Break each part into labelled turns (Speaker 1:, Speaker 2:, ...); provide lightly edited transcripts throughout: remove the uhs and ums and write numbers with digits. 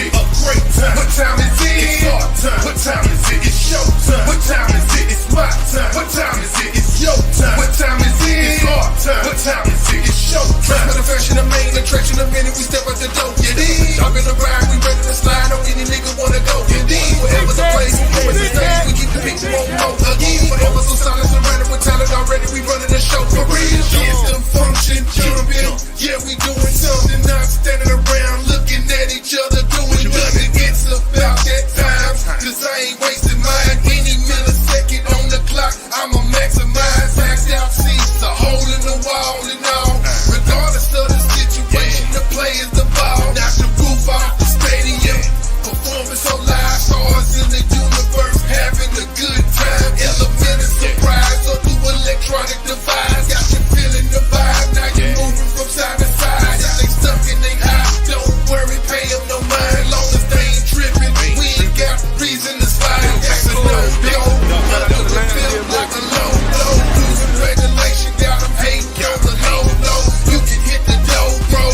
Speaker 1: it? A great time. What time is it? It's our time. What time is it? It's your time. What time is it? It's my time. What time is it? It's your time. What time is it? It's our time. What time is it? It's your time. For the fashion, the main attraction, the minute we step out the door. You dig? Up in the ride, we ready to slide on any nigga wanna go. You dig? Whatever the place, whatever the stage, we keep the people on more again. Forever so silent, surrounded with talent already, we running the show for real. It's the function, jumping. Yeah, we doing something, not standing around looking at each other doing nothing. It's about that time, cause I ain't wasting mine. Any millisecond on the clock, I'ma maximize. Maxed out seats, a hole in the wall and all. Regardless of the situation, the play is the ball. Knock the roof off the stadium. Performing so live, stars in the universe, having a good time. Element of surprise, or through electronic device. Got you feeling the vibe, now you moving from side to side. If they stuck and they high, don't worry, pay them no mind. Long as they ain't tripping, we ain't got reason to slide. That's a no-go, under the feel like a low-low. Losing regulation, got them hating on the low-low. You can hit the dough, bro.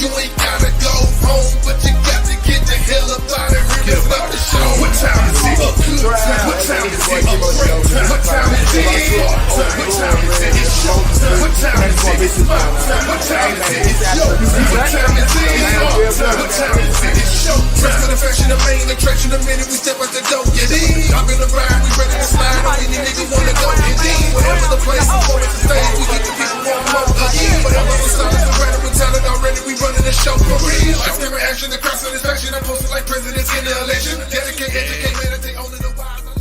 Speaker 1: You ain't gotta go home, but you got to get the hell up out of here. Get up the show. What time is it? What time is it? What time is it? What time is it? It's show time. What time is it? It's my time. What time is it? It's your time. What time is it? It's our time. What time is it? It's show time. For the fashion, the main attraction, the minute we step out the door. You dig? I'm in the ride, we ready to slide on any nigga wanna go. You dig? Whatever the place, before it's the stage, we get the people want more again. Whatever the silence, surrounded with talent already, we running the show for real. I scare action, the crowd satisfaction. I'm posted like presidents in the election. Dedicate, educate, meditate, only the wise alive.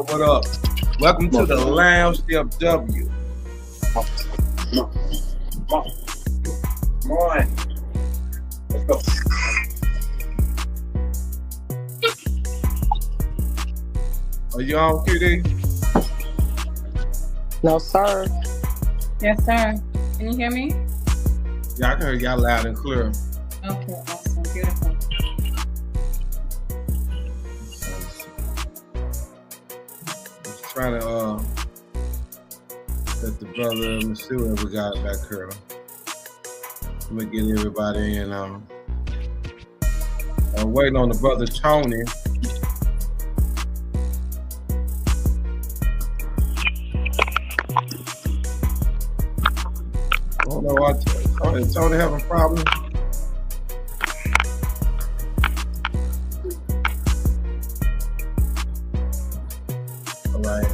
Speaker 2: What up? Welcome to the Lounge FW. Come on. Let's go. Are you on, QD?
Speaker 3: No, sir.
Speaker 4: Yes, sir. Can you hear me?
Speaker 2: Yeah, I can hear y'all loud and clear.
Speaker 4: Okay, awesome. Beautiful.
Speaker 2: Just trying to let the brother, let me see what we got back here. Let me get everybody in. I'm waiting on the brother Tony. I don't know why Tony having problems. All right.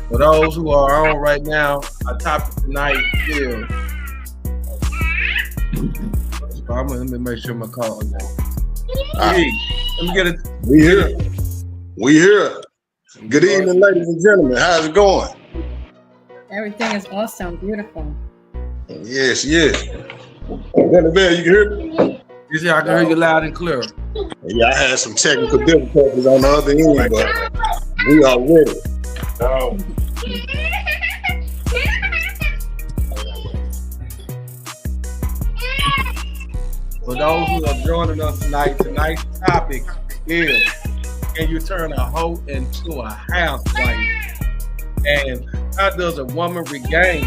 Speaker 2: For those who are on right now, our topic tonight is. Let me make sure my call is on. Hey, let me get it.
Speaker 5: We here. We here. Good evening, ladies and gentlemen. How's it going?
Speaker 4: Everything is awesome. Beautiful.
Speaker 5: Yes, yes. Bell, you can hear me?
Speaker 2: You see, I can hear you loud and clear.
Speaker 5: Yeah, I had some technical difficulties on the other end, but we are ready.
Speaker 2: Oh. For those who are joining us tonight, tonight's topic is, can you turn a hoe into a housewife? And how does a woman regain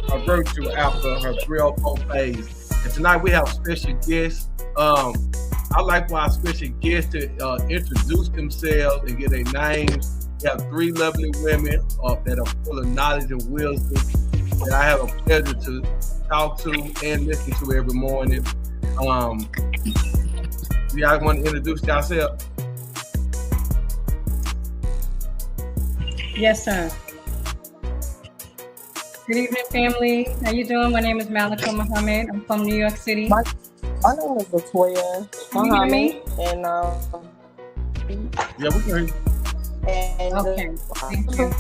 Speaker 2: her virtue after her 3 or 4 phase? And tonight we have special guests. I'd like for our special guests to introduce themselves and get their names. We have 3 lovely women that are full of knowledge and wisdom that I have a pleasure to talk to and listen to every morning. You guys want to introduce yourself?
Speaker 4: Yes, sir. Good evening, family. How you doing? My name is Malika Muhammad. I'm from New York City.
Speaker 3: My name is Latoya Muhammad, and
Speaker 2: yeah, we can hear you.
Speaker 3: And
Speaker 4: okay, thank you.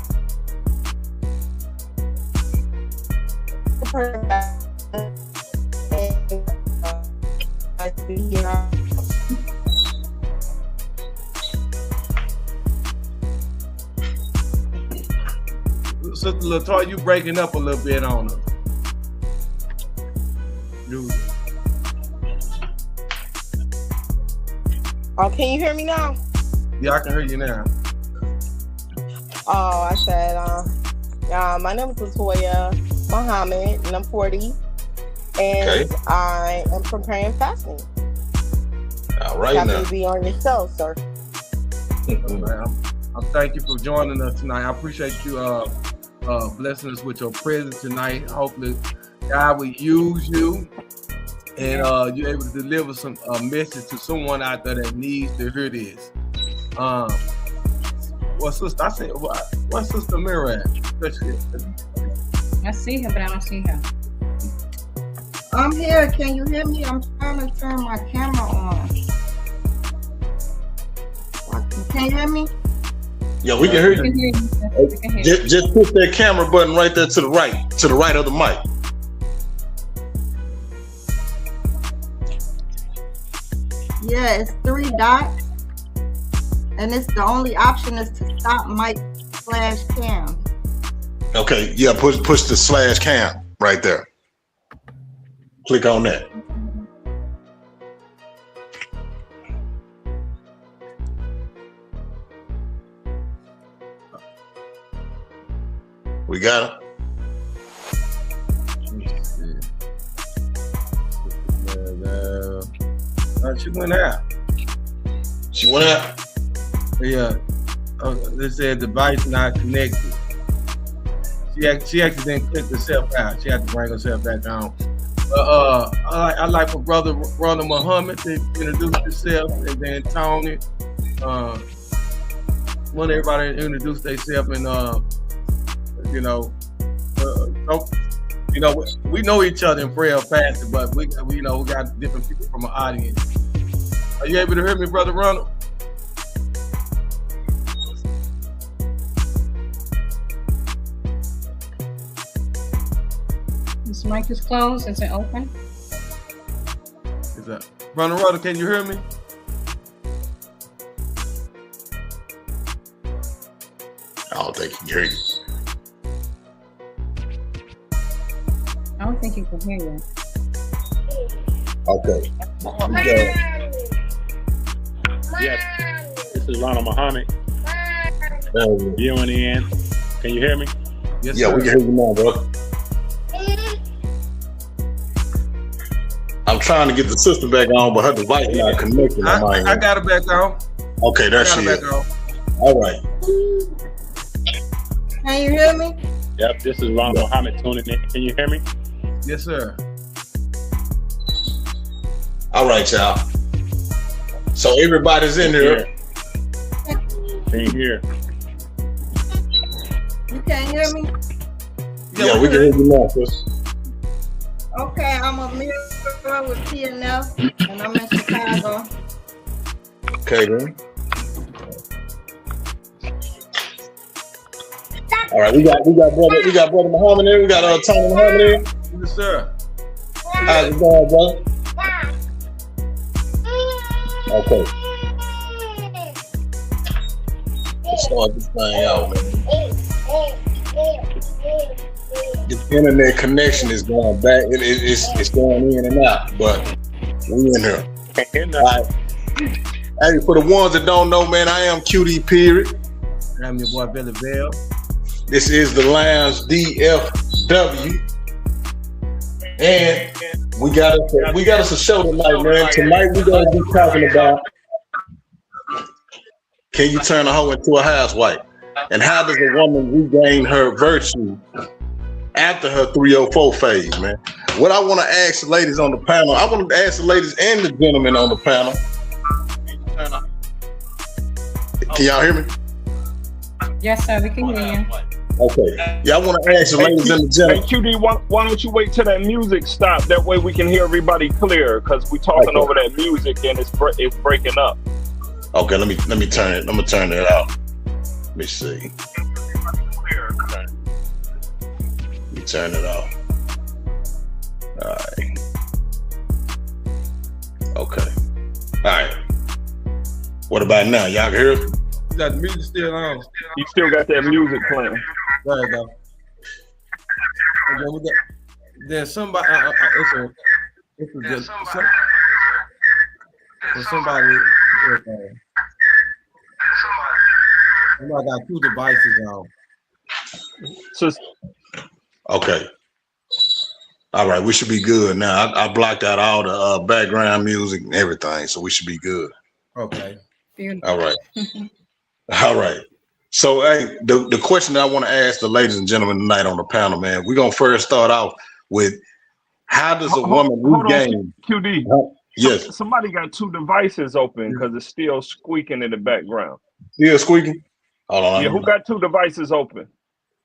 Speaker 2: Sister Latoya, you breaking up a little bit on us.
Speaker 3: Oh, can you hear me now?
Speaker 2: Yeah, I can hear you now.
Speaker 3: Oh, I said, my name is Latoya Muhammad, and I'm 40, and
Speaker 5: Okay.
Speaker 3: I am preparing fasting.
Speaker 5: All right
Speaker 3: Happy
Speaker 5: now.
Speaker 3: to be on your show, sir.
Speaker 2: I'm thank you for joining us tonight. I appreciate you blessing us with your presence tonight. Hopefully, God will use you and you're able to deliver some message to someone out there that needs to hear this. Well, sister, I said, what's Sister Mira at?
Speaker 4: I see her, but I don't see her.
Speaker 6: I'm here. Can you hear me? I'm trying to turn my camera on. Can you hear me?
Speaker 5: Yeah, we can hear
Speaker 4: We can
Speaker 5: you.
Speaker 4: hear you. We can hear you.
Speaker 5: Just push that camera button right there to the right of the mic.
Speaker 6: Yeah, it's 3 dots. And it's the only option is to stop mic/cam.
Speaker 5: Okay, yeah, push the /cam right there. Click on that. We got it.
Speaker 2: She went out.
Speaker 5: She went out.
Speaker 2: Yeah. They said device not connected. She actually didn't click herself out. She had to bring herself back on. I like for Brother Ronald Muhammad to introduce himself, and then Tony. Want everybody to introduce themselves, and we know each other in prayer fasting, but we got different people from the audience. Are you able to hear me, Brother Ronald?
Speaker 4: This mic is closed. Is it open?
Speaker 2: Is that Brother Ronald? Can you hear me?
Speaker 5: I don't think he can hear you.
Speaker 4: I don't think he can hear you.
Speaker 5: Okay.
Speaker 7: Yes, this is Ronald Muhammad. Viewing in. Can you hear me?
Speaker 2: Yes,
Speaker 5: Yeah,
Speaker 2: sir.
Speaker 5: we can hear you now, bro. I'm trying to get the system back on, but her device not connected.
Speaker 2: I got it back on.
Speaker 5: Okay, there she is. All right.
Speaker 6: Can you hear me?
Speaker 7: Yep, this is Ronald Muhammad tuning in. Can you hear me?
Speaker 2: Yes, sir.
Speaker 5: All right, y'all. So everybody's in here.
Speaker 7: Can you hear?
Speaker 6: You can't hear me?
Speaker 5: Yeah, we can hear you now, sis.
Speaker 6: Okay, I'm a mirror with TNF, and I'm in Chicago.
Speaker 5: Okay, then. All right, we got brother Muhammad here. We got Tony Muhammad here.
Speaker 2: Yes, sir.
Speaker 5: How's it going, brother? Okay. Let's start this thing out, man. The internet connection is going back. It's going in and out, but we in here. All right. Hey, for the ones that don't know, man, I am QD Period.
Speaker 2: I'm your boy Billy Bell.
Speaker 5: This is the Lounge DFW, and we got us a show tonight, man. Tonight we're gonna be talking about, can you turn a hoe into a housewife, and how does a woman regain her virtue after her 304 phase, man? What I want to ask the ladies on the panel, I want to ask the ladies and the gentlemen on the panel. Can y'all hear me?
Speaker 4: Yes, sir. We can hear you.
Speaker 5: Okay. Yeah, I want to ask the ladies and the
Speaker 7: Hey,
Speaker 5: gentlemen.
Speaker 7: QD, why don't you wait till that music stops? That way we can hear everybody clear, because we're talking over that music and it's breaking up.
Speaker 5: Okay, let me turn it. I'm gonna turn it off. Let me see. Let me turn it off. All right. Okay. All right. What about now? Y'all can hear us?
Speaker 2: That music still on.
Speaker 7: You still got that music playing.
Speaker 2: There you go. Okay, then somebody, it's somebody. Okay. Somebody got two devices on.
Speaker 7: So
Speaker 5: Okay. All right, we should be good now. I blocked out all the background music and everything, so we should be good.
Speaker 2: Okay.
Speaker 5: All right. All right. So, hey, the question that I want to ask the ladies and gentlemen tonight on the panel, man, we're going to first start off with how does a woman
Speaker 7: hold on,
Speaker 5: regain?
Speaker 7: QD.
Speaker 5: Yes.
Speaker 7: Somebody got two devices open because it's still squeaking in the background.
Speaker 5: Still squeaking? Hold on.
Speaker 7: Yeah, who got two devices open?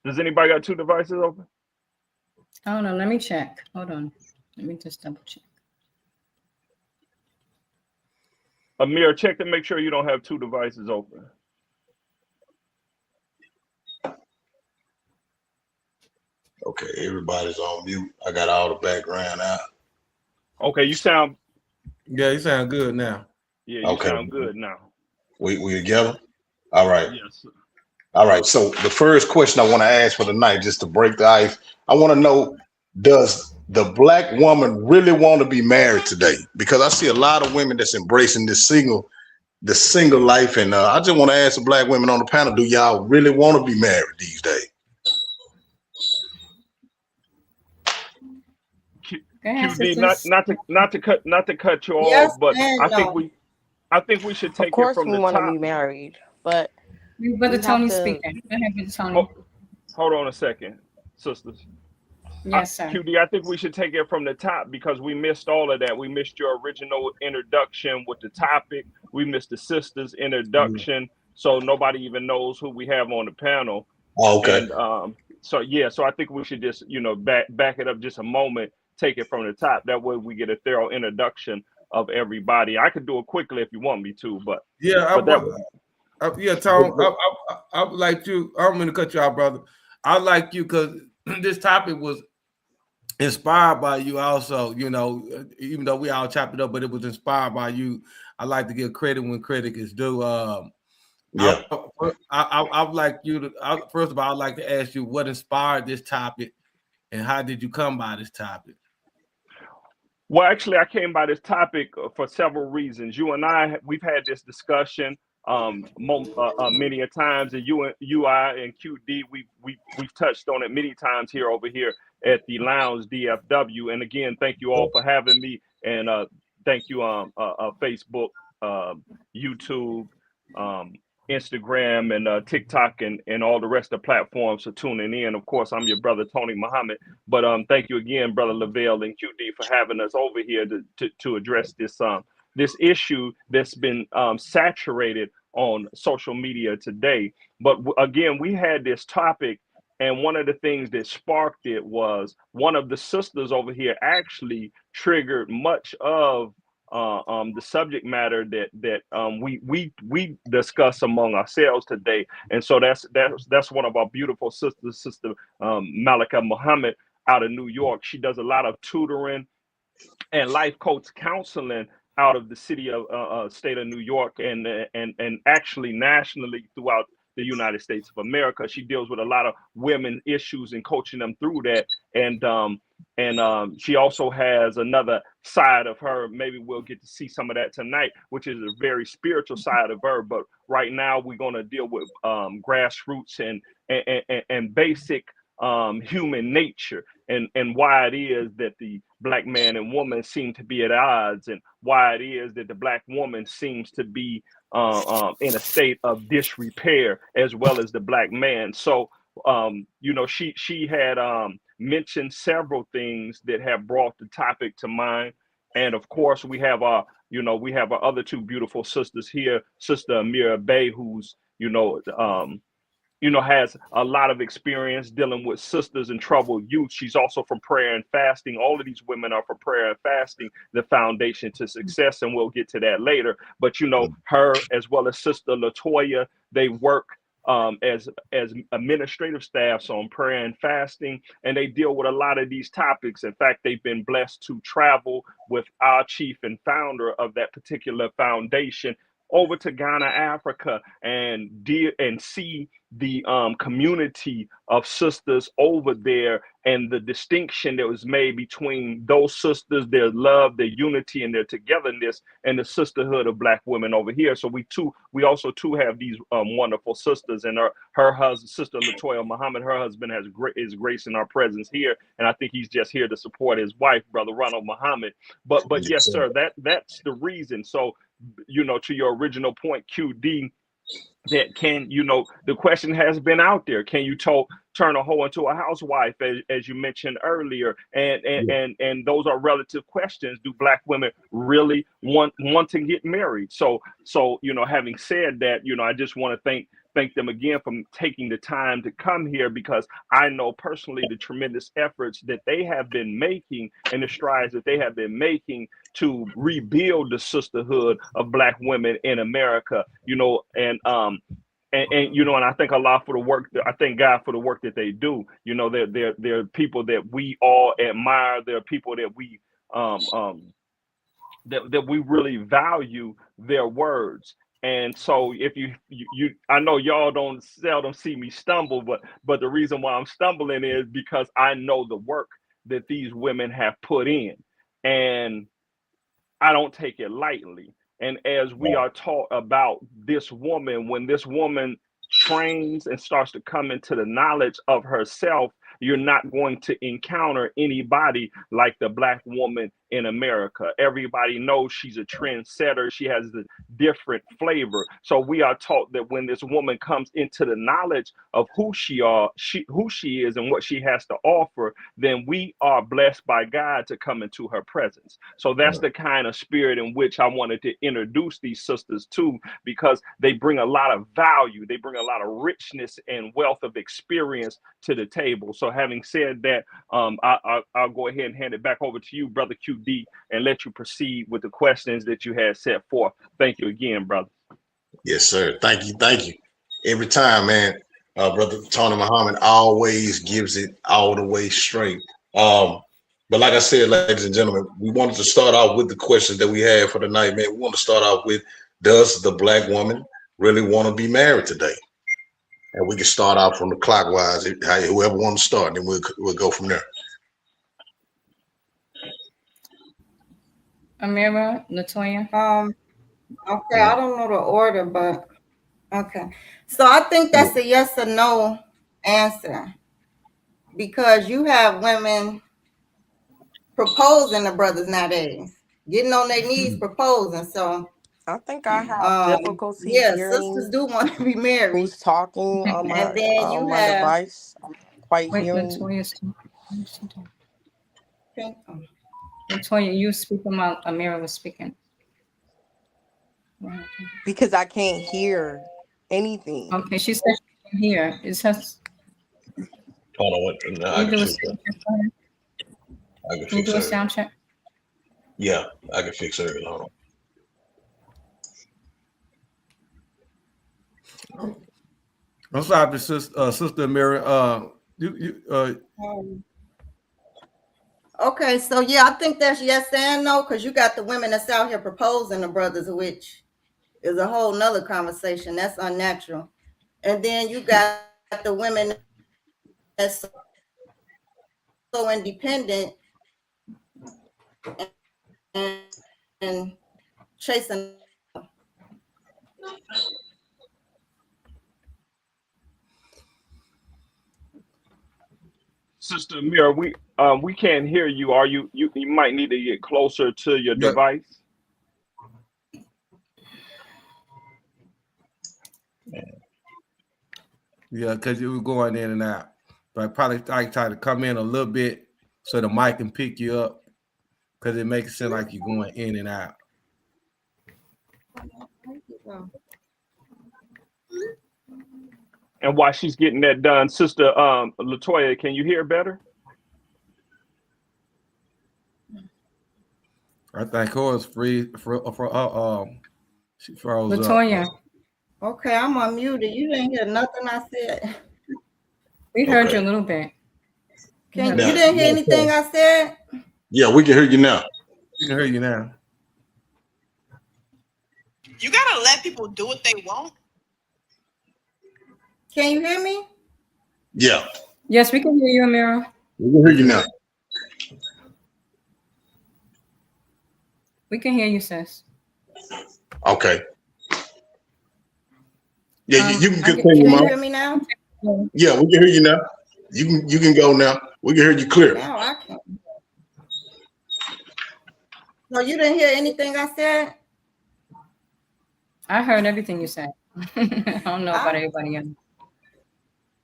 Speaker 7: Does anybody got two devices open?
Speaker 4: Hold on, let me check. Hold on. Let me just double check.
Speaker 7: Amir, check to make sure you don't have two devices open.
Speaker 5: Okay, everybody's on mute. I got all the background out.
Speaker 7: Okay, you sound.
Speaker 2: Yeah, you sound good now.
Speaker 7: Yeah, you
Speaker 5: Okay.
Speaker 7: sound good now.
Speaker 5: We together? All right.
Speaker 7: Yes.
Speaker 5: All right. So the first question I want to ask for tonight, just to break the ice, I want to know, does the black woman really want to be married today? Because I see a lot of women that's embracing the single life, and I just want to ask the black women on the panel, do y'all really want to be married these days?
Speaker 7: QD, not to cut you
Speaker 6: Yes
Speaker 7: off, but
Speaker 6: and
Speaker 7: I
Speaker 6: no.
Speaker 7: think we should
Speaker 3: Of
Speaker 7: take it
Speaker 3: course,
Speaker 7: from
Speaker 3: we
Speaker 7: the
Speaker 3: want to
Speaker 7: top.
Speaker 3: be married, but
Speaker 4: Brother
Speaker 3: we have
Speaker 4: Tony
Speaker 3: to-
Speaker 4: speaking. Go ahead, Brother Tony.
Speaker 7: Hold on a second, sisters.
Speaker 4: Yes, sir.
Speaker 7: QD, I think we should take it from the top because we missed all of that. We missed your original introduction with the topic. We missed the sisters' introduction. So nobody even knows who we have on the panel.
Speaker 5: Oh, okay.
Speaker 7: And so I think we should just, back it up just a moment, take it from the top. That way we get a thorough introduction of everybody. I could do it quickly if you want me to, but
Speaker 2: Yeah, Tom, I would like you. I don't mean to cut you out, brother. I like you because this topic was inspired by you also, even though we all chopped it up, but it was inspired by you. I like to give credit when credit is due.
Speaker 5: Yeah.
Speaker 2: I would like you to, first of all, I'd like to ask you what inspired this topic and how did you come by this topic?
Speaker 7: Well, actually, I came by this topic for several reasons. You and I, we've had this discussion many a times, and I and QD, we've touched on it many times over here at the Lounge DFW. And again, thank you all for having me, and thank you Facebook, YouTube, Instagram, and TikTok, and all the rest of the platforms for tuning in. Of course, I'm your brother Tony Muhammad, but thank you again, brother Lavelle and QD, for having us over here to address this issue that's been saturated on social media today. But again, we had this topic, and one of the things that sparked it was one of the sisters over here actually triggered much of the subject matter that we discuss among ourselves today. And so that's one of our beautiful sisters, Sister Malika Muhammad out of New York. She does a lot of tutoring and life coach counseling out of the state of New York, and actually nationally throughout the United States of America. She deals with a lot of women issues and coaching them through that. And she also has another side of her. Maybe we'll get to see some of that tonight, which is a very spiritual side of her. But right now we're going to deal with grassroots and basic human nature, and why it is that the Black man and woman seem to be at odds, and why it is that the Black woman seems to be in a state of disrepair, as well as the Black man. So she had mentioned several things that have brought the topic to mind. And of course, we have our other two beautiful sisters here, Sister Amira Bay, who's has a lot of experience dealing with sisters and troubled youth. She's also from prayer and fasting. All of these women are for prayer and fasting, the foundation to success, and we'll get to that later. But her, as well as Sister Latoya, they work as administrative staffs on prayer and fasting, and they deal with a lot of these topics. In fact, they've been blessed to travel with our chief and founder of that particular foundation over to Ghana, Africa, and see the community of sisters over there, and the distinction that was made between those sisters, their love, their unity, and their togetherness, and the sisterhood of Black women over here. So we also have these wonderful sisters, and her husband, Sister Latoya Muhammad, her husband is gracing our presence here, and I think he's just here to support his wife, Brother Ronald Muhammad. But yes, sir, that's the reason. So, to your original point, QD, that the question has been out there. Can you turn a hoe into a housewife, as you mentioned earlier? And those are relative questions. Do Black women really want to get married? So having said that, I just want to thank them again for taking the time to come here, because I know personally the tremendous efforts that they have been making and the strides that they have been making to rebuild the sisterhood of Black women in America, and I thank Allah for the work. I thank God for the work that they do. They're people that we all admire. They're people that we that we really value their words. And so, if you I know y'all don't seldom see me stumble, but the reason why I'm stumbling is because I know the work that these women have put in, and I don't take it lightly. And as we are taught about this woman, when this woman trains and starts to come into the knowledge of herself, you're not going to encounter anybody like the Black woman in America. Everybody knows she's a trendsetter. She has the different flavor. So we are taught that when this woman comes into the knowledge of who she is and what she has to offer, then we are blessed by God to come into her presence. So that's the kind of spirit in which I wanted to introduce these sisters to, because they bring a lot of value. They bring a lot of richness and wealth of experience to the table. So having said that, I'll go ahead and hand it back over to you, Brother QD, and let you proceed with the questions that you had set forth. Thank you again, brother.
Speaker 5: Yes, sir. Thank you. Every time, man, Brother Tony Muhammad always gives it all the way straight. But like I said, ladies and gentlemen, we wanted to start off with the questions that we had for tonight, man. We want to start off with, does the Black woman really want to be married today? And we can start out from the clockwise, whoever wants to start, then we'll go from there.
Speaker 4: Amira, Latoya.
Speaker 6: Okay, I don't know the order, but okay. So I think that's a yes or no answer, because you have women proposing to brothers nowadays, getting on their knees proposing. So
Speaker 3: I think I have difficulty hearing
Speaker 6: sisters do want to be married.
Speaker 3: who's talking on my,
Speaker 6: And then you
Speaker 3: my
Speaker 6: have
Speaker 3: device. I'm quite
Speaker 4: Wait,
Speaker 3: hearing.
Speaker 4: Latoya, you speaking while Amira was speaking.
Speaker 3: Because I can't hear anything.
Speaker 4: Okay, she said she can hear. It says.
Speaker 5: Hold on, what? No, I can fix it.
Speaker 4: Can you do a sound check?
Speaker 5: Yeah, I can fix it. Hold on.
Speaker 2: I'm sorry, Sister Amira.
Speaker 6: Okay, so yeah, I think that's yes and no, because you got the women that's out here proposing to brothers, which is a whole nother conversation. That's unnatural. And then you got the women that's so independent and chasing.
Speaker 7: Sister Amira, we can't hear you. Are you might need to get closer to your device.
Speaker 2: Yeah, because you were going in and out. But probably I try to come in a little bit so the mic can pick you up, because it makes it sound like you're going in and out.
Speaker 7: And while she's getting that done, Sister Latoya, can you hear better?
Speaker 2: I think hers free she froze
Speaker 4: Latoya.
Speaker 2: up.
Speaker 6: Okay, I'm unmuted. You didn't hear nothing I said.
Speaker 4: We heard you a little bit.
Speaker 6: You didn't hear anything I said?
Speaker 5: Yeah, we can hear you now.
Speaker 2: We can hear you now.
Speaker 8: You gotta let people do what they want.
Speaker 6: Can you hear me?
Speaker 5: Yeah,
Speaker 4: Yes, we can hear you, Amira.
Speaker 5: we can hear you now.
Speaker 4: We can hear you, sis.
Speaker 5: Okay. Yeah, you can
Speaker 6: Can
Speaker 5: continue,
Speaker 6: you
Speaker 5: Mom.
Speaker 6: hear me now?
Speaker 5: Yeah, we can hear you now. You can go now. We can hear you clear.
Speaker 6: Now I can. So you didn't hear anything I said?
Speaker 4: I heard everything you said. I don't know about everybody else.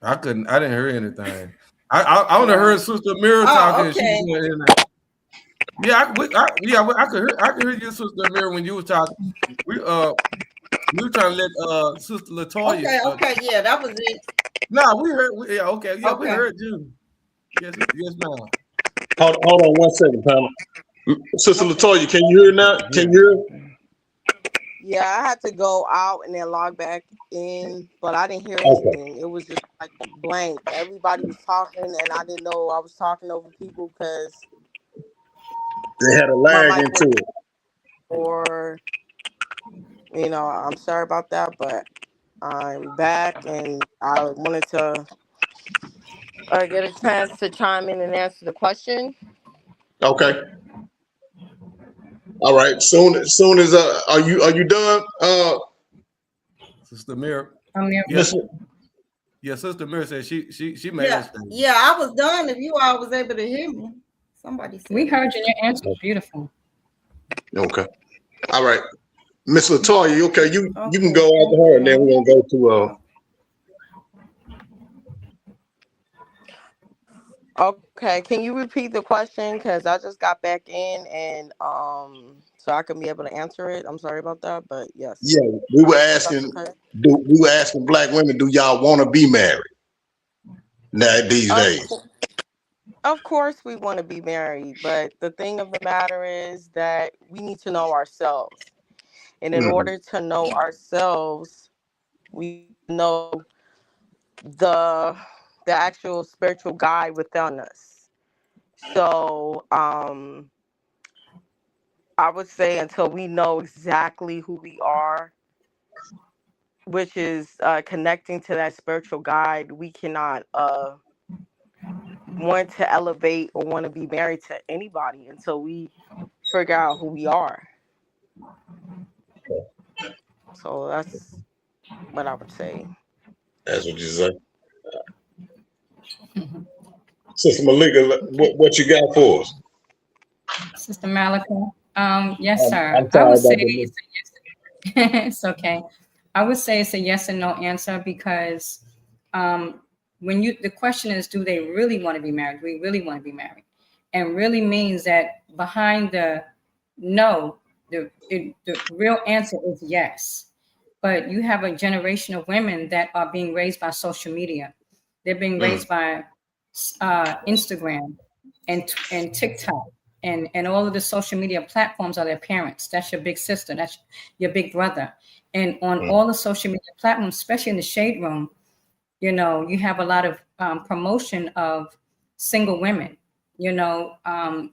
Speaker 2: I didn't hear anything. I only heard Sister Mira talking.
Speaker 6: okay.
Speaker 2: She was going in there. Yeah, I could hear you, Sister Mira, when you was talking. We were trying to let Sister Latoya.
Speaker 6: Okay, yeah, that was it.
Speaker 2: We heard. We heard you. Yes, ma'am.
Speaker 5: Hold on 1 second, Pamela. Sister Latoya, can you hear now? Can you hear?
Speaker 3: Yeah, I had to go out and then log back in, but I didn't hear anything. It was just like blank. Everybody was talking, and I didn't know I was talking over people because
Speaker 5: They had a lag into it.
Speaker 3: Or, I'm sorry about that, but I'm back, and I wanted to get a chance to chime in and answer the question.
Speaker 5: Okay. All right. Soon as are you done?
Speaker 2: Sister Mira. Yeah, Sister Mira said she made us.
Speaker 6: Yeah, I was done. If you all was able to hear me, somebody said.
Speaker 4: We heard you. Your answer was beautiful.
Speaker 5: Okay. All right. Miss Latoya, okay, you can go after her, and then we're gonna go to
Speaker 3: Okay, can you repeat the question? Because I just got back in, and so I can be able to answer it. I'm sorry about that, but yes.
Speaker 5: Yeah, we were asking. We were asking Black women, do y'all want to be married now these days?
Speaker 3: Of course, we want to be married, but the thing of the matter is that we need to know ourselves, and in order to know ourselves, we know the actual spiritual guide within us. So I would say until we know exactly who we are, which is connecting to that spiritual guide, we cannot want to elevate or want to be married to anybody until we figure out who we are. So that's what I would say.
Speaker 5: That's what you say. Sister Malika, what you got for us?
Speaker 4: Sister Malika. Yes, sir.
Speaker 5: I'm sorry
Speaker 4: I would say
Speaker 5: it's
Speaker 4: a yes. It's okay. I would say it's a yes and no answer because when the question is, do they really want to be married? Do we really want to be married? And really means that behind the no, the real answer is yes. But you have a generation of women that are being raised by social media. They're being raised by Instagram and TikTok and all of the social media platforms are their parents. That's your big sister. That's your big brother. And on all the social media platforms, especially in the shade room, you have a lot of promotion of single women,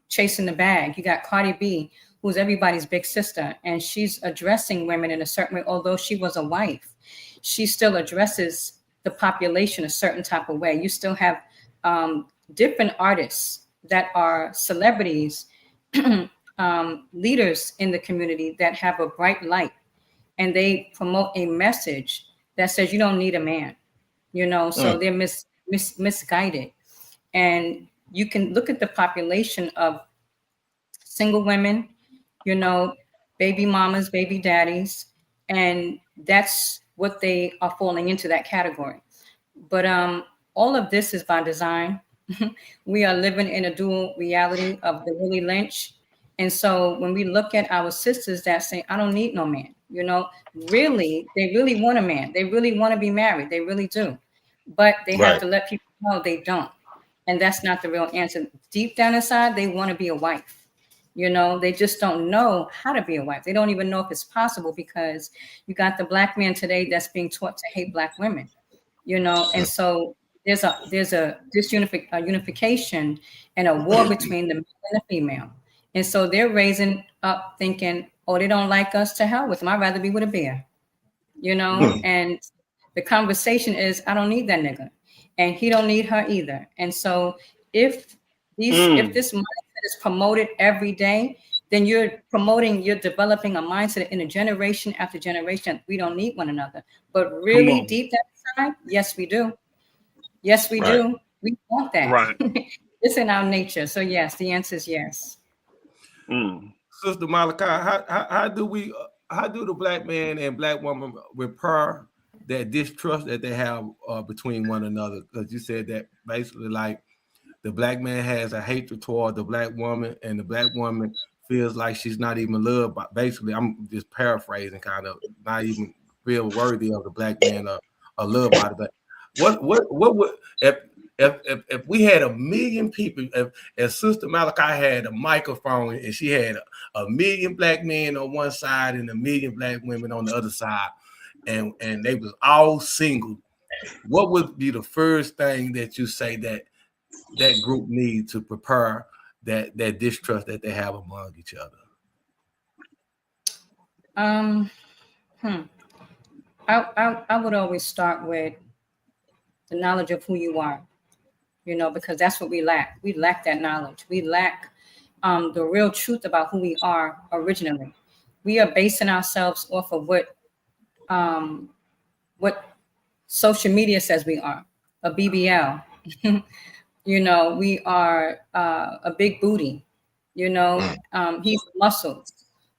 Speaker 4: chasing the bag. You got Cardi B, who's everybody's big sister, and she's addressing women in a certain way. Although she was a wife, she still addresses the population a certain type of way. You still have different artists that are celebrities, leaders in the community that have a bright light, and they promote a message that says you don't need a man, so they're misguided. And you can look at the population of single women, baby mamas, baby daddies, and that's what they are falling into, that category. But all of this is by design. We are living in a dual reality of the Willie Lynch. And so when we look at our sisters that say, I don't need no man, really, they really want a man. They really want to be married. They really do. But they have to let people know they don't. And that's not the real answer. Deep down inside, they want to be a wife. They just don't know how to be a wife. They don't even know if it's possible because you got the Black man today that's being taught to hate Black women, and so there's a unification and a war between the male and the female. And so they're raising up thinking, Oh, they don't like us, to hell with them. I'd rather be with a bear, you know? And the conversation is, I don't need that nigga. And he don't need her either. And so if this mindset is promoted every day, then you're developing a mindset in a generation after generation. We don't need one another. But really deep down inside, yes, we do. Yes, we do. We want that.
Speaker 7: Right.
Speaker 4: It's in our nature. So yes, the answer is yes.
Speaker 2: Sister Malachi, how do the black man and black woman repair that distrust that they have between one another? Because you said that basically, like, the black man has a hatred toward the black woman, and the black woman feels like she's not even loved. But basically, I'm just paraphrasing, kind of not even feel worthy of the black man or loved by the black. What would if we had 1 million people, if Sister Malachi had a microphone and she had a million black men on one side and 1 million black women on the other side, and they was all single, what would be the first thing that you say that group need to prepare that distrust that they have among each other?
Speaker 4: I would always start with the knowledge of who you are, you know, because that's what we lack. We lack that knowledge. We lack the real truth about who we are originally. We are basing ourselves off of what social media says we are, a BBL. You know, we are a big booty. You know, he's muscle.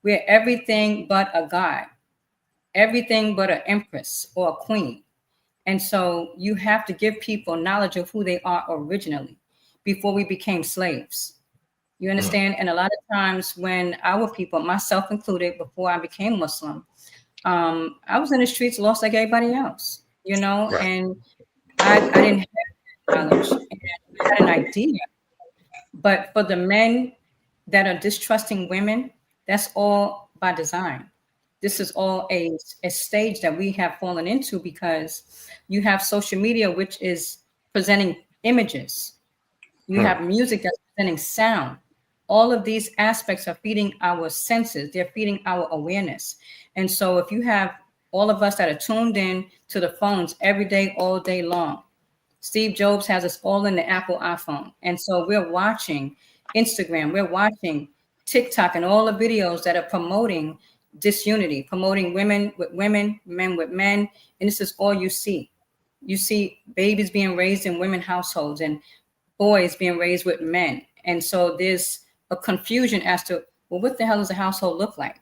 Speaker 4: We're everything but a god, everything but an empress or a queen. And so you have to give people knowledge of who they are originally before we became slaves. You understand? And a lot of times when our people, myself included, before I became Muslim, I was in the streets lost like everybody else, you know, and I didn't have knowledge. And I had an idea. But for the men that are distrusting women, that's all by design. This is all a stage that we have fallen into because you have social media, which is presenting images. You have music that's presenting sound. All of these aspects are feeding our senses. They're feeding our awareness. And so if you have all of us that are tuned in to the phones every day, all day long, Steve Jobs has us all in the Apple iPhone. And so we're watching Instagram, we're watching TikTok and all the videos that are promoting disunity, promoting women with women, men with men. And this is all you see. You see babies being raised in women households and boys being raised with men. And so there's a confusion as to, well, what the hell does a household look like?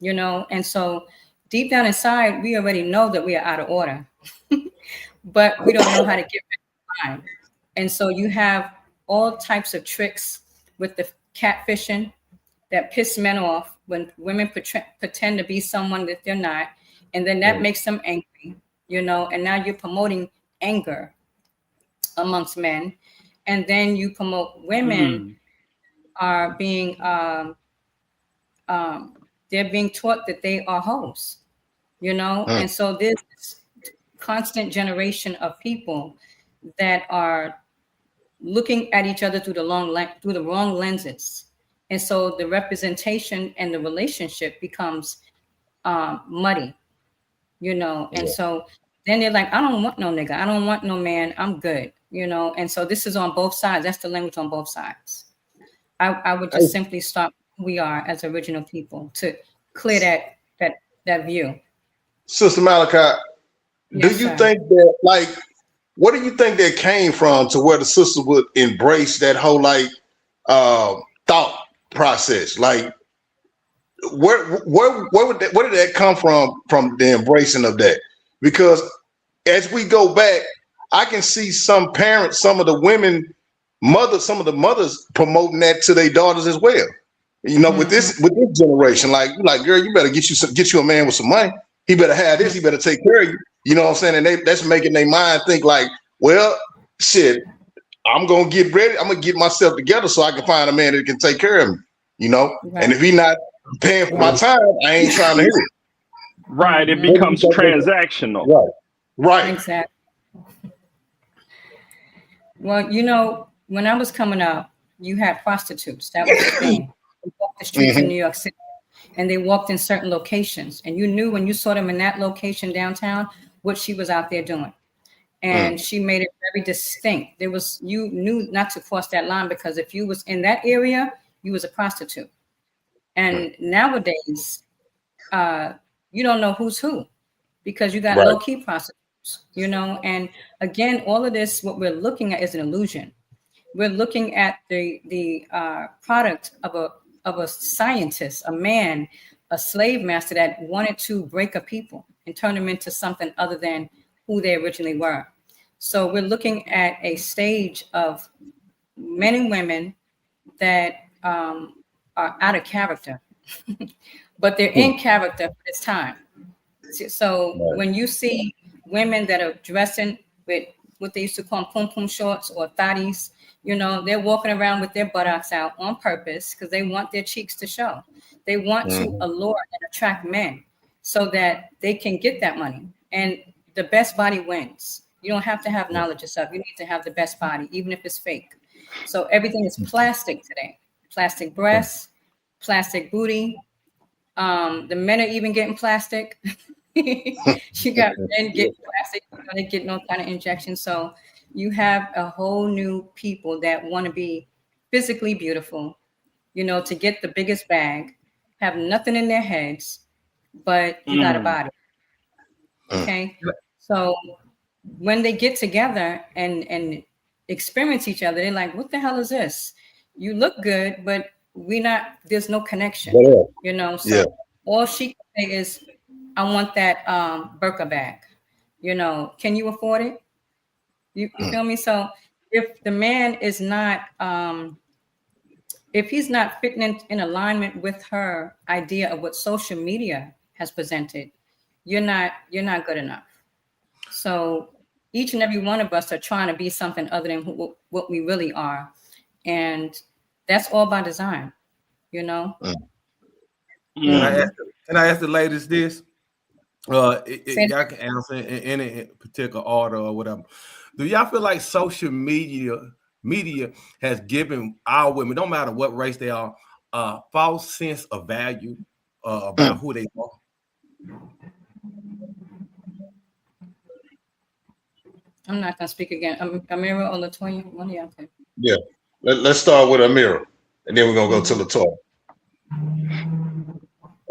Speaker 4: You know? And so deep down inside, we already know that we are out of order, but we don't know how to get back in line. And so you have all types of tricks with the catfishing that piss men off when women pretend to be someone that they're not. And then that makes them angry, you know, and now you're promoting anger amongst men. And then you promote women are being, they're being taught that they are hoes, you know? And so there's this constant generation of people that are looking at each other through the wrong lenses. And so the representation and the relationship becomes muddy, you know? And so then they're like, I don't want no nigga. I don't want no man. I'm good, you know? And so this is on both sides. That's the language on both sides. I would just simply stop who we are as original people to clear that view.
Speaker 5: Sister Malachi, do you think that, like, what do you think that came from to where the sister would embrace that whole, like, thought process? Like, where did that come from the embracing of that? Because as we go back, I can see some parents, some of the mothers promoting that to their daughters as well. You know, with this generation, like, girl, you better get you a man with some money. He better have this. He better take care of you. You know what I'm saying? And that's making their mind think like, well, shit, I'm gonna get ready. I'm gonna get myself together so I can find a man that can take care of me. You know, and if he's not paying for my time, I ain't trying to hear it.
Speaker 7: Right, it becomes transactional.
Speaker 5: Right.
Speaker 4: Exactly. Well, you know, when I was coming up, you had prostitutes. That was the thing. Off the streets in New York City. and they walked in certain locations, and you knew when you saw them in that location downtown what she was out there doing. And she made it very distinct. You knew not to cross that line, because if you was in that area, you was a prostitute. And nowadays, you don't know who's who, because you got
Speaker 5: Right.
Speaker 4: low-key prostitutes, and again, all of this, what we're looking at is an illusion. We're looking at the product of a scientist, a man, a slave master that wanted to break a people and turn them into something other than who they originally were. So we're looking at a stage of men and women that are out of character, but they're in character for this time. So when you see women that are dressing with what they used to call pum pum shorts or thotties, they're walking around with their buttocks out on purpose because they want their cheeks to show. They want to allure and attract men so that they can get that money. And the best body wins. You don't have to have knowledge yourself. You need to have the best body, even if it's fake. So everything is plastic today. Plastic breasts, plastic booty. The men are even getting plastic. You got men getting plastic. They get no kind of injection. So you have a whole new people that want to be physically beautiful, to get the biggest bag, have nothing in their heads, but you got a body. Okay. So when they get together and experience each other, they're like, what the hell is this? You look good, but there's no connection, so all she can say is, I want that burqa bag. Can you afford it? You feel me? So if the man is not if he's not fitting in alignment with her idea of what social media has presented, you're not good enough. So each and every one of us are trying to be something other than what we really are. And that's all by design,
Speaker 2: Can I ask the ladies this? Y'all can answer in any particular order or whatever. Do y'all feel like social media has given our women, no matter what race they are, a false sense of value about who they are?
Speaker 4: I'm not gonna speak again. Amira or Latoya, one of y'all can.
Speaker 5: Yeah. Let's start with Amira, and then we're gonna go to Latoya.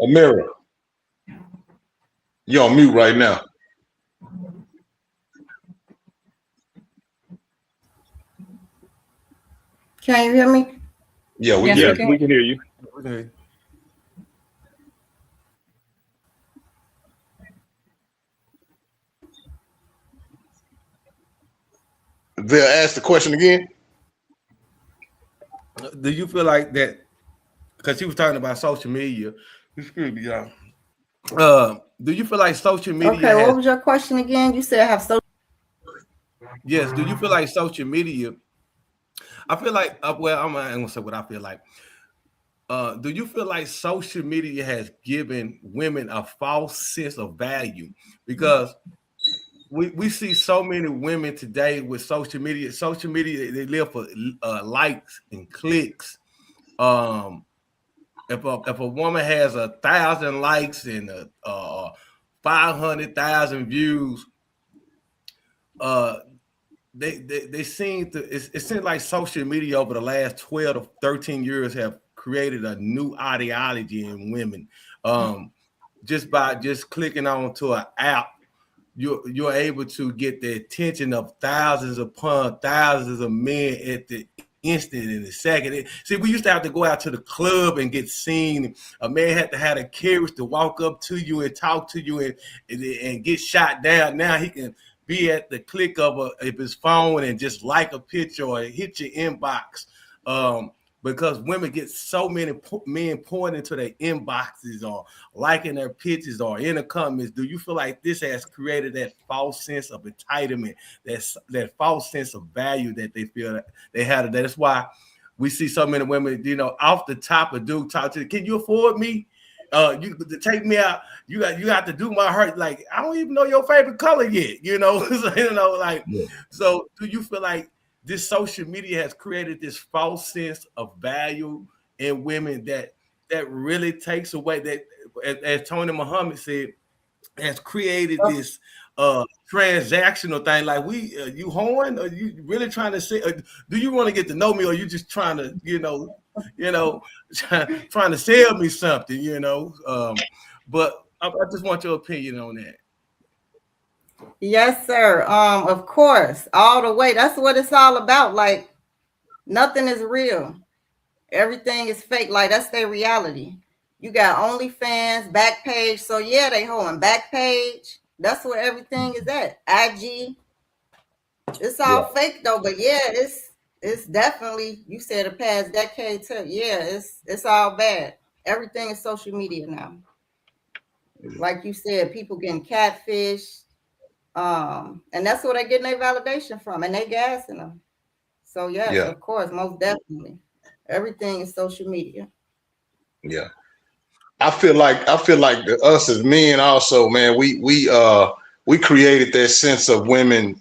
Speaker 5: Amira, you're on mute right now.
Speaker 6: Can you hear me?
Speaker 5: Yeah, we
Speaker 7: Yes,
Speaker 5: can.
Speaker 7: we can hear you.
Speaker 2: Okay.
Speaker 5: They'll ask the question again.
Speaker 2: Do you feel like that? Because he was talking about social media. Excuse me, y'all. Do you feel like social media?
Speaker 6: Okay, what was your question again? You said I have social.
Speaker 2: Yes. Do you feel like social media? I feel like, well, I'm not gonna say what I feel like. Do you feel like social media has given women a false sense of value? Because we see so many women today with social media. Social media, they live for likes and clicks. If a woman has 1,000 likes and 500,000 views, they seem to. It seems like social media over the last 12 to 13 years have created a new ideology in women. Just by clicking onto an app, you're able to get the attention of thousands upon thousands of men at the instant, in a second. See, we used to have to go out to the club and get seen. A man had to have the courage to walk up to you and talk to you and get shot down. Now he can be at the click of his phone and just like a picture or hit your inbox. Because women get so many men pouring into their inboxes or liking their pictures or in the comments. Do you feel like this has created that false sense of entitlement, that false sense of value that they feel that they have? That's why we see so many women, off the top of dude talk to, can you afford me? You to take me out, you got to do my heart. Like, I don't even know your favorite color yet, So do you feel like this social media has created this false sense of value in women that that really takes away that, as Tony Muhammad said, has created this transactional thing. Like you hoeing, or you really trying to say? Do you want to get to know me, or you just trying to, trying to sell me something? But I just want your opinion on that.
Speaker 6: Yes, sir. Of course, all the way. That's what it's all about. Like nothing is real. Everything is fake. Like that's their reality. You got OnlyFans, Backpage. So yeah, they holding Backpage. That's where everything is at. IG. It's all fake though, but yeah, it's definitely, you said, the past decade too. Yeah, it's all bad. Everything is social media now. Like you said, people getting catfish. And that's where they getting their validation from, and they gassing them. So yes,
Speaker 5: Yeah,
Speaker 6: of course, most definitely. Everything is social media.
Speaker 5: yeah. I feel like us as men also, man, we created that sense of women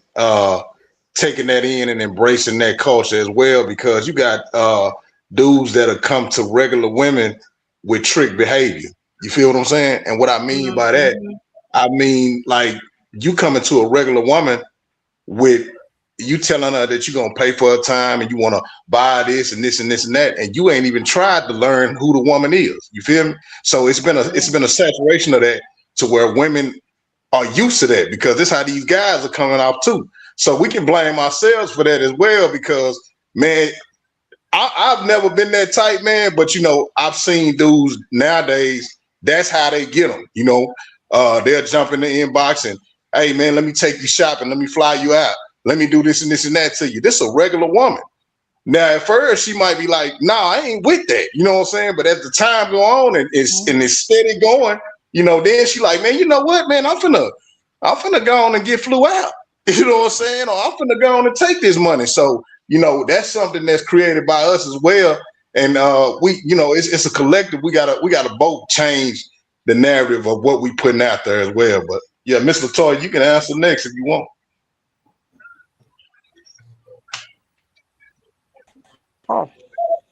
Speaker 5: taking that in and embracing that culture as well, because you got dudes that have come to regular women with trick behavior. You feel what I'm saying? And what I mean by that,
Speaker 6: Mhm.
Speaker 5: I mean like you coming to a regular woman with you telling her that you're gonna pay for her time and you want to buy this and this and this and that, and you ain't even tried to learn who the woman is. You feel me? So it's been a saturation of that to where women are used to that, because this how these guys are coming off too. So we can blame ourselves for that as well, because man, I've never been that type, man. But I've seen dudes nowadays. That's how they get them. They'll jump in the inbox and, hey, man, let me take you shopping. Let me fly you out. Let me do this and this and that to you. This is a regular woman. Now, at first, she might be like, "Nah, I ain't with that." You know what I'm saying? But as the time go on and it's steady going, then she like, "Man, you know what, man? I'm finna go on and get flew out." You know what I'm saying? Or I'm finna go on and take this money. So that's something that's created by us as well. And it's a collective. We gotta both change the narrative of what we putting out there as well. But yeah, Miss Latoya, you can answer next if you want.
Speaker 3: Oh,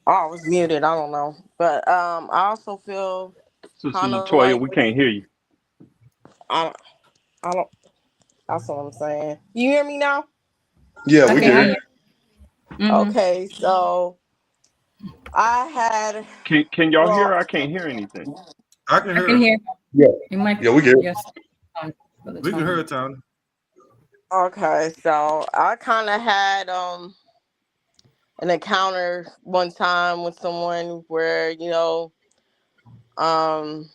Speaker 3: I was muted. I don't know, but I also feel
Speaker 7: Sister
Speaker 3: kind of
Speaker 7: Latoya,
Speaker 3: like
Speaker 7: we can't hear you.
Speaker 3: I, I don't. That's what I'm saying. You hear me now?
Speaker 5: Yeah,
Speaker 4: I
Speaker 5: we
Speaker 4: can
Speaker 5: can
Speaker 4: hear
Speaker 5: hear
Speaker 4: you.
Speaker 5: you.
Speaker 4: Mm-hmm.
Speaker 3: Okay, so I had
Speaker 7: Can y'all hear?
Speaker 3: well,
Speaker 7: I can't hear anything.
Speaker 2: I can
Speaker 4: I can
Speaker 2: hear.
Speaker 4: hear.
Speaker 5: Yeah,
Speaker 4: It might
Speaker 5: yeah, we can hear.
Speaker 4: yes, Brother
Speaker 2: We can
Speaker 4: Tony.
Speaker 2: hear, Tony.
Speaker 3: okay, so I kind of had an encounter one time with someone where um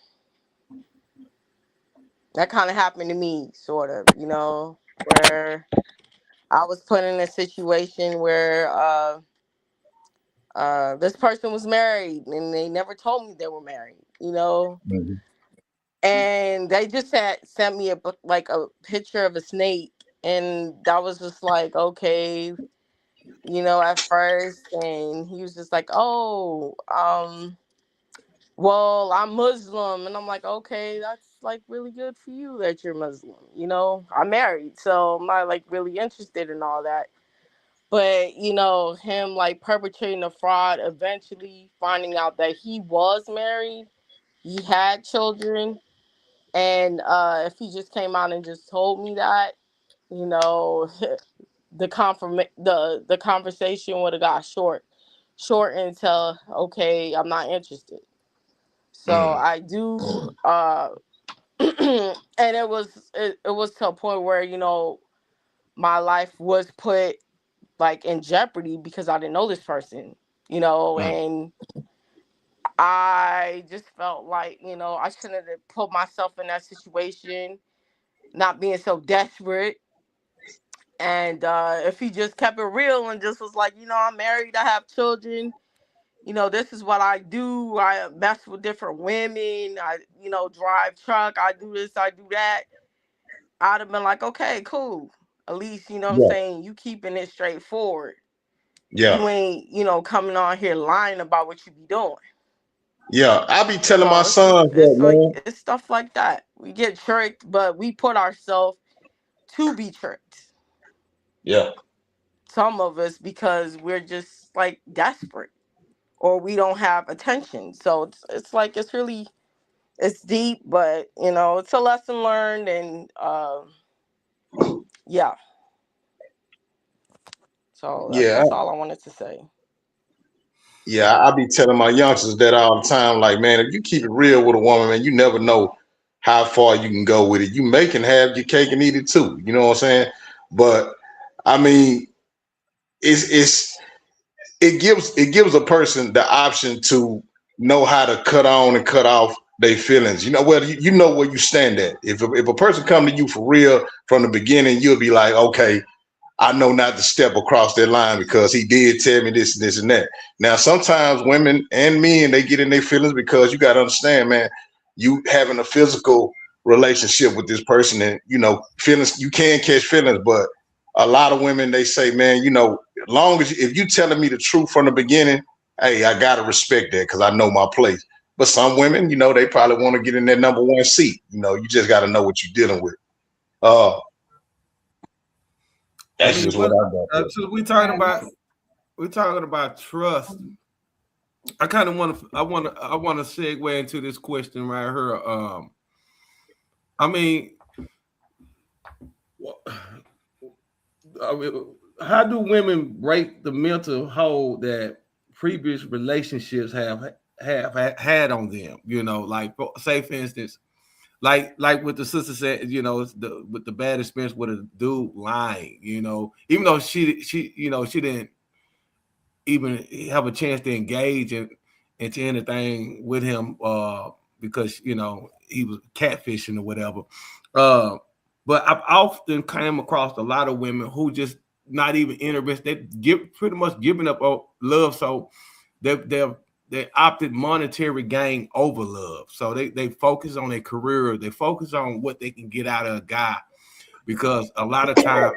Speaker 3: that kind of happened to me, sort of, where I was put in a situation where this person was married and they never told me they were married.
Speaker 5: Mhm.
Speaker 3: And they just had sent me like a picture of a snake, and that was just like, okay, at first. And he was just like, oh, well, I'm Muslim. And I'm like, okay, that's like really good for you that you're Muslim. I'm married, so I'm not like really interested in all that. But him like perpetrating a fraud, eventually finding out that he was married, he had children. And if he just came out and just told me that, you know the conversation would have got short until, okay, I'm not interested. So
Speaker 5: Mm.
Speaker 3: I do and it was to a point where my life was put like in jeopardy because I didn't know this person,
Speaker 5: Mm.
Speaker 3: and I just felt like I shouldn't have put myself in that situation, not being so desperate. And if he just kept it real and just was like, I'm married, I have children, this is what I do. I mess with different women. I, drive truck. I do this, I do that. I'd have been like, okay, cool. At least, what I'm
Speaker 5: Yeah,
Speaker 3: saying, you keeping it straightforward.
Speaker 5: yeah,
Speaker 3: You ain't, coming on here lying about what you be doing.
Speaker 5: yeah. I be telling my
Speaker 3: So it's just,
Speaker 5: sons that, man.
Speaker 3: it's stuff like that. We get tricked, but we put ourselves to be tricked.
Speaker 5: Yeah,
Speaker 3: Some of us, because we're just like desperate. or we don't have attention. So it's like it's deep, but it's a lesson learned, and yeah. So
Speaker 5: Yeah,
Speaker 3: that's all I wanted to say.
Speaker 5: yeah. I be telling my youngsters that all the time. Like, man, if you keep it real with a woman, man, you never know how far you can go with it. You may can have your cake and eat it too. You know what I'm saying? But I mean, it's it gives a person the option to know how to cut on and cut off their feelings. You know, well, you know where you stand at. If a person come to you for real from the beginning, you'll be like, okay, I know not to step across that line because he did tell me this, this, and that. Now, sometimes women and men, they get in their feelings because you got to understand, man, you having a physical relationship with this person, and feelings, you can catch feelings, but a lot of women, they say, man, as long as if you telling me the truth from the beginning, hey, I gotta respect that because I know my place. But some women, they probably want to get in that number one seat. You just got to know what you're dealing with. Uh,
Speaker 2: I
Speaker 5: that's
Speaker 2: mean,
Speaker 5: just what I got.
Speaker 2: so we're talking about trust. I kind of want to segue into this question right here. I mean, how do women break the mental hold that previous relationships have had on them? Like say for instance, like what the sister said, with the bad experience with a dude lying, even though she didn't even have a chance to engage into anything with him because he was catfishing or whatever. But I've often come across a lot of women who just not even interested. They pretty much giving up on love, so they opted monetary gain over love. So they focus on their career. They focus on what they can get out of a guy, because a lot of times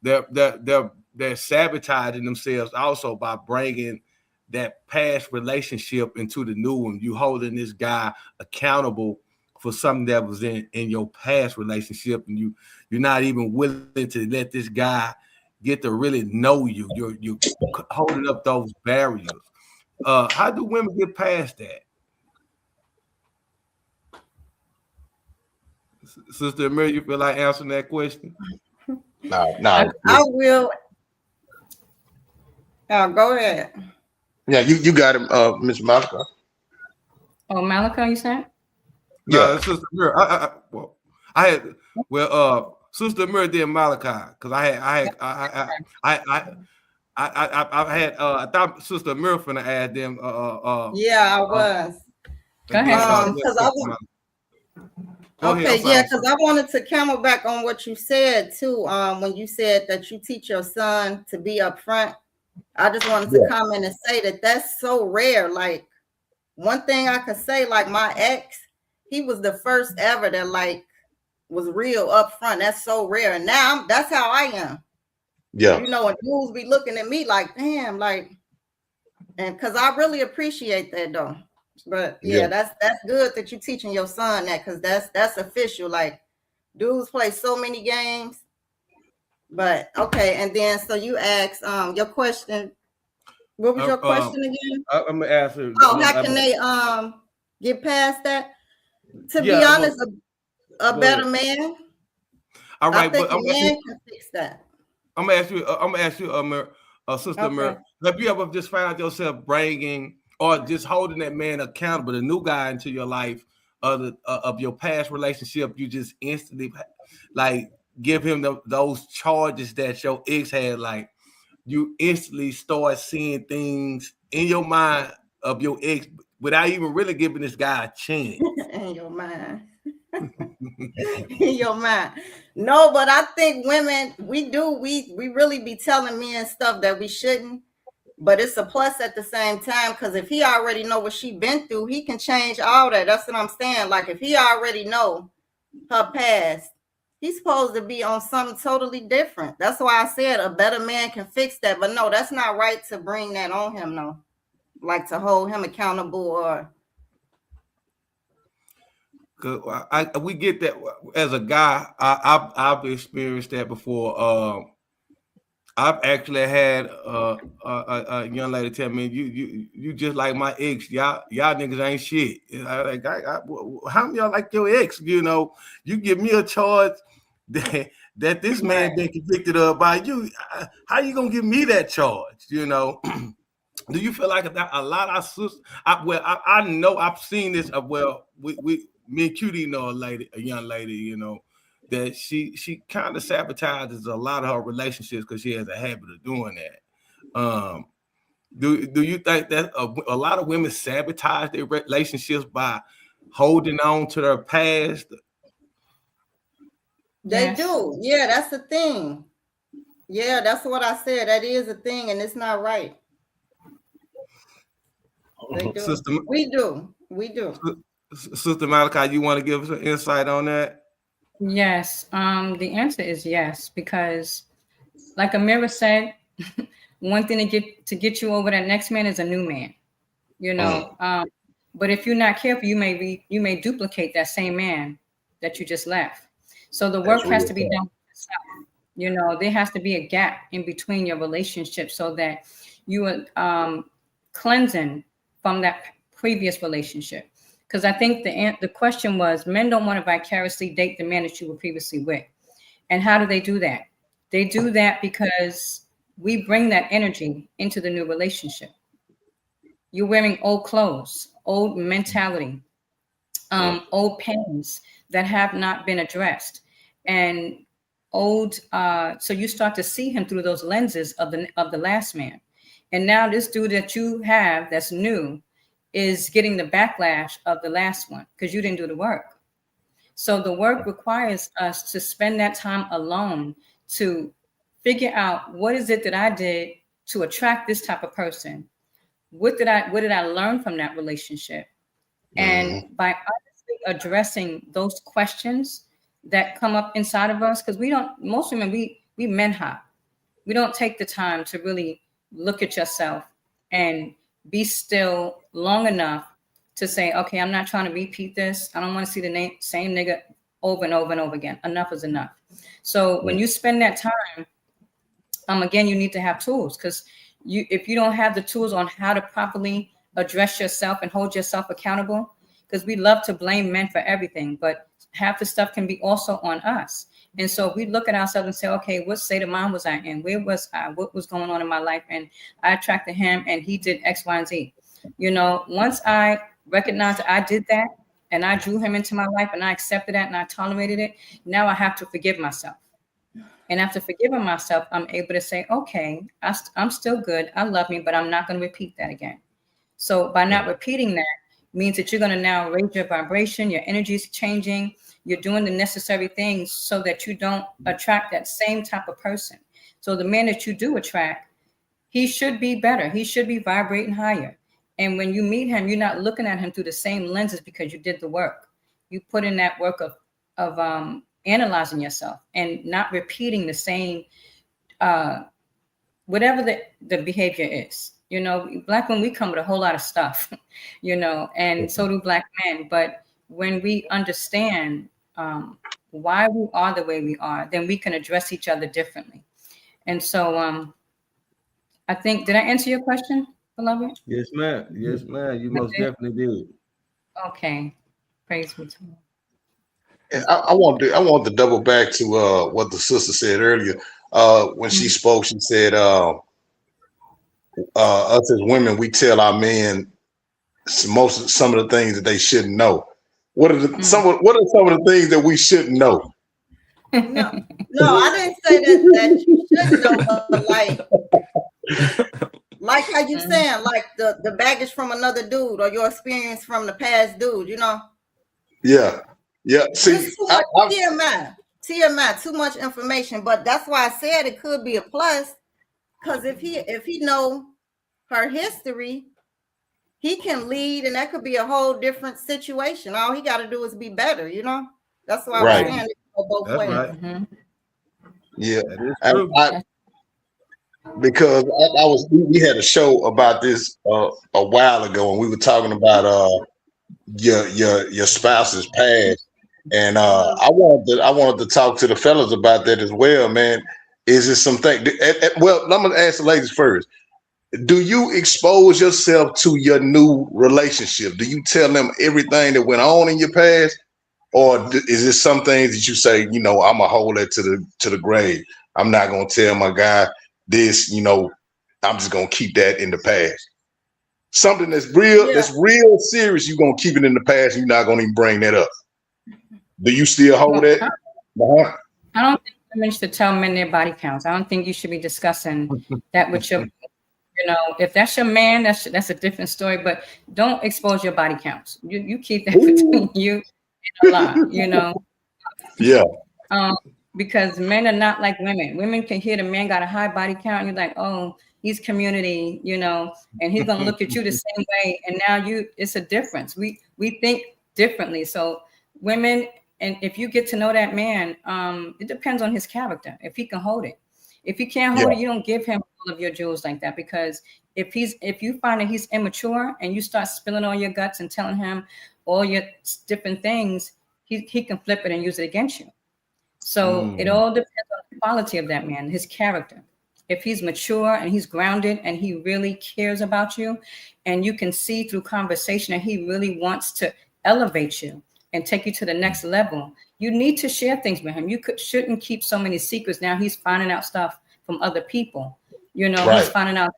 Speaker 2: they're sabotaging themselves also by bringing that past relationship into the new one. You holding this guy accountable for something that was in your past relationship, and you're not even willing to let this guy get to really know you. You're holding up those barriers. How do women get past that? Sister Amelia, you feel like answering that question?
Speaker 5: No.
Speaker 6: I will. Go ahead.
Speaker 5: Yeah, you got him, Miss Malika.
Speaker 4: Oh, Malika, you said?
Speaker 2: No,
Speaker 5: Yeah.
Speaker 2: Sister Amelia. Sister Amelia did Malachi, because I thought Sister Amelia finna add them.
Speaker 6: Yeah, I was.
Speaker 4: Go ahead.
Speaker 6: Because I was.
Speaker 2: Go ahead.
Speaker 6: Okay,
Speaker 2: I'm sorry.
Speaker 6: yeah, because I wanted to camel back on what you said too. When you said that you teach your son to be upfront, I just wanted to comment and say that that's so rare. Like, one thing I could say, like my ex, he was the first ever that like was real upfront. That's so rare. And now that's how I am.
Speaker 5: Yeah.
Speaker 6: And dudes be looking at me like, damn, like, and because I really appreciate that though. But yeah, that's good that you're teaching your son that, because that's official. Like, dudes play so many games. But okay, and then so you asked your question. What was your question again?
Speaker 2: I'm gonna answer.
Speaker 6: Oh, how can they get past that? To be honest, a better man.
Speaker 2: All right,
Speaker 6: I think
Speaker 2: but
Speaker 6: a man can fix that.
Speaker 2: I'm gonna ask you, Sister
Speaker 6: Okay.
Speaker 2: have you ever just found yourself bringing or just holding that man accountable, the new guy into your life, of your past relationship? You just instantly like give him those charges that your ex had. Like, you instantly start seeing things in your mind of your ex without even really giving this guy a chance.
Speaker 6: In your mind. In your mind. No, but I think women, we really be telling men stuff that we shouldn't, but it's a plus at the same time, because if he already know what she been through, he can change all that. That's what I'm saying. Like, if he already know her past, he's supposed to be on something totally different. That's why I said a better man can fix that. But no, that's not right to bring that on him, no. Like, to hold him accountable or.
Speaker 2: We get that as a guy. I've experienced that before. I've actually had a young lady tell me, "You just like my ex. Y'all niggas ain't shit." And how many y'all like your ex? You know, you give me a charge that this man been convicted of by you. How you gonna give me that charge? You know. Do you feel like a lot of sisters? I know I've seen this. Me and QD know a young lady, you know, that she kind of sabotages a lot of her relationships because she has a habit of doing that. Do you think that a lot of women sabotage their relationships by holding on to their past?
Speaker 6: They do. Yeah, that's the thing. Yeah, that's what I said. That is a thing, and it's not right. They do. We do.
Speaker 2: Sister Malachi, you want to give us an insight on that?
Speaker 4: Yes. The answer is yes, because like Amira said, one thing to get you over that next man is a new man. You know. But if you're not careful, you may duplicate that same man that you just left. So the work has to be done. You know, there has to be a gap in between your relationship so that you are cleansing from that previous relationship. Because I think the question was, men don't want to vicariously date the man that you were previously with. And how do they do that? They do that because we bring that energy into the new relationship. You're wearing old clothes, old mentality, old pains that have not been addressed. And so you start to see him through those lenses of the last man. And now this dude that you have that's new is getting the backlash of the last one because you didn't do the work. So the work requires us to spend that time alone to figure out what is it that I did to attract this type of person. What did I learn from that relationship? And by honestly addressing those questions that come up inside of us, because most women, we men hop. We don't take the time to really look at yourself and be still long enough to say, okay, I'm not trying to repeat this. I don't want to see the same nigga over and over and over again. Enough is enough. So when you spend that time, again, you need to have tools, because if you don't have the tools on how to properly address yourself and hold yourself accountable, because we love to blame men for everything, but half the stuff can be also on us. And so if we look at ourselves and say, okay, what state of mind was I in? Where was I? What was going on in my life? And I attracted him and he did X, Y, and Z. You know, once I recognized that I did that and I drew him into my life and I accepted that and I tolerated it, now I have to forgive myself. And after forgiving myself, I'm able to say, okay, I'm still good. I love me, but I'm not going to repeat that again. So by not repeating that means that you're going to now raise your vibration, your energy is changing. You're doing the necessary things so that you don't attract that same type of person. So the man that you do attract, he should be better. He should be vibrating higher. And when you meet him, you're not looking at him through the same lenses because you did the work. You put in that work of analyzing yourself and not repeating the same, whatever the behavior is. You know, Black women, we come with a whole lot of stuff, you know, and so do Black men. But when we understand why we are the way we are, then we can address each other differently. And so I think, did I answer your question, beloved?
Speaker 2: Yes, ma'am. Yes, ma'am. You most definitely did.
Speaker 4: Okay. Praise be to God.
Speaker 5: I want to double back to what the sister said earlier. When she spoke, she said, us as women, we tell our men some of the things that they shouldn't know. What are some of the things that we shouldn't know?
Speaker 6: No, I didn't say that you shouldn't know, but like how you saying, like the baggage from another dude or your experience from the past dude, you know?
Speaker 5: Yeah. See,
Speaker 6: TMI, too much information, but that's why I said it could be a plus, because if he know her history, he can lead, and that could be a whole different situation. All he got to do is be better, you know? That's why I was saying it go both ways.
Speaker 2: Right.
Speaker 5: Yeah, because we had a show about this a while ago, and we were talking about your spouse's past, and I wanted to talk to the fellas about that as well, man. Is it something? Well, I'm gonna ask the ladies first. Do you expose yourself to your new relationship? Do you tell them everything that went on in your past, or is it some things that you say, I'm gonna hold that to the grave? I'm not gonna tell my guy this. I'm just gonna keep that in the past. Something
Speaker 6: Yeah.
Speaker 5: that's real serious. You're gonna keep it in the past. You're not gonna even bring that up. Do you still hold
Speaker 4: Well,
Speaker 5: that? Uh-huh.
Speaker 4: I don't think women should tell men their body counts. I don't think you should be discussing that with your, if that's your man, that's a different story. But don't expose your body counts. You keep that between
Speaker 5: Ooh.
Speaker 4: you and Allah.
Speaker 5: Yeah.
Speaker 4: Um, because men are not like women. Women can hear the man got a high body count, and you're like, oh, he's community, and he's gonna look at you the same way. And now it's a difference. We think differently. So women, and if you get to know that man, it depends on his character. If he can hold it. If he can't hold
Speaker 5: Yeah.
Speaker 4: it, you don't give him all of your jewels like that. Because if you find that he's immature and you start spilling all your guts and telling him all your different things, he can flip it and use it against you. So it
Speaker 5: Mm.
Speaker 4: all depends on the quality of that man, his character. If he's mature and he's grounded and he really cares about you, and you can see through conversation that he really wants to elevate you and take you to the next level, you need to share things with him. Shouldn't keep so many secrets. Now he's finding out stuff from other people. He's
Speaker 5: Right.
Speaker 4: finding out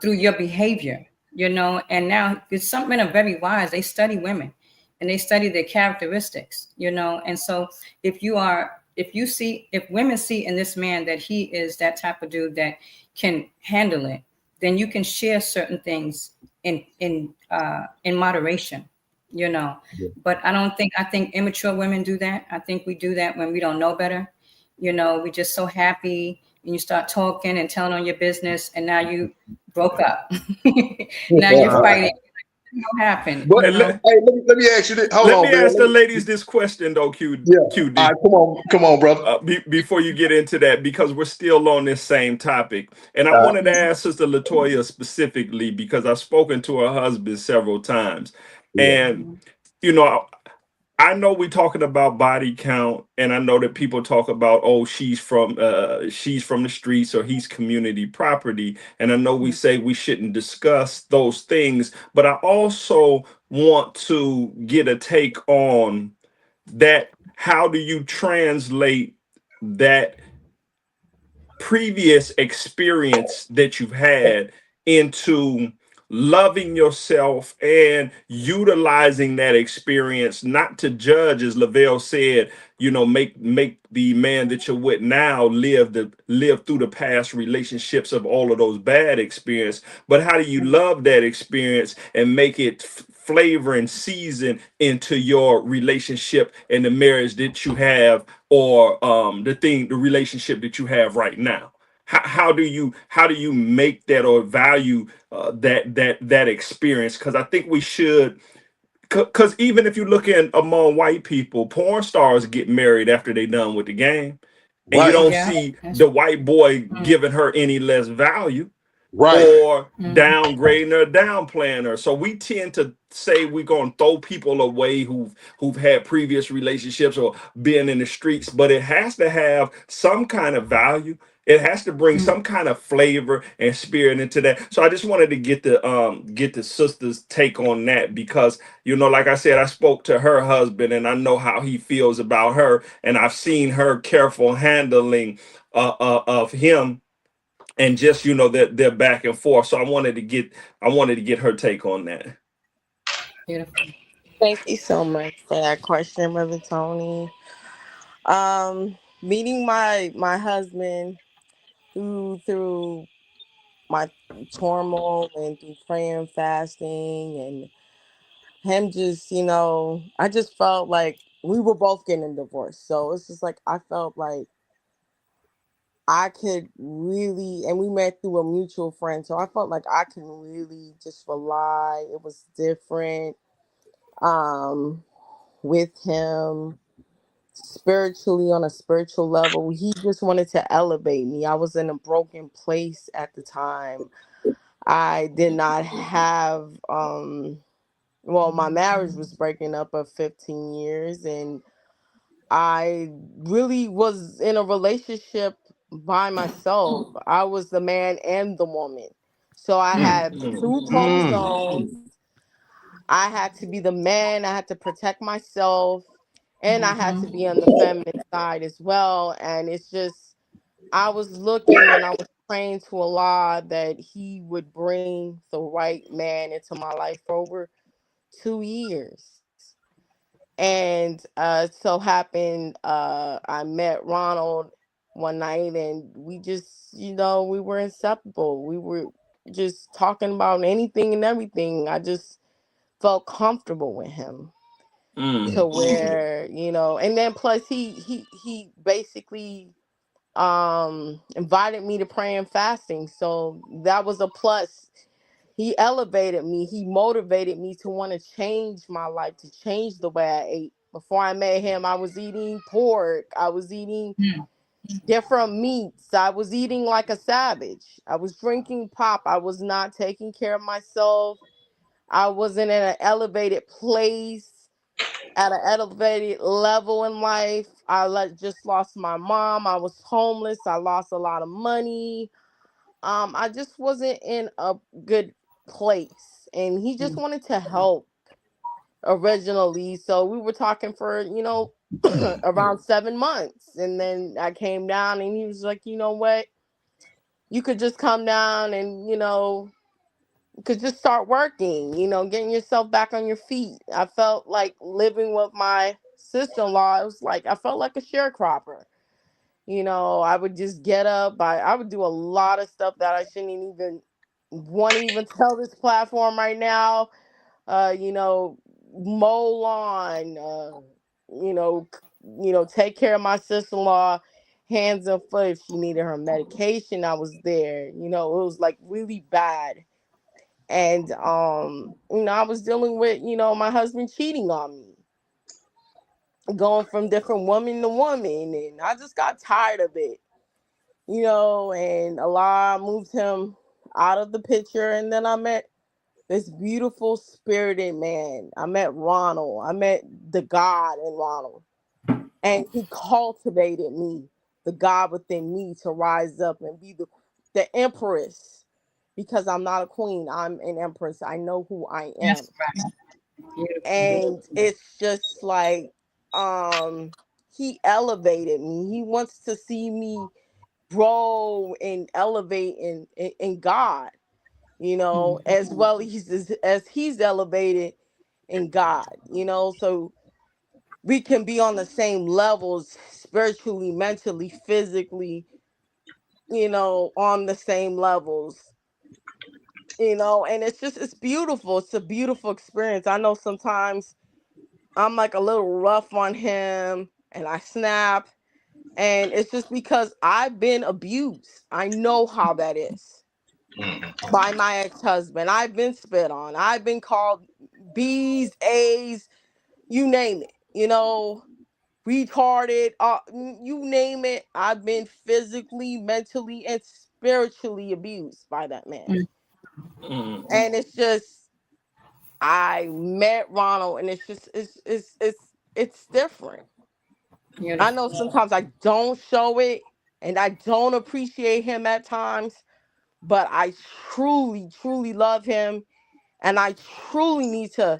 Speaker 4: through your behavior, and now it's some men are very wise. They study women and they study their characteristics, and so if women see in this man that he is that type of dude that can handle it, then you can share certain things in moderation,
Speaker 5: Yeah.
Speaker 4: but I think immature women do that. I think we do that when we don't know better. We're just so happy, and you start talking and telling on your business, and now you broke up. Now you're fighting. What happened?
Speaker 5: But hey, let me ask you this. Hold
Speaker 7: Let
Speaker 5: on,
Speaker 7: me
Speaker 5: Bill.
Speaker 7: ask the ladies this question though,
Speaker 5: Yeah. All
Speaker 7: QD.
Speaker 5: right, come on, brother.
Speaker 7: Before you get into that, because we're still on this same topic, and I
Speaker 5: Uh,
Speaker 7: wanted to ask Sister Latoya specifically because I've spoken to her husband several times,
Speaker 5: yeah.
Speaker 7: and you know, I know we're talking about body count, and I know that people talk about, oh, she's from the streets or he's community property, and I know we say we shouldn't discuss those things, but I also want to get a take on that. How do you translate that previous experience that you've had into loving yourself and utilizing that experience, not to judge, as Lavelle said, make the man that you're with now live through the past relationships of all of those bad experience, but how do you love that experience and make it flavor and season into your relationship and the marriage that you have, or the relationship that you have right now? How do you make that or value that experience? Because I think we should. Because even if you look in among white people, porn stars get married after they done with the game, and you
Speaker 5: Right.
Speaker 7: don't
Speaker 4: Yeah.
Speaker 7: see the white boy
Speaker 4: Mm,
Speaker 7: giving her any less value
Speaker 5: Right.
Speaker 7: or
Speaker 4: mm,
Speaker 7: downgrading her, downplaying her. So we tend to say we're gonna throw people away who've had previous relationships or been in the streets, but it has to have some kind of value. It has to bring
Speaker 4: mm.
Speaker 7: some kind of flavor and spirit into that. So I just wanted to get the sister's take on that, because like I said, I spoke to her husband and I know how he feels about her, and I've seen her careful handling of him, and just that they're back and forth. So I wanted to get her take on that.
Speaker 4: Beautiful.
Speaker 3: Thank you so much for that question, Brother Tony. Meeting my husband through my turmoil and through praying, fasting, and him just, I just felt like we were both getting a divorce. So it's just like I felt like I could really, and we met through a mutual friend. So I felt like I can really just rely. It was different um, with him spiritually, on a spiritual level. He just wanted to elevate me. I was in a broken place at the time. I did not have, well, my marriage was breaking up of 15 years, and I really was in a relationship by myself. I was the man and the woman. So I had two
Speaker 2: Mm.
Speaker 3: chromosomes. I had to be the man, I had to protect myself, and I had to be on the feminine side as well. And it's just, I was looking and I was praying to Allah that He would bring the right man into my life for over 2 years. And so happened, I met Ronald one night and we just, we were inseparable. We were just talking about anything and everything. I just felt comfortable with him to where, and then plus he basically invited me to pray and fasting. So that was a plus. He elevated me. He motivated me to want to change my life, to change the way I ate. Before I met him, I was eating pork. I was eating different meats. I was eating like a savage. I was drinking pop. I was not taking care of myself. I wasn't in an elevated place, at an elevated level in life. Just lost my mom. I was homeless. I lost a lot of money. I just wasn't in a good place, and he just wanted to help originally. So we were talking for around 7 months, and then I came down, and he was like, you know what, you could just come down and could just start working, getting yourself back on your feet. I felt like living with my sister-in-law. It was like I felt like a sharecropper. I would just get up. I would do a lot of stuff that I shouldn't even want to even tell this platform right now. You know, mow lawn. Take care of my sister-in-law, hands and foot. If she needed her medication, I was there. It was like really bad. And I was dealing with, my husband cheating on me, going from different woman to woman, and I just got tired of it. And Allah moved him out of the picture. And then I met this beautiful spirited man. I met Ronald. I met the God in Ronald. And he cultivated me, the God within me, to rise up and be the empress. Because I'm not a queen, I'm an empress. I know who I am.
Speaker 4: That's right. Beautiful.
Speaker 3: And it's just like, he elevated me. He wants to see me grow and elevate in God, as well as he's elevated in God, so we can be on the same levels spiritually, mentally, physically, on the same levels, and it's beautiful. It's a beautiful experience. I know sometimes I'm like a little rough on him and I snap, and it's just because I've been abused. I know how that is by my ex-husband. I've been spit on. I've been called B's, A's, you name it. Retarded, you name it. I've been physically, mentally, and spiritually abused by that man. And it's just, I met Ronald, and it's just, it's different. I know
Speaker 4: Beautiful.
Speaker 3: sometimes I don't show it, and I don't appreciate him at times, but I truly, truly love him, and I truly need to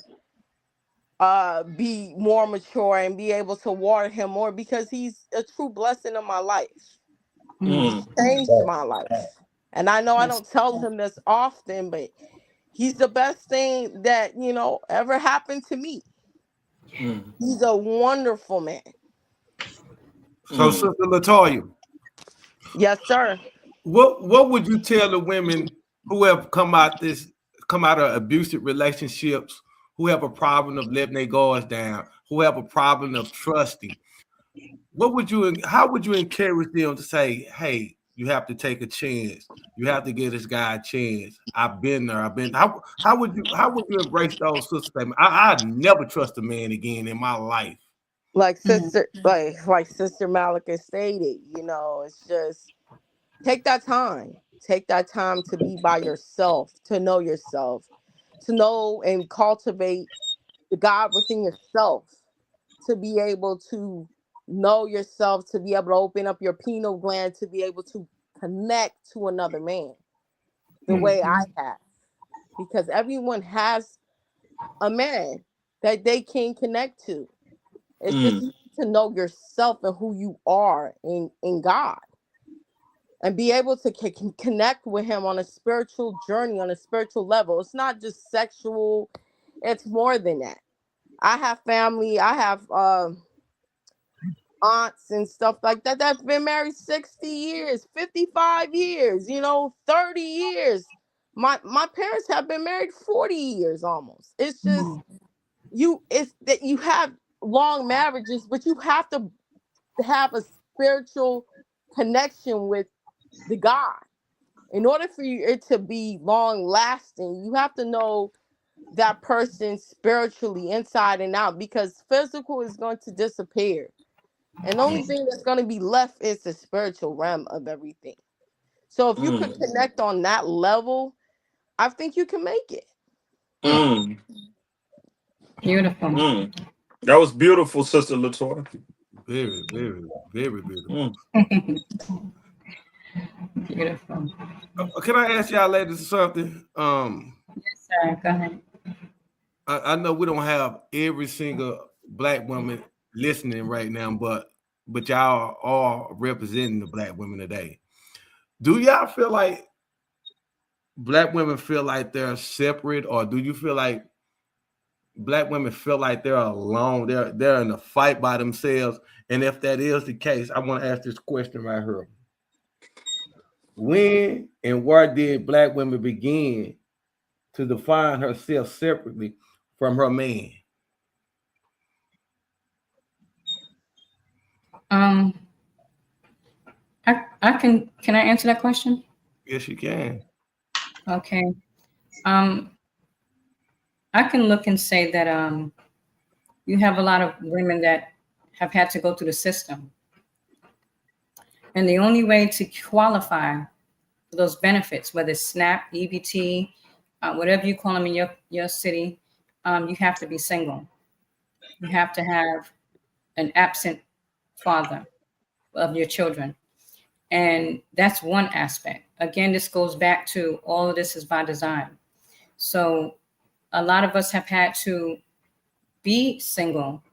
Speaker 3: be more mature and be able to water him more, because he's a true blessing in my life. He's changed my life. And I know I
Speaker 4: That's
Speaker 3: don't tell him this often, but he's the best thing that, ever happened to me. He's a wonderful man.
Speaker 2: So, Sister Latoya,
Speaker 3: Yes, sir.
Speaker 2: what would you tell the women who have come out of abusive relationships, who have a problem of letting their guards down, who have a problem of trusting? How would you encourage them to say, hey, you have to take a chance. You have to give this guy a chance. I've been there. How would you embrace those sisters? I'd never trust a man again in my life.
Speaker 3: Like Sister Malika stated, it's just take that time. Take that time to be by yourself, to know yourself, to know and cultivate the God within yourself, to be able to know yourself to be able to open up your pineal gland to be able to connect to another man the way I have. Because everyone has a man that they can connect to. It's just you need to know yourself and who you are in God and be able to connect with him on a spiritual journey, on a spiritual level. It's not just sexual, it's more than that. I have family, I have aunts and stuff like that that's been married 60 years, 55 years, 30 years. My parents have been married 40 years almost. It's just it's that you have long marriages, but you have to have a spiritual connection with the God. In order for it to be long lasting, you have to know that person spiritually inside and out, because physical is going to disappear. And the only thing that's going to be left is the spiritual realm of everything. So if you could connect on that level, I think you can make it.
Speaker 4: Beautiful.
Speaker 7: That was beautiful, Sister Latoya.
Speaker 2: Very, very, very beautiful.
Speaker 4: Beautiful.
Speaker 2: Can I ask y'all ladies something?
Speaker 4: Yes, sir. Go ahead.
Speaker 2: I know we don't have every single black woman listening right now, but y'all are representing the black women today. Do y'all feel like black women feel like they're separate, or do you feel like black women feel like they're alone? They're in a fight by themselves. And if that is the case, I want to ask this question right here. When and where did black women begin to define herself separately from her man?
Speaker 4: Can I answer that question?
Speaker 2: Yes, you can.
Speaker 4: Okay. I can look and say that you have a lot of women that have had to go through the system. And the only way to qualify for those benefits, whether it's SNAP, EBT, whatever you call them in your city, you have to be single. You have to have an absent father of your children. And that's one aspect. Again, this goes back to all of this is by design. So a lot of us have had to be single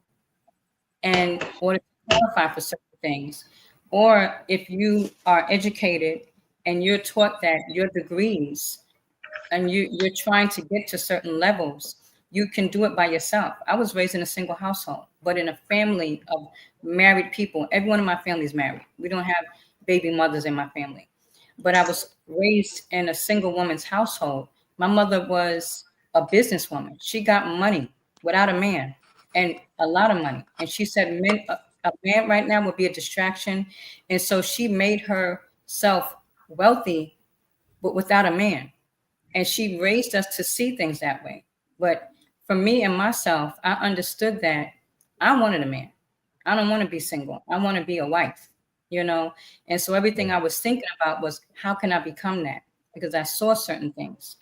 Speaker 4: in order to qualify for certain things. Or if you are educated and you're taught that your degrees and you're trying to get to certain levels, you can do it by yourself. I was raised in a single household, but in a family of married people. Everyone in my family is married. We don't have baby mothers in my family. But I was raised in a single woman's household. My mother was a businesswoman. She got money without a man, and a lot of money. And she said a man right now would be a distraction. And so she made herself wealthy, but without a man. And she raised us to see things that way. But for me and myself, I understood that I wanted a man. I don't want to be single. I want to be a wife, And so everything I was thinking about was, how can I become that? Because I saw certain things.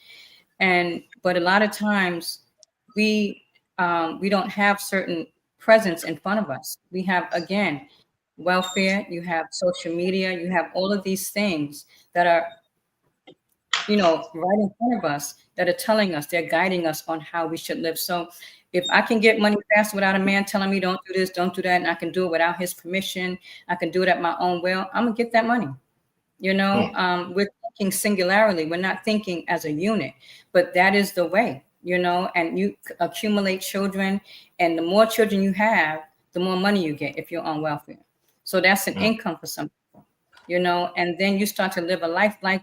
Speaker 4: But a lot of times we don't have certain presence in front of us. We have, again, welfare, you have social media, you have all of these things that are right in front of us, that are telling us, they're guiding us on how we should live. So if I can get money fast without a man telling me don't do this, don't do that, and I can do it without his permission, I can do it at my own will, I'm gonna get that money. We're thinking singularly. We're not thinking as a unit, but that is the way, and you accumulate children, and the more children you have, the more money you get if you're on welfare. So that's an income for some people, and then you start to live a life like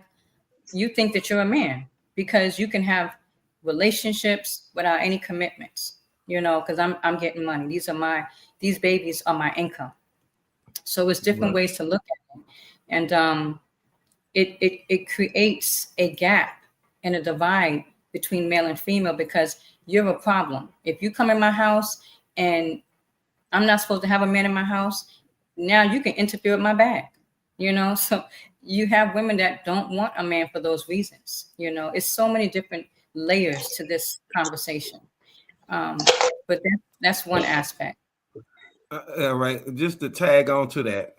Speaker 4: you think that you're a man, because you can have relationships without any commitments, because I'm getting money. These babies are my income. So it's different ways to look at it. And it creates a gap and a divide between male and female, because you're a problem. If you come in my house and I'm not supposed to have a man in my house, now you can interfere with my bag, so you have women that don't want a man for those reasons. It's so many different layers to this conversation. But that's one aspect.
Speaker 2: All right, just to tag on to that.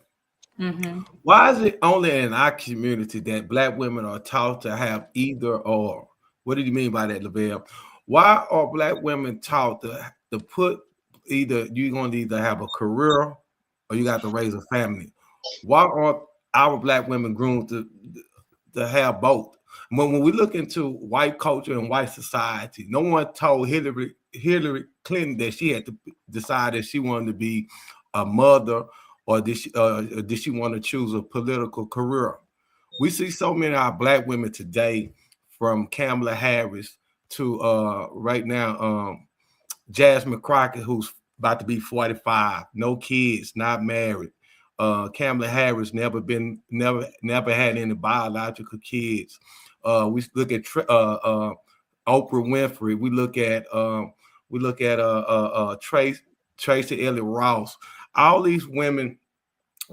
Speaker 4: Mm-hmm.
Speaker 2: Why is it only in our community that black women are taught to have either or? What do you mean by that, Lavelle? Why are black women taught to put either you're going to either have a career or you got to raise a family? Why aren't our black women groomed to have both? When we look into white culture and white society, no one told Hillary Clinton that she had to decide if she wanted to be a mother or did she want to choose a political career. We see so many of our black women today, from Kamala Harris to right now Jasmine Crockett, who's about to be 45, no kids, not married. Kamala Harris never had any biological kids. We look at Oprah Winfrey. We look at Tracy Elliott Ross. All these women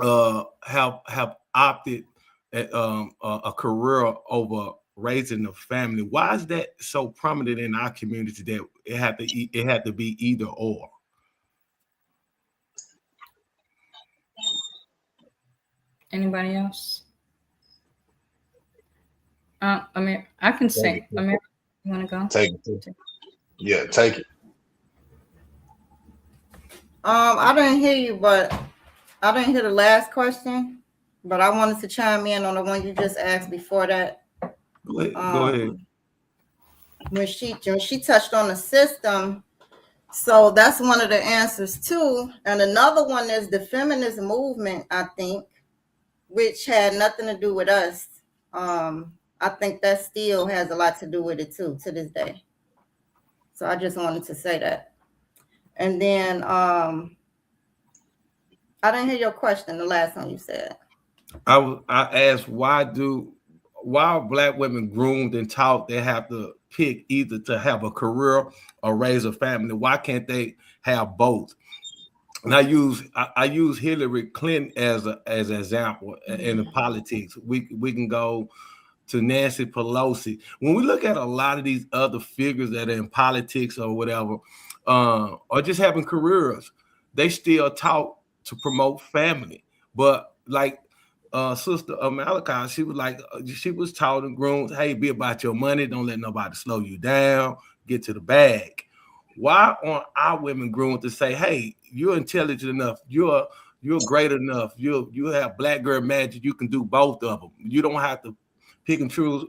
Speaker 2: have opted at, a career over raising a family. Why is that so prominent in our community that it had to be either or?
Speaker 4: Anybody else? Amir, I can say. Amir, you want to go?
Speaker 5: Take it. Yeah, take it.
Speaker 6: I didn't hear you, but I didn't hear the last question. But I wanted to chime in on the one you just asked before that.
Speaker 2: Go ahead.
Speaker 6: When she touched on the system, so that's one of the answers too. And another one is the feminist movement, I think, which had nothing to do with us. I think that still has a lot to do with it too, to this day. So I just wanted to say that. And then I didn't hear your question, the last one you said.
Speaker 2: I asked why are black women groomed and taught they have to pick either to have a career or raise a family? Why can't they have both? And I use Hillary Clinton as an example in the politics. We can go to Nancy Pelosi. When we look at a lot of these other figures that are in politics or whatever, or just having careers, they still taught to promote family. But like Sister Malachi, she was taught and groomed, hey, be about your money, don't let nobody slow you down, get to the bag. Why aren't our women groomed to say, hey, you're intelligent enough, you're great enough, you have black girl magic, you can do both of them. You don't have to pick and choose.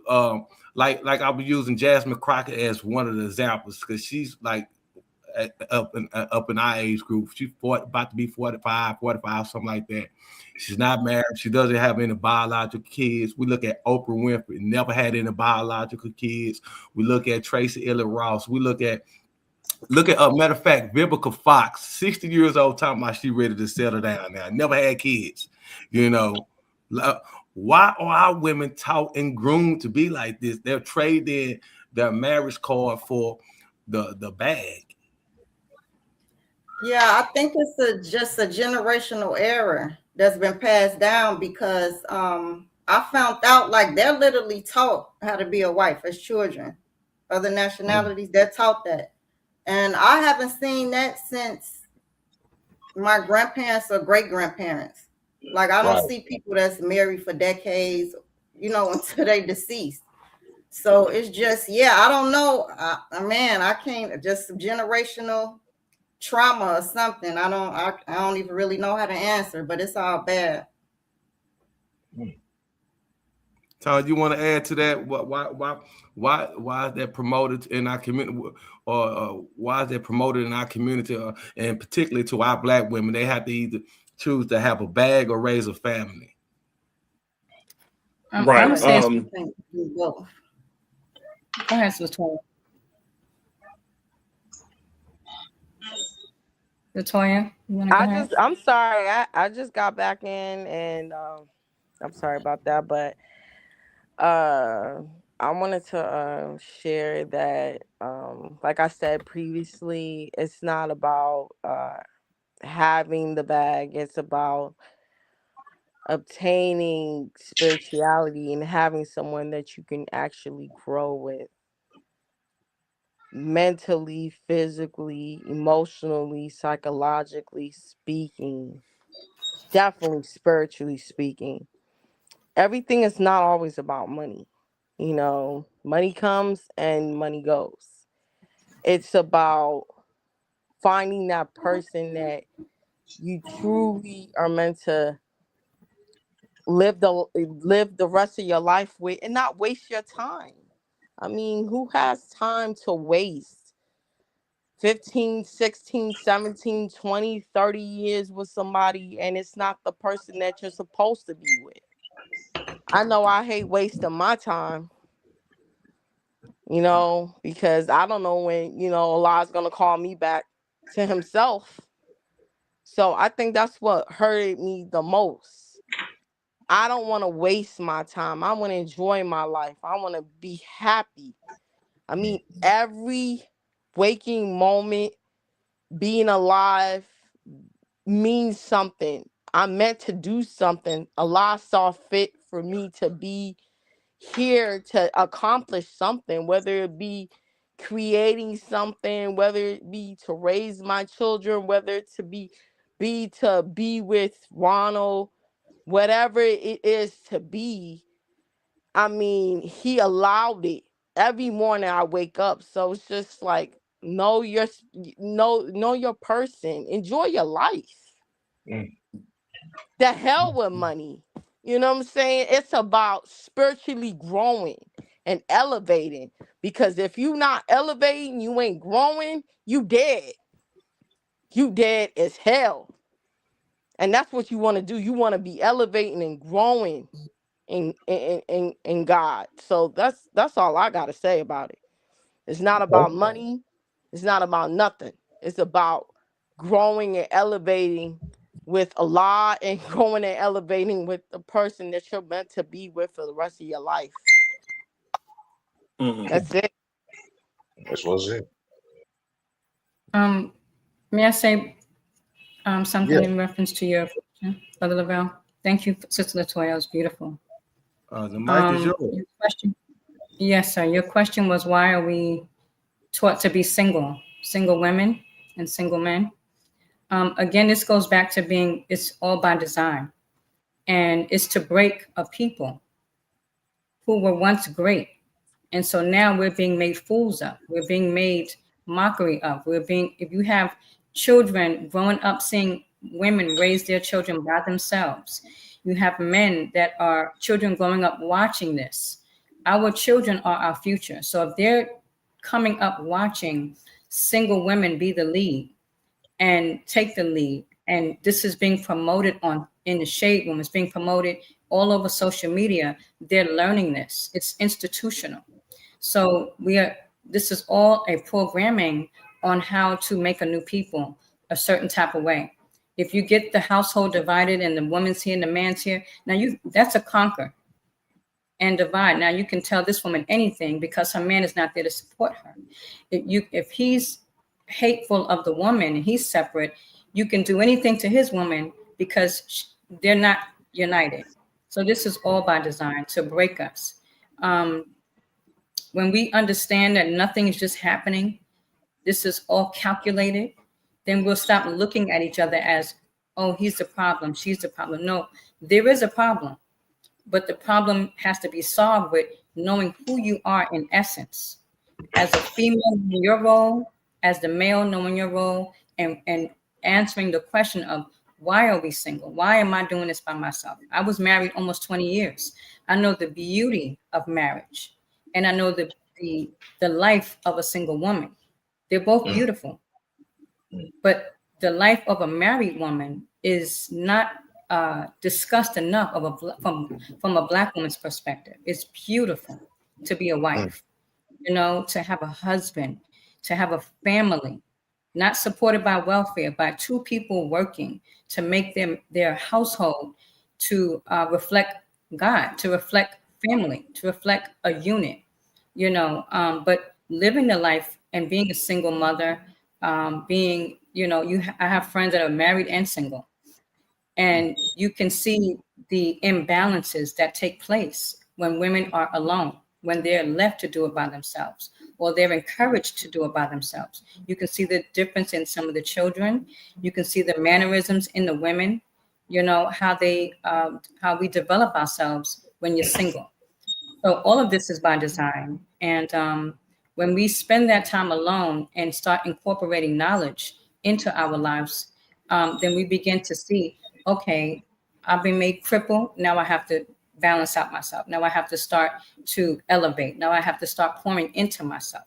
Speaker 2: Like I was using Jasmine Crockett as one of the examples because she's like up in our age group. She's about to be 45, something like that. She's not married. She doesn't have any biological kids. We look at Oprah Winfrey, never had any biological kids. We look at Tracy Elliott Ross. We look at matter of fact, Vivica Fox, 60 years old, talking about she ready to settle down now. Never had kids, you know. Why are our women taught and groomed to be like this? They're trading their marriage card for the bag.
Speaker 6: Yeah, I think it's just a generational error that's been passed down because I found out like they're literally taught how to be a wife as children. Other nationalities, they're taught that. And I haven't seen that since my grandparents or great grandparents. Like I don't see people that's married for decades, until they deceased. So it's just, I don't know. Man, I can't, just generational trauma or something. I don't even really know how to answer, but it's all bad.
Speaker 2: Todd, you want to add to that? Why is that promoted in our community, or why is that promoted in our community, and particularly to our black women? They have to either choose to have a bag or raise a family.
Speaker 7: Right.
Speaker 4: I would say go ahead, Latoya. Latoya, you want to go ahead?
Speaker 3: I'm sorry. I just got back in, and I'm sorry about that, but I wanted to share that, like I said previously, it's not about having the bag. It's about obtaining spirituality and having someone that you can actually grow with. mentally, physically, emotionally, psychologically speaking, definitely spiritually speaking. Everything is not always about money. You know, money comes and money goes. It's about finding that person that you truly are meant to live the rest of your life with and not waste your time. I mean, who has time to waste 15, 16, 17, 20, 30 years with somebody and it's not the person that you're supposed to be with? I know I hate wasting my time, because I don't know when, Allah's going to call me back to himself. So I think that's what hurted me the most. I don't want to waste my time. I want to enjoy my life. I want to be happy. I mean, every waking moment, being alive means something. I'm meant to do something. Allah saw fit for me to be here to accomplish something, whether it be creating something, whether it be to raise my children, whether it to be with Ronald, whatever it is to be. I mean, he allowed it. Every morning I wake up, so it's just like know your person, enjoy your life.
Speaker 5: Mm.
Speaker 3: The hell with money. You know what I'm saying? It's about spiritually growing and elevating. Because if you not elevating, you ain't growing, you dead. You dead as hell. And that's what you want to do. You want to be elevating and growing in God. So that's all I gotta say about it. It's not about money. It's not about nothing. It's about growing and elevating with Allah and growing and elevating with the person that you're meant to be with for the rest of your life.
Speaker 5: Mm-hmm.
Speaker 3: That's it.
Speaker 5: That's what's it.
Speaker 4: May I say something
Speaker 5: Yeah.
Speaker 4: in reference to your question, Brother Lavelle? Thank you, Sister Latoya. It was beautiful.
Speaker 2: The mic is yours.
Speaker 4: Your question, yes, sir. Your question was, why are we taught to be single women and single men? Again, this goes back to it's all by design, and it's to break a people who were once great. And so now we're being made fools of. We're being made mockery of. If you have children growing up seeing women raise their children by themselves, you have men that are children growing up watching this. Our children are our future. So if they're coming up watching single women be the lead and take the lead, and this is being promoted in the shade room, it's being promoted all over social media, they're learning this. It's institutional. So this is all a programming on how to make a new people a certain type of way. If you get the household divided and the woman's here and the man's here, that's a conquer and divide. Now you can tell this woman anything because her man is not there to support her. If he's hateful of the woman and he's separate, you can do anything to his woman because they're not united. So this is all by design to break us. When we understand that nothing is just happening, this is all calculated, then we'll stop looking at each other as, oh, he's the problem, she's the problem. No, there is a problem, but the problem has to be solved with knowing who you are in essence. As a female, knowing your role, as the male, knowing your role, and answering the question of, why are we single? Why am I doing this by myself? I was married almost 20 years. I know the beauty of marriage, and I know the life of a single woman. They're both beautiful, but the life of a married woman is not discussed enough from a Black woman's perspective. It's beautiful to be a wife, to have a husband, to have a family, not supported by welfare, by two people working to make their household to reflect God, to reflect family, to reflect a unit, but living the life and being a single mother, I have friends that are married and single, and you can see the imbalances that take place when women are alone, when they're left to do it by themselves, or they're encouraged to do it by themselves. You can see the difference in some of the children. You can see the mannerisms in the women, you know, how we develop ourselves when you're single. So all of this is by design. And when we spend that time alone and start incorporating knowledge into our lives, then we begin to see, okay, I've been made crippled. Now I have to balance out myself. Now I have to start to elevate. Now I have to start pouring into myself,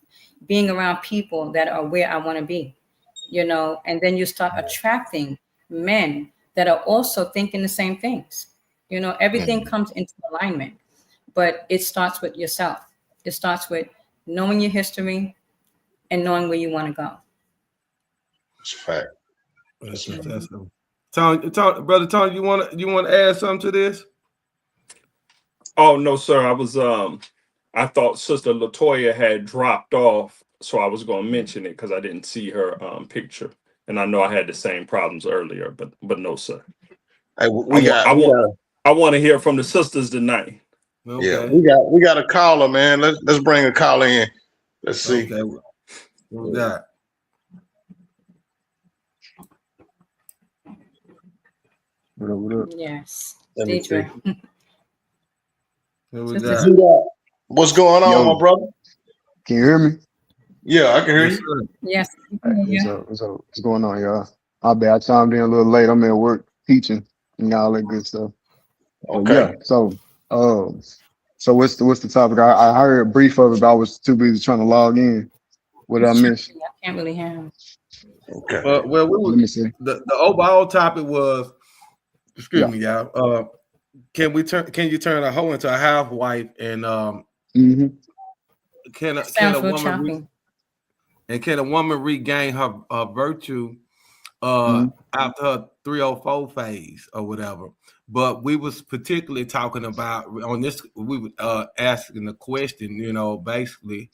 Speaker 4: being around people that are where I want to be, you know, and then you start attracting men that are also thinking the same things. You know, everything comes into alignment, but it starts with yourself. It starts with knowing your history and knowing where you want to go.
Speaker 5: That's a fact.
Speaker 2: That's Tony, brother Tony, you want to add something to this?
Speaker 7: Oh no, sir. I thought Sister Latoya had dropped off, so I was going to mention it because I didn't see her picture, and I know I had the same problems earlier, but no, sir.
Speaker 5: Hey,
Speaker 7: I want to hear from the sisters tonight.
Speaker 2: Okay.
Speaker 5: Yeah, we got a caller, man. Let's bring a caller in. Let's see.
Speaker 2: Okay. What we got?
Speaker 9: What up?
Speaker 4: Yes.
Speaker 5: Let me see.
Speaker 2: What's
Speaker 5: going on, my brother?
Speaker 9: Can you hear me?
Speaker 5: Yeah, I can hear you.
Speaker 4: Yes.
Speaker 9: What's going on, y'all? I bet I chimed in a little late. I'm at work teaching and all that good stuff.
Speaker 5: Okay.
Speaker 9: Yeah. So what's the topic? I heard a brief of it, but I was too busy trying to log in. What did I miss?
Speaker 4: I can't really hear him.
Speaker 5: Okay.
Speaker 2: Well,
Speaker 9: Let me see.
Speaker 2: The overall topic was, excuse me, y'all. Can you turn a hoe into a housewife, and can a woman regain her virtue after her 304 phase or whatever? But we was particularly talking about on this. We were asking the question, you know, basically,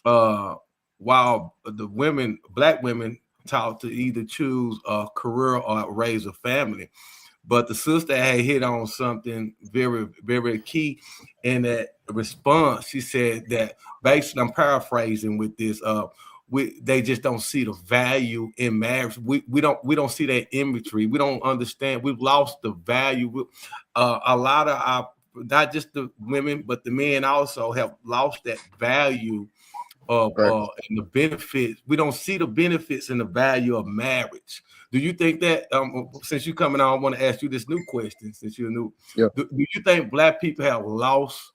Speaker 2: while the black women taught to either choose a career or raise a family. But the sister had hit on something very, very key in that response. She said that, basically, I'm paraphrasing with this, they just don't see the value in marriage. We don't see that imagery. We don't understand. We've lost the value. A lot of our, not just the women, but the men also have lost that value of and the benefits. We don't see the benefits and the value of marriage. Do you think that, since you're coming on, I want to ask you this new question, since you're new.
Speaker 9: Yeah.
Speaker 2: Do you think black people have lost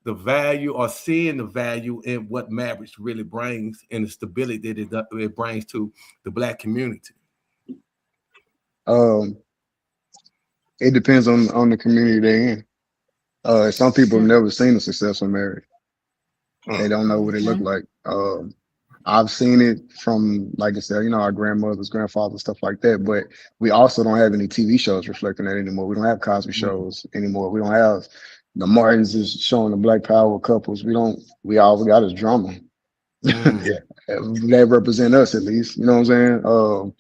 Speaker 2: the value or seeing the value in what marriage really brings and the stability that it brings to the black community?
Speaker 9: It depends on the community they're in. Some people have never seen a successful marriage. They don't know what it looked like. I've seen it from, like I said, you know, our grandmothers, grandfathers, stuff like that. But we also don't have any TV shows reflecting that anymore. We don't have Cosby shows anymore. We don't have the Martins is showing the Black Power couples. All we got is drama. That represent us, at least. You know what I'm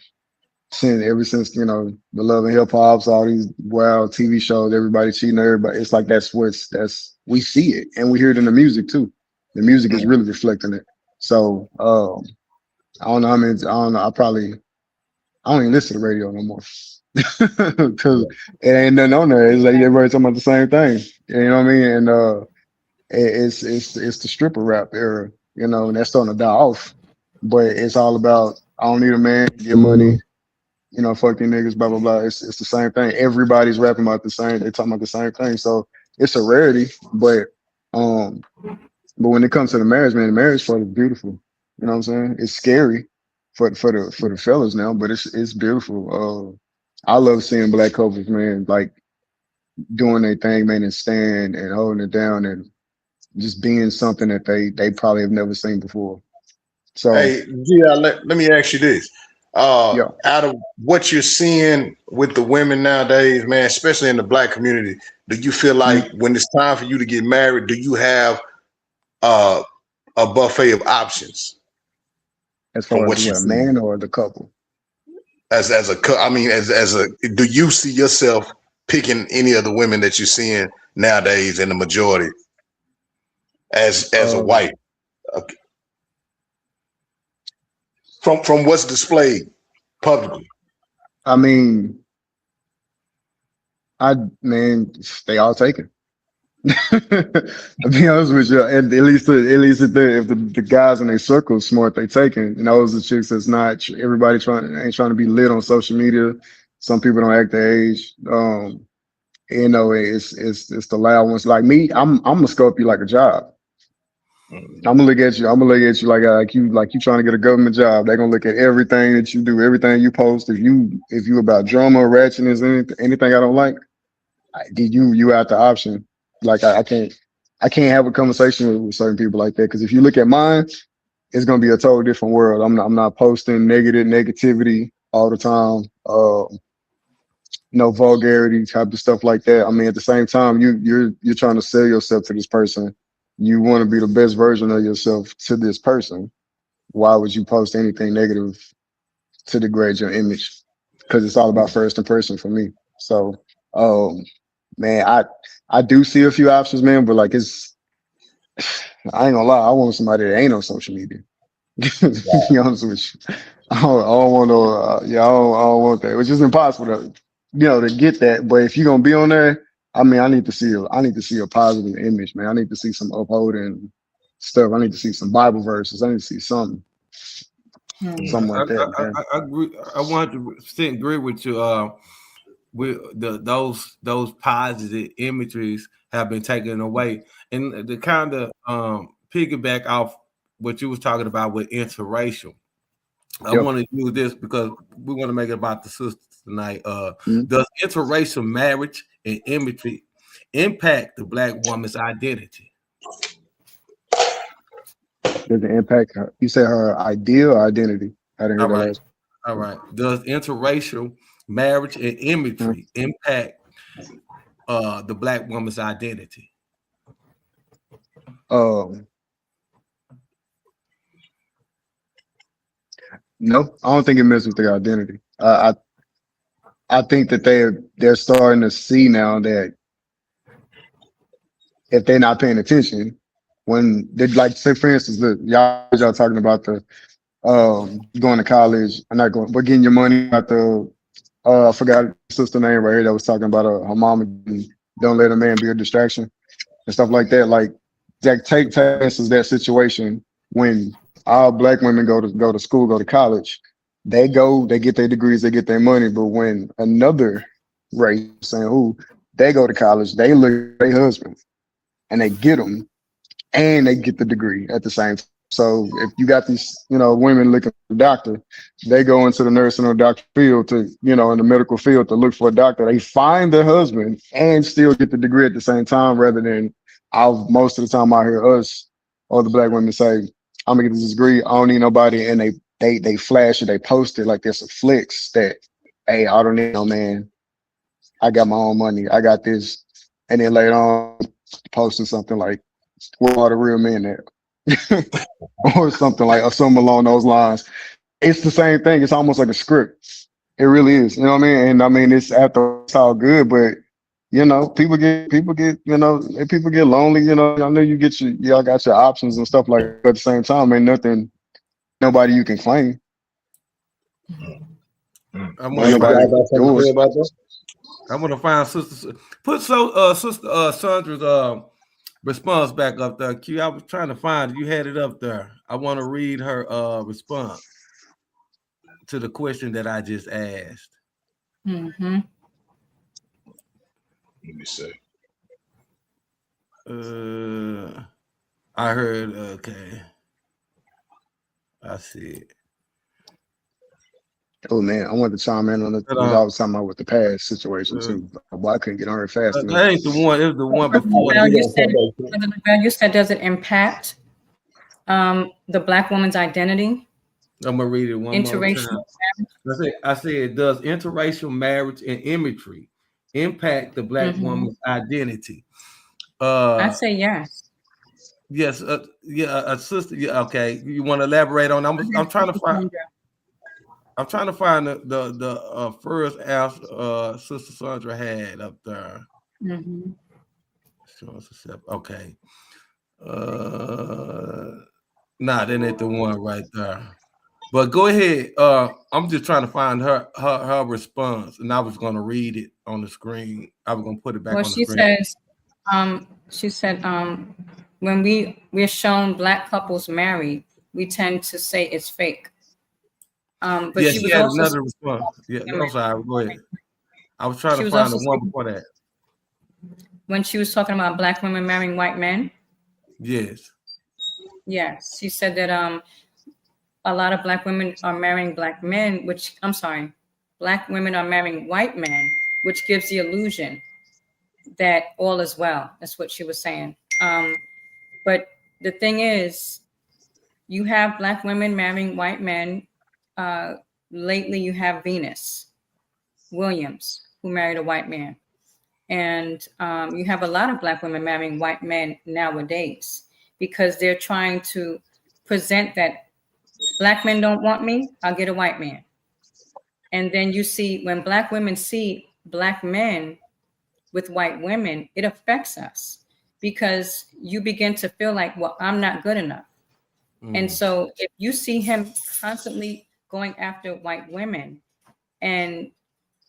Speaker 9: saying? Ever since, you know, the Love and Hip Hops, all these wild TV shows, everybody cheating on everybody. It's like we see it, and we hear it in the music too. The music is really reflecting it. So I don't know. I mean, I don't know. I don't even listen to the radio no more because it ain't nothing on there. It's like everybody talking about the same thing. You know what I mean? And it's the stripper rap era. You know, and that's starting to die off. But it's all about, I don't need a man, get money. You know, fucking niggas, blah blah blah. It's the same thing. Everybody's rapping about the same. They're talking about the same thing. So it's a rarity. But when it comes to the marriage, man, the marriage part is beautiful. You know what I'm saying? It's scary for the fellas now, but it's beautiful. I love seeing black couples, man, like doing their thing, man, and staying and holding it down and just being something that they probably have never seen before. So
Speaker 5: hey, Gia, let me ask you this. Out of what you're seeing with the women nowadays, man, especially in the black community, do you feel like when it's time for you to get married, do you have a buffet of options?
Speaker 9: As far as what, a man or the couple?
Speaker 5: Do you see yourself picking any of the women that you're seeing nowadays in the majority as a wife? Okay. from what's displayed publicly?
Speaker 9: I mean, man, they all taken. To be honest with you, and at least if the guys in their circle smart, they taking. And those are chicks that's not everybody ain't trying to be lit on social media. Some people don't act their age. It's the loud ones. Like me, I'm gonna scope you like a job. I'm gonna look at you. I'm gonna look at you like you trying to get a government job. They're gonna look at everything that you do, everything you post. If you about drama, ratchetness, anything I don't like, you have the option. Like I can't have a conversation with certain people like that because if you look at mine, it's gonna be a totally different world. I'm not posting negativity all the time. No vulgarity type of stuff like that. I mean, at the same time, you're trying to sell yourself to this person. You want to be the best version of yourself to this person. Why would you post anything negative to degrade your image? Because it's all about first impression for me. So, man, I do see a few options, man, but like I ain't gonna lie, I want somebody that ain't on social media. To be honest with you, I don't want no, I don't want that, which is impossible to get that. But if you're gonna be on there, I mean, I need to see a positive image, man. I need to see some upholding stuff. I need to see some Bible verses. I need to see something, something like that, man.
Speaker 2: I agree. I 100% agree with you. With those positive imageries have been taken away, and the kind of piggyback off what you was talking about with interracial. I
Speaker 9: Yep.
Speaker 2: want to use this because we want to make it about the sisters tonight.
Speaker 9: Mhm.
Speaker 2: Does interracial marriage and imagery impact the Black woman's identity?
Speaker 9: Does it impact her? You say her idea or identity? I didn't hear
Speaker 2: All
Speaker 9: that
Speaker 2: right,
Speaker 9: last.
Speaker 2: all right. Does interracial marriage and
Speaker 9: Mhm.
Speaker 2: imagery impact the Black woman's identity?
Speaker 9: Um, no, I don't think it messes with their identity. I think that they're starting to see now that if they're not paying attention, when they like say for instance, look, y'all talking about the going to college, I'm not going, but getting your money out the I forgot the sister name right here that was talking about her mama don't let a man be a distraction and stuff like that. Like take this as that situation when all Black women go to school, go to college, they get their degrees, they get their money, but when another race saying who they go to college, they look at their husband and they get them and they get the degree at the same time. So if you got these, women looking for a doctor, they go into the nursing or doctor field in the medical field to look for a doctor. They find their husband and still get the degree at the same time, rather than most of the time I hear us or the Black women say, I'm gonna get this degree, I don't need nobody, and they flash it, they post it like there's a flex that, hey, I don't need no man. I got my own money, I got this. And then later on posting something like, where are the real men at? Or something like, or something along those lines. It's the same thing. It's almost like a script. It really is. You know what I mean? And I mean, it's all good, but people get lonely. I know y'all got your options and stuff like that. But at the same time, ain't nobody you can claim.
Speaker 2: I
Speaker 5: Man,
Speaker 2: want
Speaker 9: Ain't
Speaker 2: to
Speaker 5: you
Speaker 2: find.
Speaker 9: nobody
Speaker 5: guys got something to say
Speaker 9: yours.
Speaker 5: about that?
Speaker 2: I want to find sister. Put sister Sandra's response back up there. Q. I was trying to find it. You had it up there. I want to read her response to the question that I just asked.
Speaker 4: Mm-hmm.
Speaker 5: Let me see.
Speaker 2: I heard. Okay, I see it.
Speaker 9: Oh man, I want to chime in on it
Speaker 2: But,
Speaker 9: because I was talking about with the past situation
Speaker 2: uh,
Speaker 9: too. Boy, I couldn't get on her fast enough.
Speaker 2: that ain't the one. It was the one
Speaker 4: Brother
Speaker 2: before
Speaker 4: Lavelle,
Speaker 2: that.
Speaker 4: you said does it impact the Black woman's identity?
Speaker 2: I'm gonna read it one more time.
Speaker 4: Interracial marriage?
Speaker 2: I said, does interracial marriage and imagery impact the Black
Speaker 4: Mm-hmm.
Speaker 2: woman's identity?
Speaker 4: I say yes.
Speaker 2: Yes, yeah, a sister. Yeah, okay. You want to elaborate on? I'm trying to find. I'm trying to find the first answer Sister Sandra had up there.
Speaker 4: Mm-hmm.
Speaker 2: Okay. Nah, that ain't the one right there. But go ahead. I'm just trying to find her response, and I was going to read it on the screen. I was going to put it back
Speaker 4: Well,
Speaker 2: on the screen.
Speaker 4: she said, when we're shown black couples married, we tend to say it's fake. But
Speaker 2: Yeah,
Speaker 4: she
Speaker 2: she
Speaker 4: was
Speaker 2: had
Speaker 4: also
Speaker 2: another response. Yeah, I'm sorry. Go ahead. I was trying
Speaker 4: she
Speaker 2: to
Speaker 4: was
Speaker 2: find the
Speaker 4: also
Speaker 2: one
Speaker 4: speaking
Speaker 2: before that.
Speaker 4: when she was talking about black women marrying white men.
Speaker 2: Yes.
Speaker 4: Yes, she said that a lot of black women are marrying black men, which I'm sorry, black women are marrying white men, which gives the illusion that all is well. That's what she was saying. But the thing is, you have black women marrying white men. Uh, lately, you have Venus Williams, who married a white man. And you have a lot of black women marrying white men nowadays because they're trying to present that black men don't want me, I'll get a white man. And then you see when black women see black men with white women, it affects us because you begin to feel like, well, I'm not good enough. And so if you see him constantly going after white women and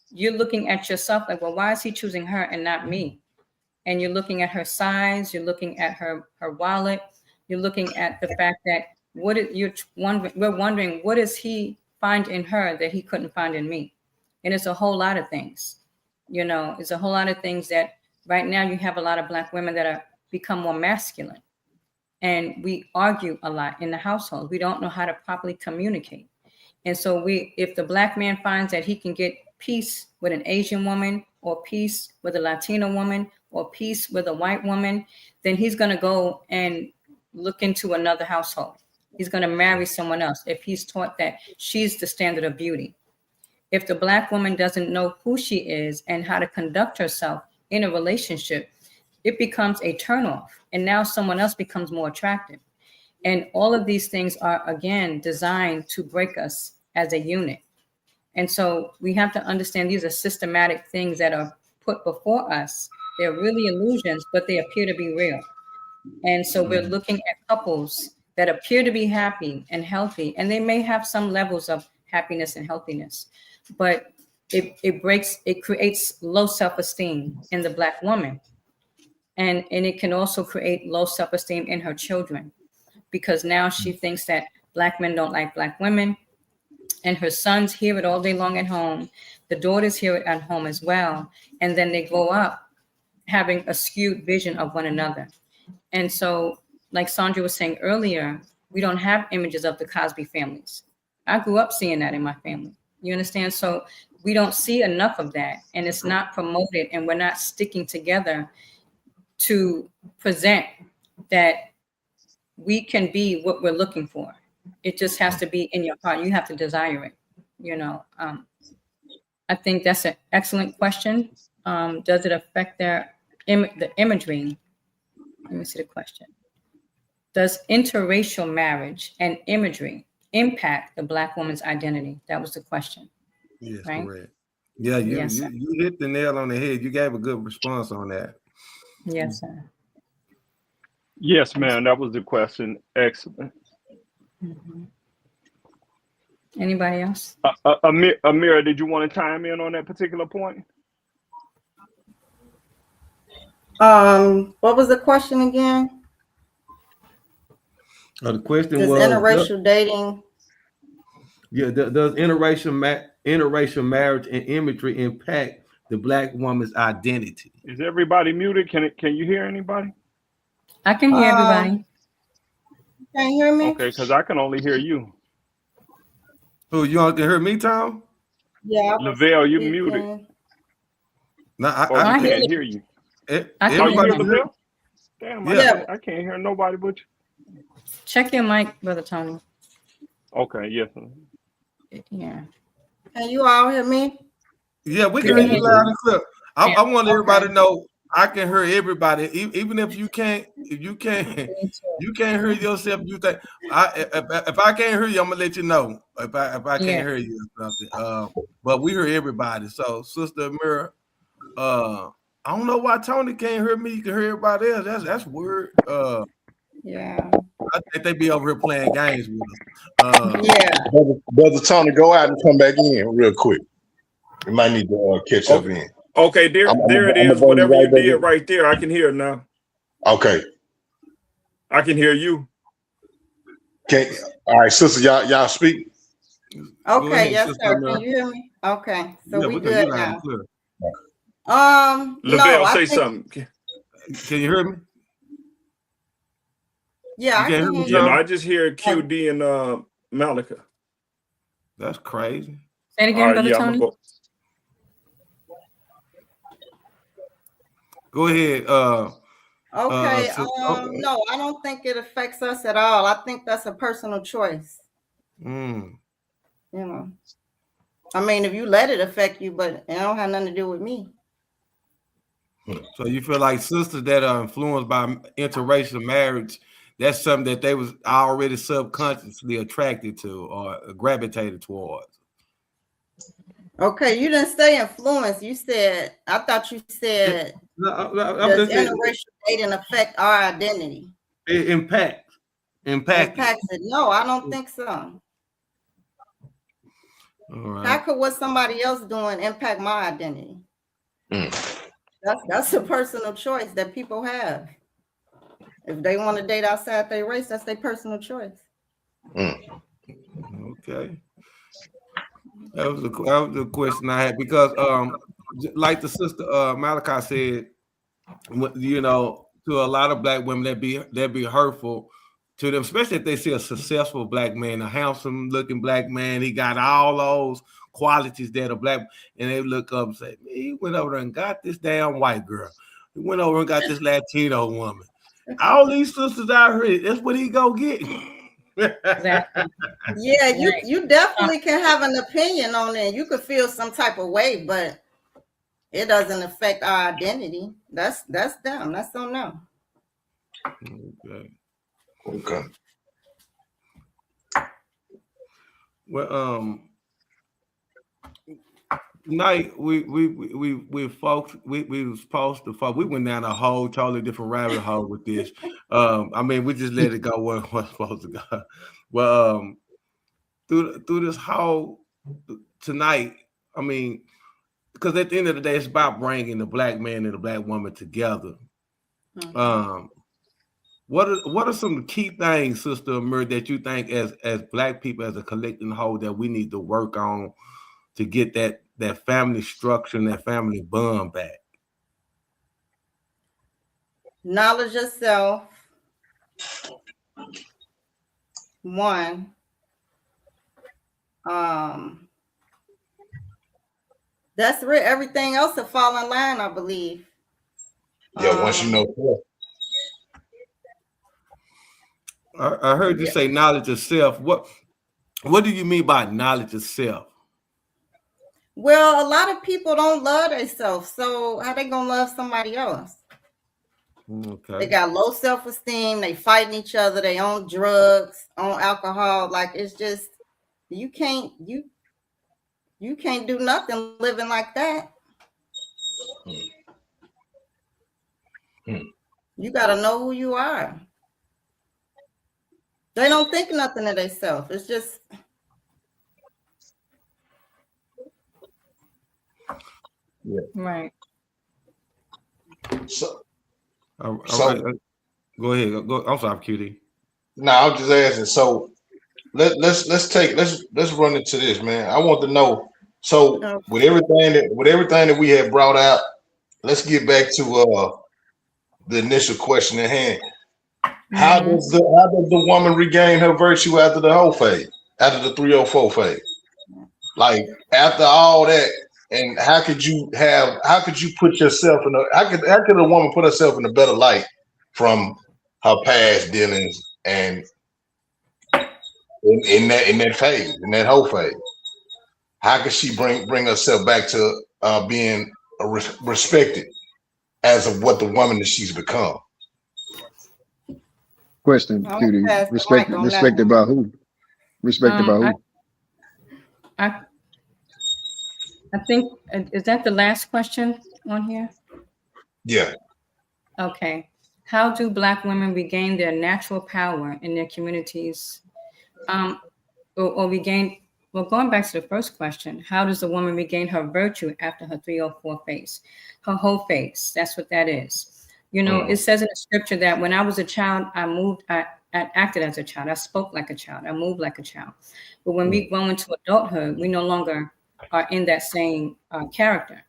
Speaker 4: you're looking at yourself like, well, why is he choosing her and not me? And you're looking at her size, you're looking at her wallet, you're looking at the fact that we're wondering what does he find in her that he couldn't find in me? And it's a whole lot of things. You know, it's a whole lot of things that right now you have a lot of black women that are become more masculine. And we argue a lot in the household. We don't know how to properly communicate. And so if the black man finds that he can get peace with an Asian woman or peace with a Latino woman or peace with a white woman, then he's going to go and look into another household. He's going to marry someone else if he's taught that she's the standard of beauty. If the black woman doesn't know who she is and how to conduct herself in a relationship, it becomes a turnoff. And now someone else becomes more attractive. And all of these things are, again, designed to break us as a unit. And so we have to understand these are systematic things that are put before us. They're really illusions, but they appear to be real. And so we're looking at couples that appear to be happy and healthy, and they may have some levels of happiness and healthiness, but it creates low self-esteem in the black woman. And it can also create low self-esteem in her children because now she thinks that black men don't like black women, and her sons hear it all day long at home. The daughters hear it at home as well. And then they grow up having a skewed vision of one another. And so, like Sandra was saying earlier, we don't have images of the Cosby families. I grew up seeing that in my family. You understand? So we don't see enough of that, and it's not promoted, and we're not sticking together to present that we can be what we're looking for. It just has to be in your heart. You have to desire it. You know, I think that's an excellent question. Does it affect the imagery? Let me see the question. Does interracial marriage and imagery impact the black woman's identity? That was the question.
Speaker 2: Yes,
Speaker 4: right?
Speaker 2: correct. Yeah,
Speaker 4: Yes, sir.
Speaker 2: you hit the nail on the head. You gave a good response on that.
Speaker 4: Yes, sir.
Speaker 7: Yes, ma'am. That was the question. Excellent.
Speaker 4: Mhm. Anybody else?
Speaker 7: Amira, did you want to chime in on that particular point?
Speaker 6: What was the question again?
Speaker 2: The question
Speaker 6: Does
Speaker 2: was,
Speaker 6: interracial dating?
Speaker 2: does interracial marriage and imagery impact the black woman's identity?
Speaker 7: Is everybody muted? Can you hear anybody?
Speaker 4: I can hear everybody.
Speaker 6: Can't hear me?
Speaker 7: Okay, because I can only hear you.
Speaker 2: Who, you all can hear me, Tom?
Speaker 6: Yeah.
Speaker 7: Lavelle, you muted.
Speaker 2: No,
Speaker 7: I can't hear you.
Speaker 4: I can
Speaker 7: Oh, you
Speaker 4: hear
Speaker 7: hear
Speaker 4: you.
Speaker 7: Lavelle? Damn,
Speaker 2: Yeah.
Speaker 7: I can't hear nobody but you.
Speaker 4: Check your mic, Brother Tony.
Speaker 7: Okay, yes.
Speaker 4: Yeah.
Speaker 6: Can you all hear me?
Speaker 2: Yeah, we
Speaker 4: We
Speaker 2: can
Speaker 4: can
Speaker 2: hear you
Speaker 4: hear
Speaker 2: loud
Speaker 4: you.
Speaker 2: and clear. I want everybody to know I can hear everybody, even if you can't you can't hear yourself. You think if I can't hear you, I'm gonna let you know if I can't
Speaker 4: Yeah.
Speaker 2: hear you or something. But we hear everybody. So, Sister Amira, I don't know why Tony can't hear me. You can hear everybody else. That's weird.
Speaker 4: Yeah.
Speaker 2: I think they be over here playing games with us.
Speaker 6: Yeah.
Speaker 5: Brother Tony, go out and come back in real quick. You might need to catch up
Speaker 7: Okay,
Speaker 5: in.
Speaker 7: okay, there it is.
Speaker 5: Bring you
Speaker 7: Whatever you
Speaker 5: right back
Speaker 7: did
Speaker 5: in.
Speaker 7: right there, I can hear now.
Speaker 5: Okay.
Speaker 7: I can hear you.
Speaker 5: All right, sister, y'all speak.
Speaker 2: Go
Speaker 6: Okay,
Speaker 2: ahead,
Speaker 6: yes,
Speaker 2: Sister
Speaker 6: sir. Can
Speaker 2: Mary.
Speaker 6: you hear me? Okay, so
Speaker 2: Yeah,
Speaker 6: we
Speaker 2: we can. You
Speaker 6: good
Speaker 2: loud and
Speaker 6: now.
Speaker 2: clear.
Speaker 6: No,
Speaker 7: Lavelle,
Speaker 6: I
Speaker 7: say
Speaker 6: think,
Speaker 7: something.
Speaker 2: Can you hear me?
Speaker 6: yeah,
Speaker 2: You
Speaker 6: I
Speaker 2: can't hear
Speaker 6: can
Speaker 2: me,
Speaker 6: hear
Speaker 7: Yeah, no,
Speaker 6: you.
Speaker 2: Tom?
Speaker 7: I just hear QD and Malika.
Speaker 2: That's crazy.
Speaker 4: Say it
Speaker 7: All
Speaker 4: again,
Speaker 7: right,
Speaker 4: Brother
Speaker 7: yeah, I'm gonna
Speaker 4: Tony.
Speaker 7: go.
Speaker 2: Go ahead.
Speaker 6: Okay,
Speaker 2: Okay.
Speaker 6: no, I don't think it affects us at all. I think that's a personal choice.
Speaker 2: Mm.
Speaker 6: You know, I mean, if you let it affect you, but it don't have nothing to do with me.
Speaker 2: So you feel like sisters that are influenced by interracial marriage, that's something that they was already subconsciously attracted to or gravitated towards.
Speaker 6: Okay, you didn't say influence. You said, I thought you said,
Speaker 2: No, I'm
Speaker 6: does
Speaker 2: just saying
Speaker 6: interracial dating affect our identity?
Speaker 2: it impacts it.
Speaker 6: Impacts it? No, I don't think so.
Speaker 2: All right.
Speaker 6: How could what somebody else doing impact my identity? That's a personal choice that people have. If they want to date outside their race, that's their personal choice.
Speaker 2: Okay. That was the question I had because like the sister Malachi said, you know, to a lot of black women that be hurtful to them, especially if they see a successful black man, a handsome looking black man. He got all those qualities that a black, and they look up and say, he went over there and got this damn white girl. He went over and got this Latino woman. All these sisters out here, that's what he go get.
Speaker 4: Exactly.
Speaker 6: Yeah,
Speaker 4: Right.
Speaker 6: you definitely can have an opinion on it. You could feel some type of way, but it doesn't affect our identity. That's them. That's on them.
Speaker 5: Okay.
Speaker 2: Well, tonight we folks we was supposed to we went down a whole totally different rabbit hole with this. I mean we just let it go where it was supposed to go. Well, through this whole tonight, I mean, because at the end of the day, it's about bringing the black man and the black woman together. What are some key things, Sister Amir, that you think as black people, as a collective whole, that we need to work on to get that family structure and that family bond back?
Speaker 6: Knowledge yourself. One. That's where everything else will fall in line, I believe.
Speaker 5: Yeah, once you know.
Speaker 2: I heard you say knowledge of self. What do you mean by knowledge of self?
Speaker 6: Well, a lot of people don't love themselves, so how they gonna love somebody else?
Speaker 2: Okay.
Speaker 6: They got low self-esteem. They fighting each other. They on drugs, on alcohol. Like it's just you can't do nothing living like that. You gotta know who you are. They don't think nothing of themselves. It's just
Speaker 4: Right.
Speaker 5: So
Speaker 2: All right. Go ahead. Go. I'm sorry, QD.
Speaker 5: No, I'm just asking. So let's run into this, man. I want to know. So with everything that we have brought out, let's get back to the initial question at hand. How does the woman regain her virtue after the whole phase, after the 304 phase? Like after all that, and how could you put yourself in how could a woman put herself in a better light from her past dealings and in that phase, in that whole phase? How could she bring herself back to being respected as of what the woman that she's become?
Speaker 9: Question, Cutie. Respected by who? Respected by who?
Speaker 4: I think, is that the last question on here?
Speaker 5: Yeah.
Speaker 4: Okay. How do Black women regain their natural power in their communities? Um, or regain, well, going back to the first question, how does a woman regain her virtue after her 304 phase? Her whole phase, that's what that is. You know, it says in the scripture that when I was a child, I acted as a child, I spoke like a child, I moved like a child. But when we grow into adulthood, we no longer are in that same character.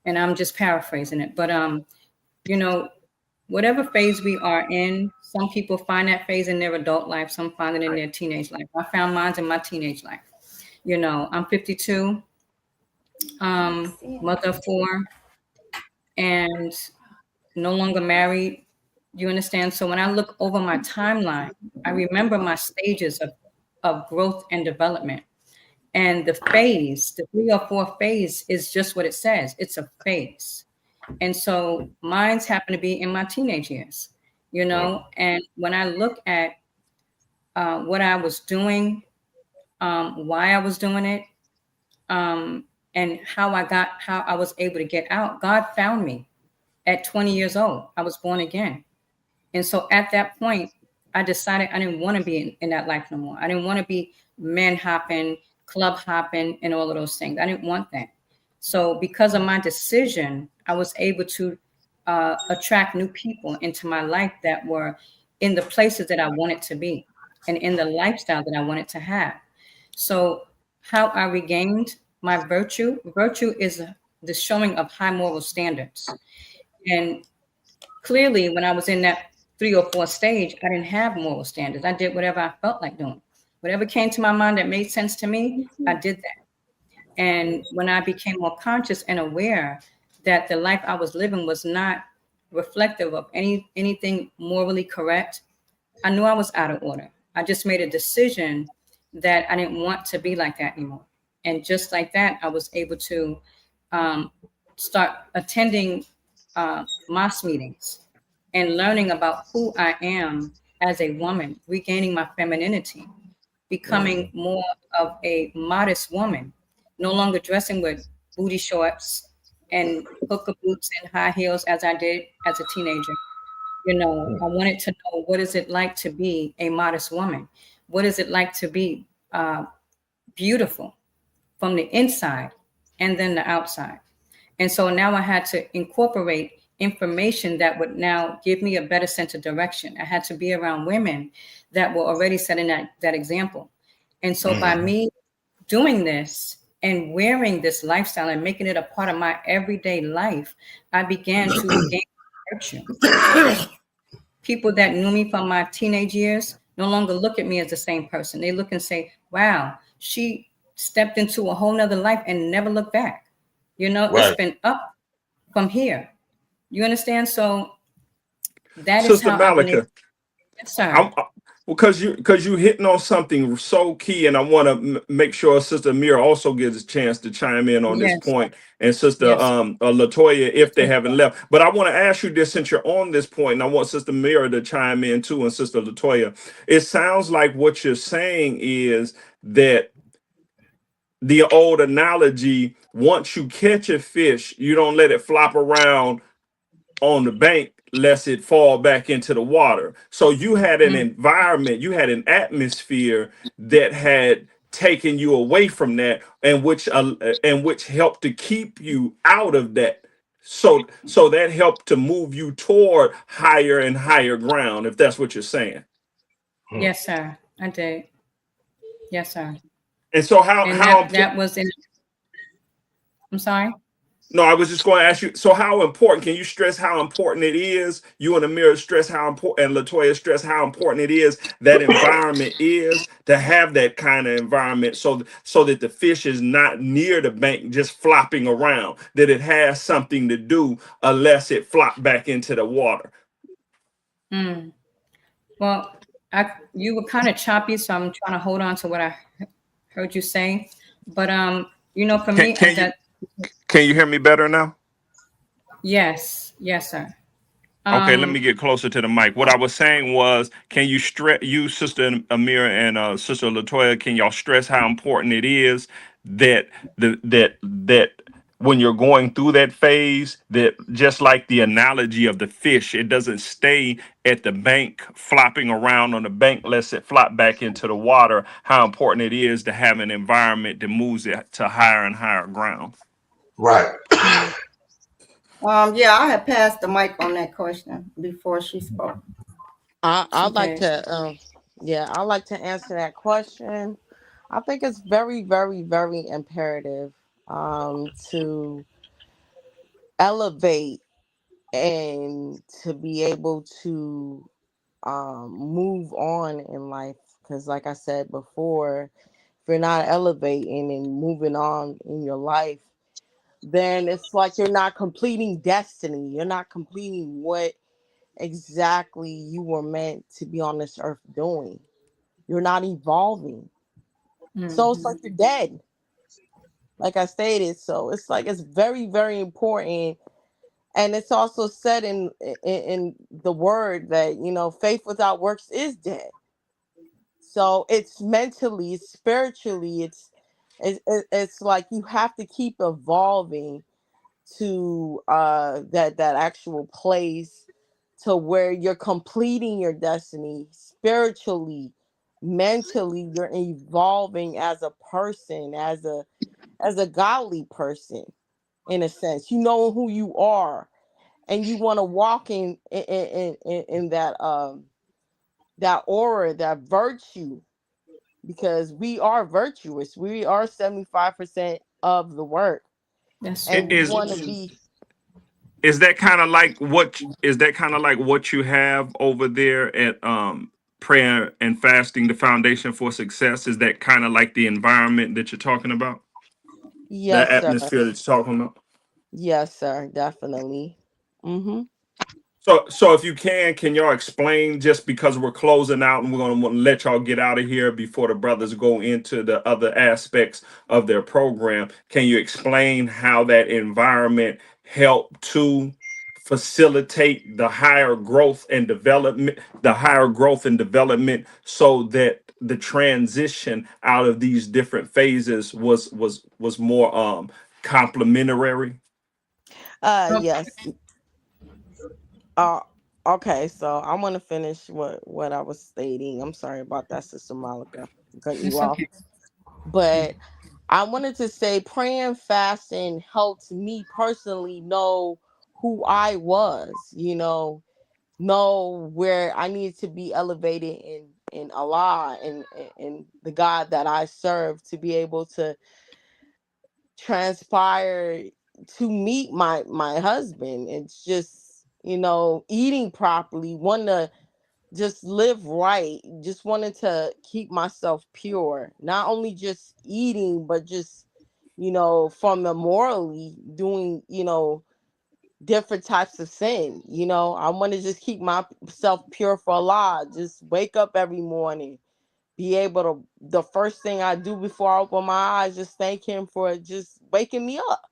Speaker 4: And I'm just paraphrasing it. But, you know, whatever phase we are in, some people find that phase in their adult life, some find it in their teenage life. I found mine in my teenage life. You know, I'm 52, mother of four, and no longer married. You understand? So when I look over my timeline, I remember my stages of growth and development. And the phase, the 304 phase, is just what it says. It's a phase. And so mine's happened to be in my teenage years, you know. And when I look at what I was doing, why I was doing it, and how I was able to get out, God found me at 20 years old. I was born again. And so at that point, I decided I didn't want to be in that life no more. I didn't want to be man hopping, club hopping, and all of those things. I didn't want that. So because of my decision, I was able to attract new people into my life that were in the places that I wanted to be and in the lifestyle that I wanted to have. So how I regained my virtue is the showing of high moral standards. And clearly, when I was in that 304 stage, I didn't have moral standards. I did whatever I felt like doing. Whatever came to my mind that made sense to me, I did that. And when I became more conscious and aware that the life I was living was not reflective of anything morally correct, I knew I was out of order. I just made a decision that I didn't want to be like that anymore. And just like that, I was able to start attending mosque meetings and learning about who I am as a woman, regaining my femininity, becoming more of a modest woman, no longer dressing with booty shorts and hooker boots and high heels as I did as a teenager. You know, I wanted to know, what is it like to be a modest woman? What is it like to be beautiful from the inside and then the outside? And so now I had to incorporate information that would now give me a better sense of direction. I had to be around women that were already setting that example. And so by me doing this and wearing this lifestyle and making it a part of my everyday life, I began to regain virtue. People that knew me from my teenage years no longer look at me as the same person. They look and say, wow, she stepped into a whole nother life and never looked back. You know, It's been up from here. You understand? So that is
Speaker 7: Sister
Speaker 4: how I've been able.
Speaker 7: Malika,
Speaker 4: Yes, sir.
Speaker 7: I'm because you hitting on something so key, and I want to make sure Sister Amira also gets a chance to chime in on this
Speaker 4: Yes,
Speaker 7: point, and Sister
Speaker 4: yes.
Speaker 7: Latoya, if they haven't left. But I want to ask you this, since you're on this point, and I want Sister Amira to chime in too, and Sister Latoya. It sounds like what you're saying is that the old analogy: once you catch a fish, you don't let it flop around on the bank lest it fall back into the water. So you had an
Speaker 4: Mm,
Speaker 7: environment, you had an atmosphere that had taken you away from that, and which helped to keep you out of that. So that helped to move you toward higher and higher ground, if that's what you're saying.
Speaker 4: yes, sir. I did. Yes, sir.
Speaker 7: And so
Speaker 4: And
Speaker 7: how
Speaker 4: that was in. I'm sorry.
Speaker 7: no, I was just going to ask you. So, how important can you stress how important it is? You and Amira stress how important, and Latoya stress how important it is that environment is to have that kind of environment, so that the fish is not near the bank just flopping around. That it has something to do, unless it flop back into the water.
Speaker 4: Mm. Well, you were kind of choppy, so I'm trying to hold on to what I heard you say. But you know, for me
Speaker 7: Can
Speaker 4: at
Speaker 7: you
Speaker 4: that,
Speaker 7: can you hear me better now?
Speaker 4: yes, yes, sir.
Speaker 7: Okay, let me
Speaker 4: Um,
Speaker 7: get closer to the mic. What I was saying was, can you stress, you, Sister Amira, and Sister Latoya, can y'all stress how important it is that that when you're going through that phase, that just like the analogy of the fish, it doesn't stay at the bank flopping around on the bank lets it flop back into the water. How important it is to have an environment that moves it to higher and higher ground.
Speaker 5: Right.
Speaker 6: Yeah, I had passed the mic on that question before she spoke.
Speaker 3: I'd like
Speaker 4: Okay.
Speaker 3: to yeah, I'd like to answer that question. I think it's very, very, very imperative to elevate and to be able to move on in life, because like I said before, if you're not elevating and moving on in your life, then it's like you're not completing destiny. You're not completing what exactly you were meant to be on this earth doing. You're not evolving. So it's like
Speaker 4: Mhm.
Speaker 3: you're dead, like I stated. So it's like it's very, very important. And it's also said in the word that, faith without works is dead. So it's mentally, it's spiritually, it's like you have to keep evolving to that actual place to where you're completing your destiny spiritually, mentally. You're evolving as a person, as a godly person, in a sense. You know who you are, and you want to walk in that aura, that virtue, because we are virtuous. We are 75% of the work,
Speaker 4: That's
Speaker 3: and
Speaker 4: true.
Speaker 3: we
Speaker 7: Is
Speaker 3: want to be.
Speaker 7: is that kind of like what you have over there at prayer and fasting, the foundation for success? Is that kind of like the environment that you're talking about? That
Speaker 3: Yes, sir.
Speaker 7: atmosphere that you're talking about?
Speaker 3: Yes, sir. Definitely. Mm-hmm.
Speaker 7: So if you can y'all explain, just because we're closing out and we're going to let y'all get out of here before the brothers go into the other aspects of their program, can you explain how that environment helped to facilitate the higher growth and development, so that the transition out of these different phases was more complementary?
Speaker 4: Oh,
Speaker 3: Yes. Uh okay, so I want to finish what I was stating. I'm sorry about that, Sister Malika. Cutting you
Speaker 4: it's
Speaker 3: off.
Speaker 4: okay.
Speaker 3: But I wanted to say praying fasting helped me personally know who I was, know where I needed to be elevated in Allah and the God that I serve, to be able to transpire to meet my husband. It's just, eating properly, wanting to just live right, just wanted to keep myself pure, not only just eating, but just, from the morally doing, different types of sin. I want to just keep myself pure for Allah, just wake up every morning, be able to, the first thing I do before I open my eyes, just thank him for just waking me up,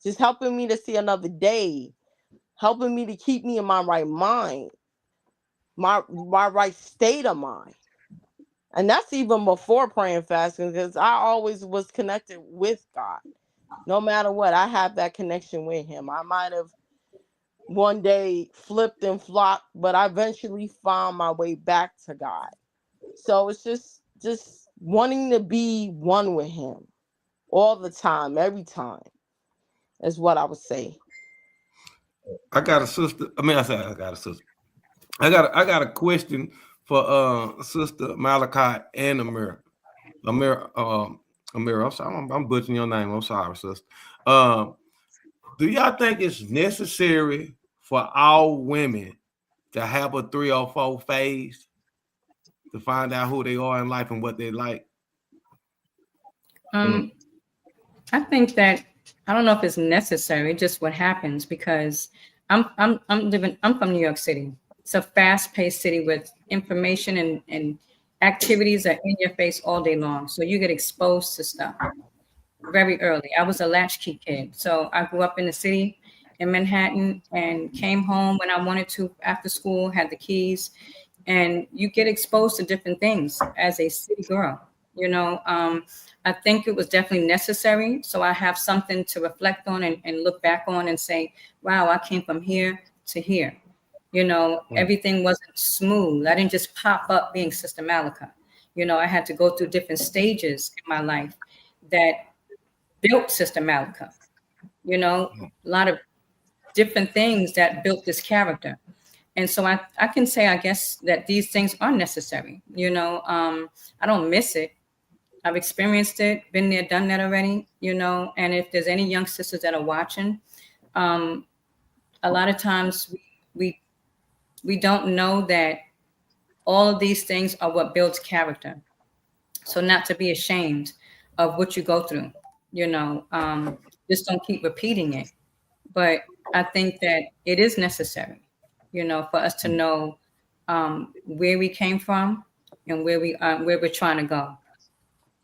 Speaker 3: just helping me to see another day, helping me to keep me in my right mind, my right state of mind. And that's even before praying fasting, because I always was connected with God. No matter what, I have that connection with him. I might have one day flipped and flopped, but I eventually found my way back to God. So it's just wanting to be one with him all the time, every time, is what I would say.
Speaker 10: I got a sister. I mean, I said I got a sister. I got a question for Sister Malachi and Amir. Amir, Amir. I'm sorry, I'm butchering your name. I'm sorry, sister. Um, do y'all think it's necessary for all women to have a 3 or 4 phase to find out who they are in life and what they like?
Speaker 7: Mm.
Speaker 4: Um, I think that I don't know if it's necessary, just what happens because I'm from New York City. It's a fast-paced city with information and activities are in your face all day long. So you get exposed to stuff very early. I was a latchkey kid. So I grew up in the city in Manhattan and came home when I wanted to after school, had the keys, and you get exposed to different things as a city girl. You know, I think it was definitely necessary. So I have something to reflect on and look back on and say, wow, I came from here to here. You know, everything wasn't smooth. I didn't just pop up being Sister Malika. You know, I had to go through different stages in my life that built Sister Malika. You know, a lot of different things that built this character. And so I can say, I guess, that these things are necessary. You know, I don't miss it. I've experienced it, been there, done that already, you know. And if there's any young sisters that are watching, a lot of times we don't know that all of these things are what builds character. So not to be ashamed of what you go through, you know, just don't keep repeating it. But I think that it is necessary, you know, for us to know where we came from and where we're trying to go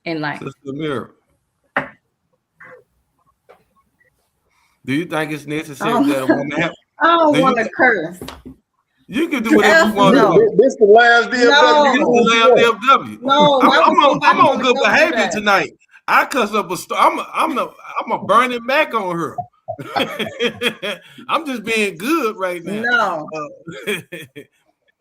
Speaker 4: in life.
Speaker 10: Sister Amira, do you think it's necessary that a woman have?
Speaker 6: I don't
Speaker 10: Do you
Speaker 6: want to
Speaker 10: think
Speaker 6: curse.
Speaker 10: you can do whatever you want to
Speaker 6: No.
Speaker 10: do?
Speaker 5: This the last DFW.
Speaker 6: No.
Speaker 10: This is the last DFW.
Speaker 6: No, why would
Speaker 10: I'm
Speaker 6: somebody
Speaker 10: on
Speaker 6: wanna
Speaker 10: good
Speaker 6: go through
Speaker 10: behavior
Speaker 6: that?
Speaker 10: tonight. I cuss up a storm. I'm a burning Mac on her. I'm just being good right now.
Speaker 6: No,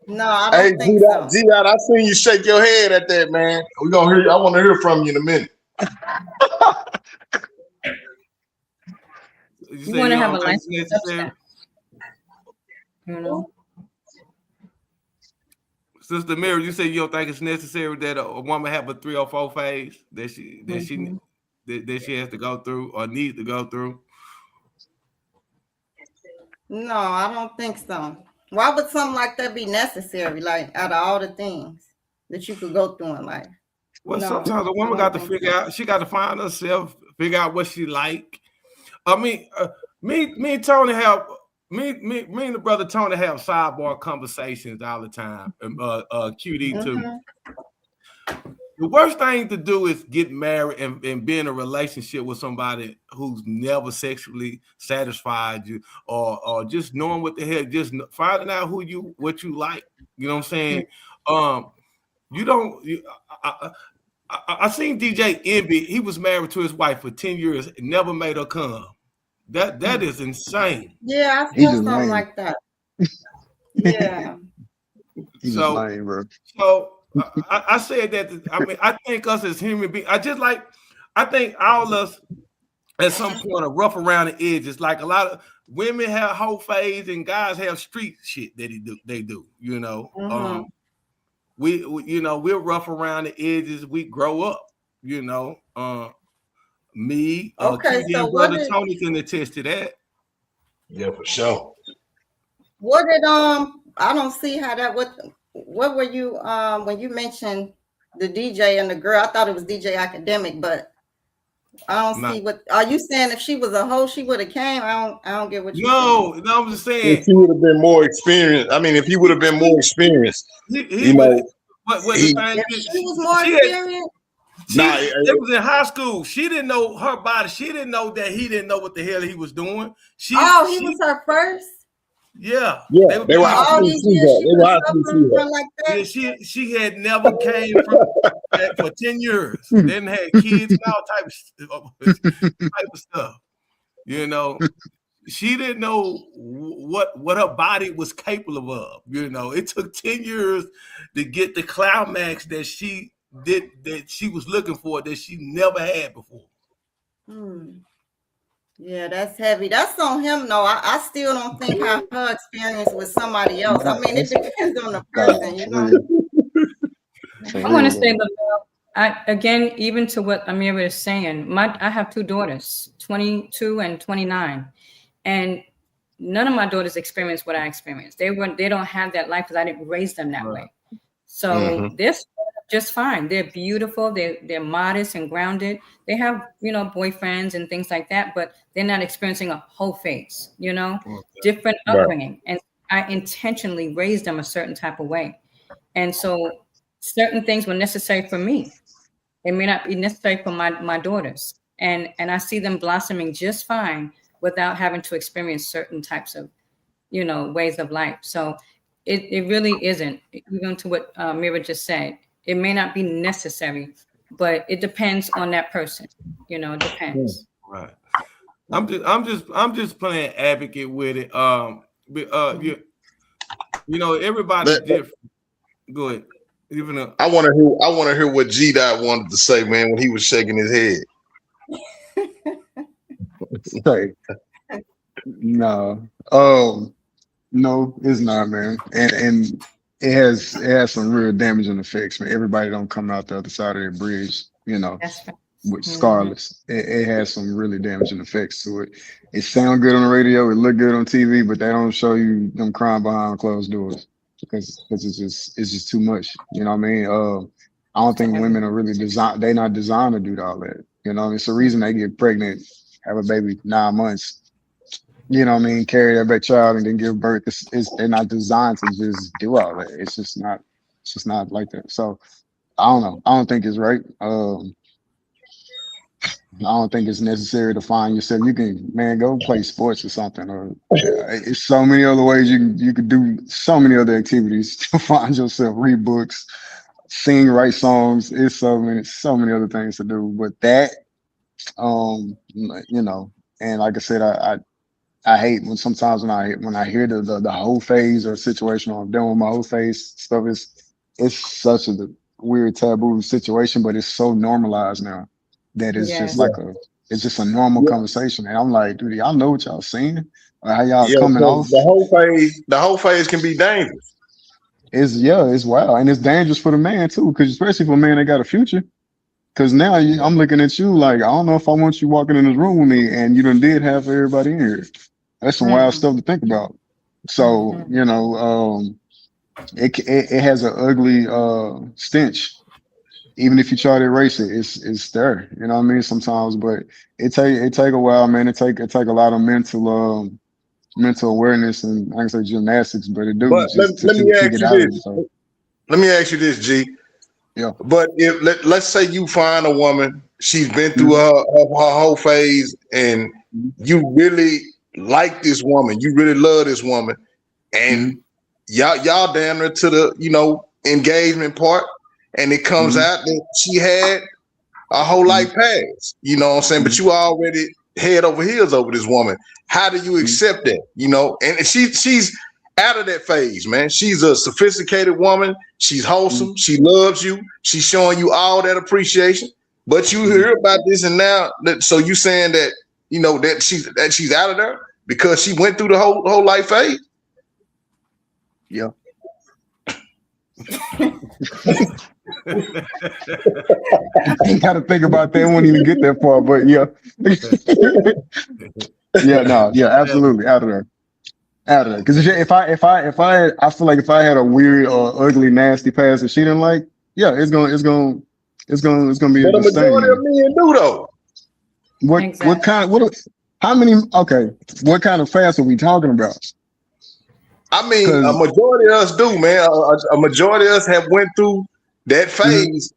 Speaker 6: no, I
Speaker 5: Hey,
Speaker 6: don't think so.
Speaker 5: G-Dot, I seen you shake your head at that, man. We gonna hear. I want to hear from you in a minute.
Speaker 10: You
Speaker 4: You want to have a
Speaker 10: don't think
Speaker 4: life,
Speaker 10: it's necessary?
Speaker 4: you know.
Speaker 10: Sister Mary, you say you don't think it's necessary that a woman have a 304 phase that she has to go through or needs to go through?
Speaker 6: No, I don't think so. Why would something like that be necessary? Like out of all the things that you could go through in life.
Speaker 10: Well,
Speaker 6: No,
Speaker 10: sometimes a
Speaker 6: I
Speaker 10: woman
Speaker 6: don't
Speaker 10: got to
Speaker 6: think
Speaker 10: figure
Speaker 6: so.
Speaker 10: out. She got to find herself, figure out what she like. I mean, me and Tony have me and the brother Tony have sidebar conversations all the time. QD too. The worst thing to do is get married and be in a relationship with somebody who's never sexually satisfied you, or just knowing what the hell, just finding out what you like. You know what I'm saying? You don't. I seen DJ Envy. He was married to his wife for 10 years and never made her come. That is insane.
Speaker 6: Yeah, I
Speaker 9: He's
Speaker 6: feel
Speaker 9: just
Speaker 6: something
Speaker 9: lame.
Speaker 6: like that. Yeah.
Speaker 9: He's just
Speaker 10: So,
Speaker 9: lame, bro.
Speaker 10: so I said that. I mean, I think us as human beings. I think all us at some point are rough around the edges. Like a lot of women have whole phase and guys have street shit that they do. You know, we you know, we're rough around the edges. We grow up. You know, me,
Speaker 6: Okay,
Speaker 10: QD
Speaker 6: so
Speaker 10: and brother Tony can attest to that.
Speaker 5: Yeah, for sure.
Speaker 6: what did I don't see how that what were you when you mentioned the DJ and the girl? I thought it was DJ Academic, but I don't see what are you saying. If she was a hoe, she would have came. I don't get what you're saying.
Speaker 10: No, I'm just saying.
Speaker 5: If he would have been more experienced, I mean, if he would have been more experienced,
Speaker 10: he would. What the thing
Speaker 6: If
Speaker 10: is,
Speaker 6: she was more
Speaker 10: she
Speaker 6: experienced.
Speaker 10: They was in high school. She didn't know her body. She didn't know that he didn't know what the hell he was doing. He
Speaker 6: was her first.
Speaker 10: Yeah,
Speaker 5: yeah, they were
Speaker 6: all these years she was suffering from like that.
Speaker 10: Yeah, she had never came from that for 10 years. Then had kids and all type of stuff. You know, she didn't know what her body was capable of. You know, it took 10 years to get the climax that she was looking for that she never had before.
Speaker 6: Yeah, that's heavy. That's on him. No, I still don't think how her experience with somebody else. I mean, it depends on the person, you know.
Speaker 4: I want to say, again, even to what Amira is saying, I have two daughters, 22 and 29, and none of my daughters experienced what I experienced. They don't have that life because I didn't raise them that way. So this just fine. They're beautiful. They're modest and grounded. They have, you know, boyfriends and things like that, but they're not experiencing a whole phase, you know, different upbringing. And I intentionally raised them a certain type of way. And so certain things were necessary for me. It may not be necessary for my daughters. And I see them blossoming just fine without having to experience certain types of, you know, ways of life. So it really isn't, even to what Mira just said. It may not be necessary but it depends on that person. You know, it depends.
Speaker 10: Right. I'm just playing advocate with it. You know, everybody's different. Go ahead. Even
Speaker 5: I want to hear what G Dot wanted to say, man, when he was shaking his head.
Speaker 9: Say, no. No, it's not, man. And it has some real damaging effects, man. Everybody don't come out the other side of the bridge, you know,
Speaker 4: That's right.
Speaker 9: with scarless. It has some really damaging effects to it. It sound good on the radio, it look good on TV, but they don't show you them crying behind closed doors because it's just too much. You know what I mean? I don't think women are really they're not designed to do all that. You know, it's the reason they get pregnant, have a baby 9 months. You know what I mean, carry that big child and then give birth. They're not designed to just do all that. It's just not like that. So I don't know. I don't think it's right. I don't think it's necessary to find yourself. You can, man, go play sports or something. Or it's so many other ways you could do so many other activities to find yourself. Read books, sing, write songs. It's so many other things to do. But that, you know, and like I said, I hate when I hear the whole phase or situation, or I'm done with my whole phase stuff. It's such a weird taboo situation, but it's so normalized now that it's just like it's just a normal conversation. And I'm like, dude, y'all know what y'all saying? Or how y'all coming off?
Speaker 5: The whole phase can be dangerous.
Speaker 9: It's wild, and it's dangerous for the man too, because especially for a man that got a future. Because now I'm looking at you like, I don't know if I want you walking in this room with me, and you done did half of everybody in here. That's some wild stuff to think about. So, you know, it has an ugly stench. Even if you try to erase it, it's there. You know what I mean? Sometimes, but it take a while, man. It take a lot of mental awareness and like I say gymnastics, but it do
Speaker 5: But
Speaker 9: just
Speaker 5: let
Speaker 9: to
Speaker 5: me
Speaker 9: kick
Speaker 5: ask
Speaker 9: it
Speaker 5: you
Speaker 9: out of
Speaker 5: this.
Speaker 9: you. So,
Speaker 5: Let me ask you this, G.
Speaker 9: yeah.
Speaker 5: But if let's say you find a woman, she's been through her whole phase, and you really like this woman, you really love this woman, and y'all damn her to the engagement part, and it comes out that she had a whole life pass. You know what I'm saying? But you already head over heels over this woman. How do you accept that? You know, and she's out of that phase, man. She's a sophisticated woman. She's wholesome. She loves you. She's showing you all that appreciation. But you hear about this, and now so you saying that that she's out of there because she went through the whole life phase.
Speaker 9: Yeah. You got to think about that. Won't even get that far, but yeah. Absolutely out of there. Because if I feel like if I had a weird or ugly, nasty past that she didn't like, it's gonna be
Speaker 5: But
Speaker 9: the
Speaker 5: a majority of men do though. What kind of fast are we talking about? I mean, a majority of us do, man. A majority of us have went through that phase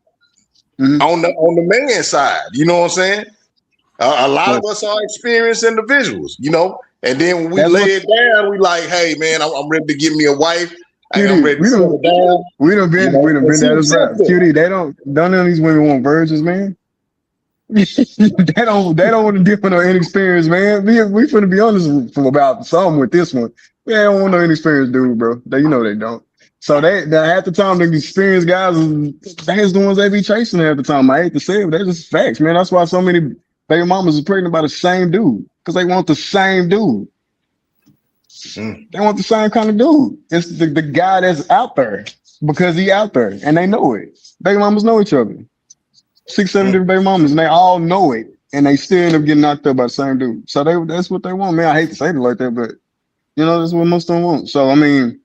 Speaker 5: on the man side. You know what I'm saying? A lot of us are experienced individuals, and then when we lay it down, we like, hey, man, I'm ready to give me a wife. I'm ready to settle down.
Speaker 9: We done been down this route. QD, none of these women want virgins, man. they don't want to dip in no inexperienced, man. We finna be honest about something with this one. They don't want no inexperienced dude, bro. They don't. So they half the time the experienced guys, that's the ones they be chasing half the time. I hate to say it, but that's just facts, man. That's why so many baby mamas are pregnant by the same dude, because they want the same dude. They want the same kind of dude. It's the guy that's out there because he out there and they know it. Baby mamas know each other. 6, 7 different baby mamas, and they all know it, and they still end up getting knocked up by the same dude. So that's what they want, man. I hate to say it like that, but that's what most of them want. So I mean,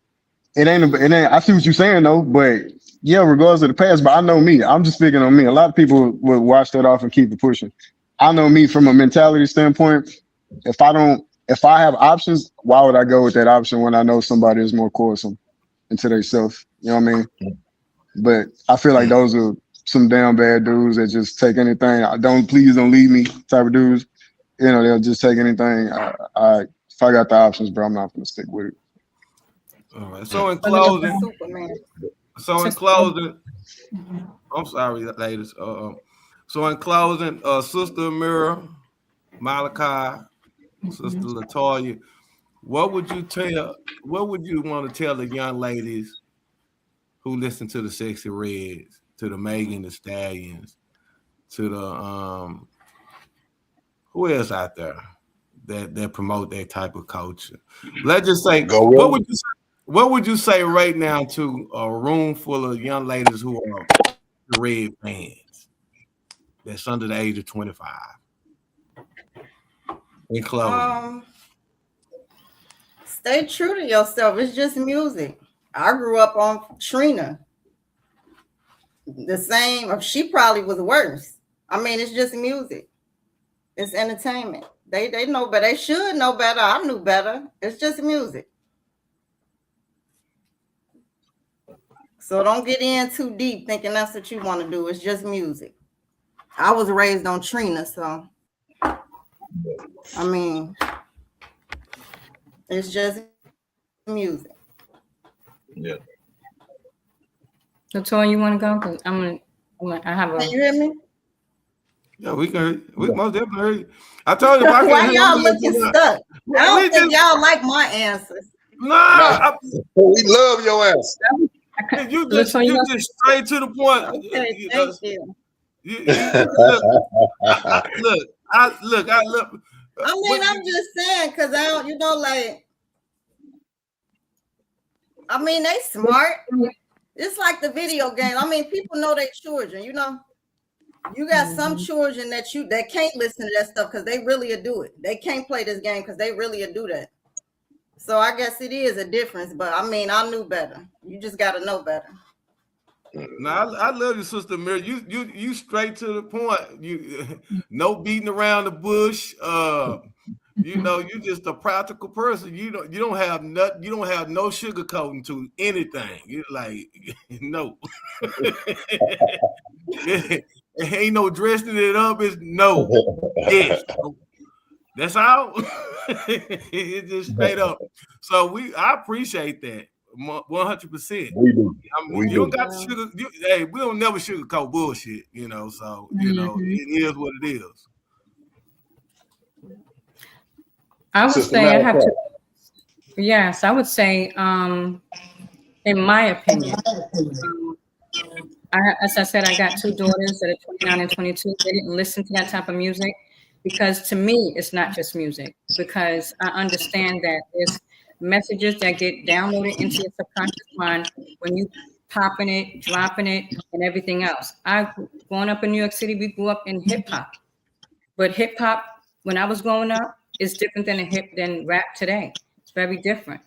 Speaker 9: it ain't. I see what you're saying though, but yeah, regardless of the past. But I know me. I'm just speaking on me. A lot of people would watch that off and keep it pushing. I know me from a mentality standpoint. If I have options, why would I go with that option when I know somebody is more quarrelsome into themselves? You know what I mean? But I feel like those are some damn bad dudes that just take anything. Please don't leave me type of dudes. They'll just take anything. If I got the options, bro, I'm not gonna stick with it.
Speaker 10: All right. So in closing, I'm sorry, ladies. So in closing, Sister Amira, Malachi, Sister Latoya, what would you want to tell the young ladies who listen to the Sexy Reds, to the Megan Thee Stallions, to the who else out there that promote that type of culture? Let's just say, what would you say right now to a room full of young ladies who are Red fans that's under the age of 25? In closing.
Speaker 6: Stay true to yourself. It's just music. I grew up on Trina. The same, she probably was worse. I mean, it's just music. It's entertainment. They know better. They should know better. I knew better. It's just music. So don't get in too deep thinking that's what you want to do. It's just music. I was raised on Trina, so I mean, it's just music.
Speaker 5: Yeah.
Speaker 4: So, Tori, you want to go? Cause I have a.
Speaker 6: Can you hear me?
Speaker 10: Yeah, we can. We most definitely hear you. I told you.
Speaker 6: Why y'all looking stuck? I don't think y'all like my answers.
Speaker 10: No,
Speaker 5: we love your ass.
Speaker 10: You just straight to the point.
Speaker 6: Okay, thank you.
Speaker 10: Look. I
Speaker 6: mean, I'm just saying, because I don't, like, I mean, they smart. It's like the video game. I mean, people know their children, You got some children that can't listen to that stuff because they really do it. They can't play this game because they really do that. So I guess it is a difference, but I mean, I knew better. You just got to know better.
Speaker 10: No, I love you, Sister Mary. You straight to the point. You no beating around the bush. You just a practical person. You don't have no sugarcoating to anything. You're like, no. Ain't no dressing it up. It's no. Yes. That's all. It's just straight up. So I appreciate that 100%.
Speaker 5: We do.
Speaker 10: I mean, you don't got to sugar. Hey, we don't never sugarcoat bullshit. So it is what it is.
Speaker 4: I would say I have to. Yes, I would say, in my opinion, as I said, I got two daughters that are 29 and 22. They didn't listen to that type of music because to me, it's not just music. Because I understand that there's messages that get downloaded into your subconscious mind when you popping it, dropping it, and everything else. Growing up in New York City, we grew up in hip hop, but hip hop when I was growing up is different than rap today. It's very different.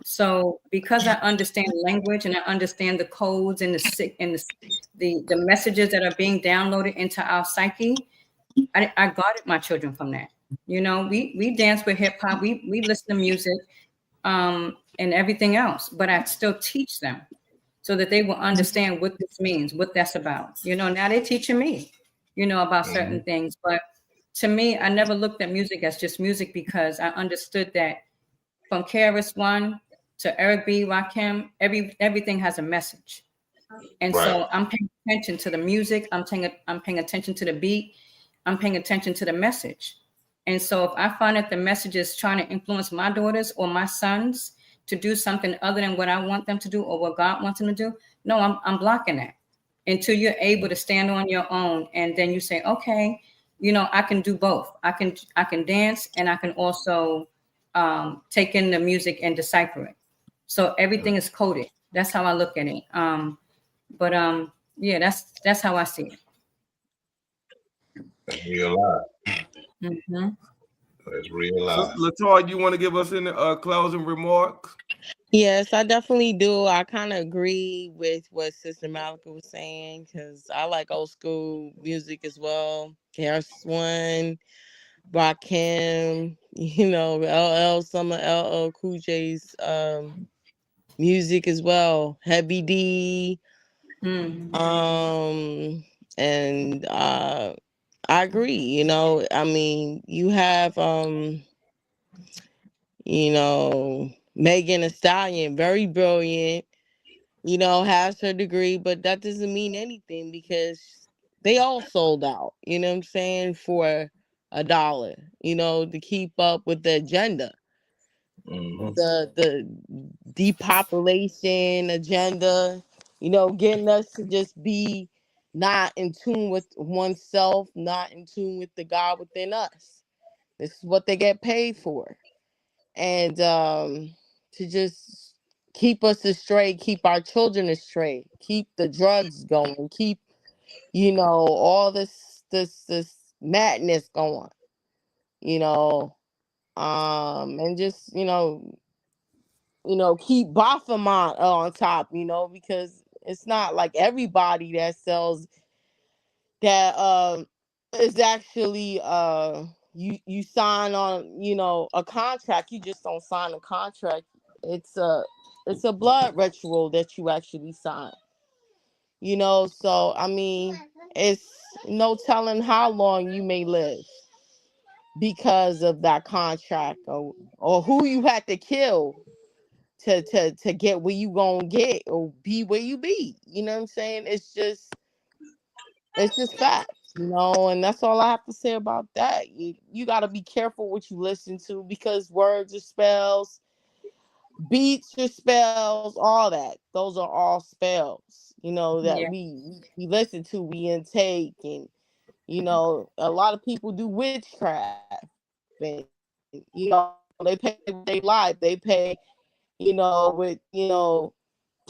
Speaker 4: So because I understand language and I understand the codes and the messages that are being downloaded into our psyche, I guarded my children from that. We dance with hip hop, we listen to music, and everything else, but I still teach them so that they will understand what this means, what that's about. Now they're teaching me, about certain things. But to me, I never looked at music as just music because I understood that from KRS-One to Eric B, Rakim, everything has a message. And so I'm paying attention to the music. I'm paying attention to the beat. I'm paying attention to the message. And so if I find that the message is trying to influence my daughters or my sons to do something other than what I want them to do or what God wants them to do, no, I'm blocking that until you're able to stand on your own. And then you say, okay, I can do both. I can dance and I can also take in the music and decipher it. So everything is coded. That's how I look at it. Yeah, that's how I see it.
Speaker 5: That's real life.
Speaker 4: Mm-hmm.
Speaker 5: That's real life.
Speaker 10: Latoya, you want to give us any closing remarks?
Speaker 3: Yes, I definitely do. I kind of agree with what Sister Malika was saying because I like old school music as well. KRS-One, Rakim, LL, some of LL Cool J's music as well. Heavy D. And I agree. I mean, you have Megan Thee Stallion, very brilliant. has her degree, but that doesn't mean anything because they all sold out, you know what I'm saying, for $1, to keep up with the agenda,
Speaker 5: Mhm.
Speaker 3: the depopulation agenda, getting us to just be not in tune with oneself, not in tune with the God within us. This is what they get paid for. And to just keep us astray, keep our children astray, keep the drugs going, keep all this madness going, you know, and just keep Baphomet on top, because it's not like everybody that sells that is actually you sign on a contract. You just don't sign a contract. It's a blood ritual that you actually sign, so I mean, it's no telling how long you may live because of that contract, or who you had to kill to get where you gonna get or be where you be. You know what I'm saying? It's just facts, and that's all I have to say about that. You got to be careful what you listen to because words are spells, beats are spells, all that. Those are all spells, that
Speaker 4: Yeah.
Speaker 3: we listen to, we intake, and a lot of people do witchcraft, and they pay with their life. They pay, with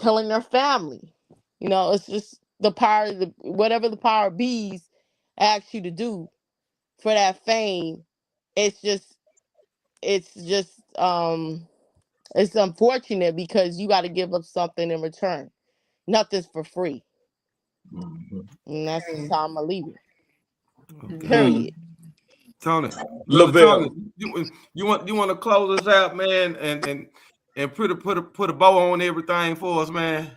Speaker 3: killing their family. It's just the power, whatever the power bees ask you to do for that fame. It's just, it's just, it's unfortunate because you got to give up something in return. Nothing's for free,
Speaker 5: Mhm.
Speaker 3: and that's just
Speaker 4: Period.
Speaker 3: how I'm gonna leave it.
Speaker 4: Mhm.
Speaker 7: Mm.
Speaker 3: Period.
Speaker 10: Tony, brother Tony,
Speaker 7: Lavelle,
Speaker 10: you want to close us out, man, and put a bow on everything for us, man.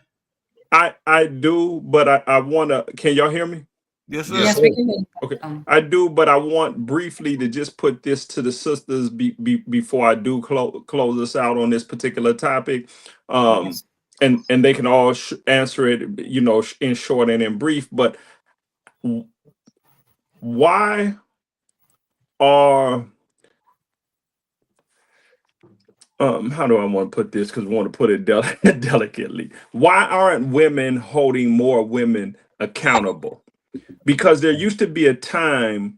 Speaker 7: I do, but I want to. Can y'all hear me?
Speaker 10: Yes,
Speaker 5: Yes,
Speaker 10: sir.
Speaker 4: Yes, we
Speaker 5: sir.
Speaker 4: can hear you.
Speaker 7: Okay,
Speaker 4: Um,
Speaker 7: I do, but I want briefly to just put this to the sisters before I do close us out on this particular topic, um,
Speaker 4: yes.
Speaker 7: and they can all answer it, in short and in brief. But w- why are how do I want to put this? Because I want to put it delicately. Why aren't women holding more women accountable? Because there used to be a time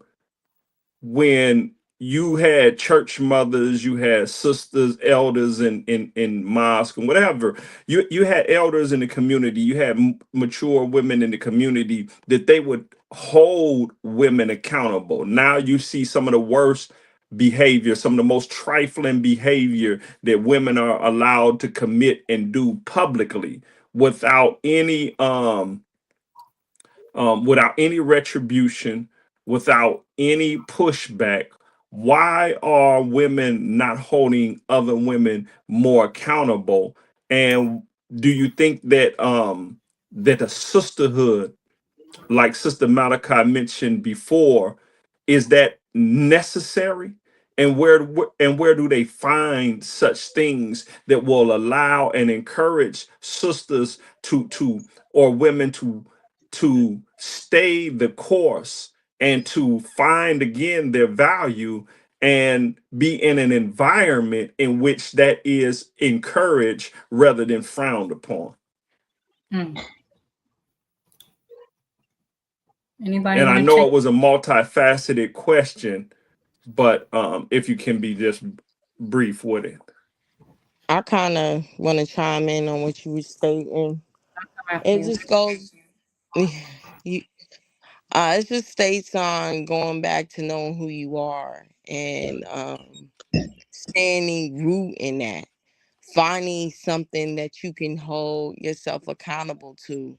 Speaker 7: when you had church mothers, you had sisters, elders in mosque and whatever. You had elders in the community, you had mature women in the community that they would hold women accountable. Now you see some of the worst behavior, some of the most trifling behavior that women are allowed to commit and do publicly without any without any retribution, without any pushback. Why are women not holding other women more accountable? And do you think that that the sisterhood, like Sister Malachi mentioned before, is that necessary? And where do they find such things that will allow and encourage sisters to or women to stay the course and to find again their value and be in an environment in which that is encouraged rather than frowned upon?
Speaker 4: Mm. Anybody
Speaker 7: And I
Speaker 4: want to
Speaker 7: know
Speaker 4: check?
Speaker 7: it was a multifaceted question, but if you can be just brief with it.
Speaker 3: I kind of want to chime in on what you were stating.
Speaker 4: After
Speaker 3: It
Speaker 4: you.
Speaker 3: just goes, you, it just states on going back to knowing who you are and standing root in that, finding something that you can hold yourself accountable to.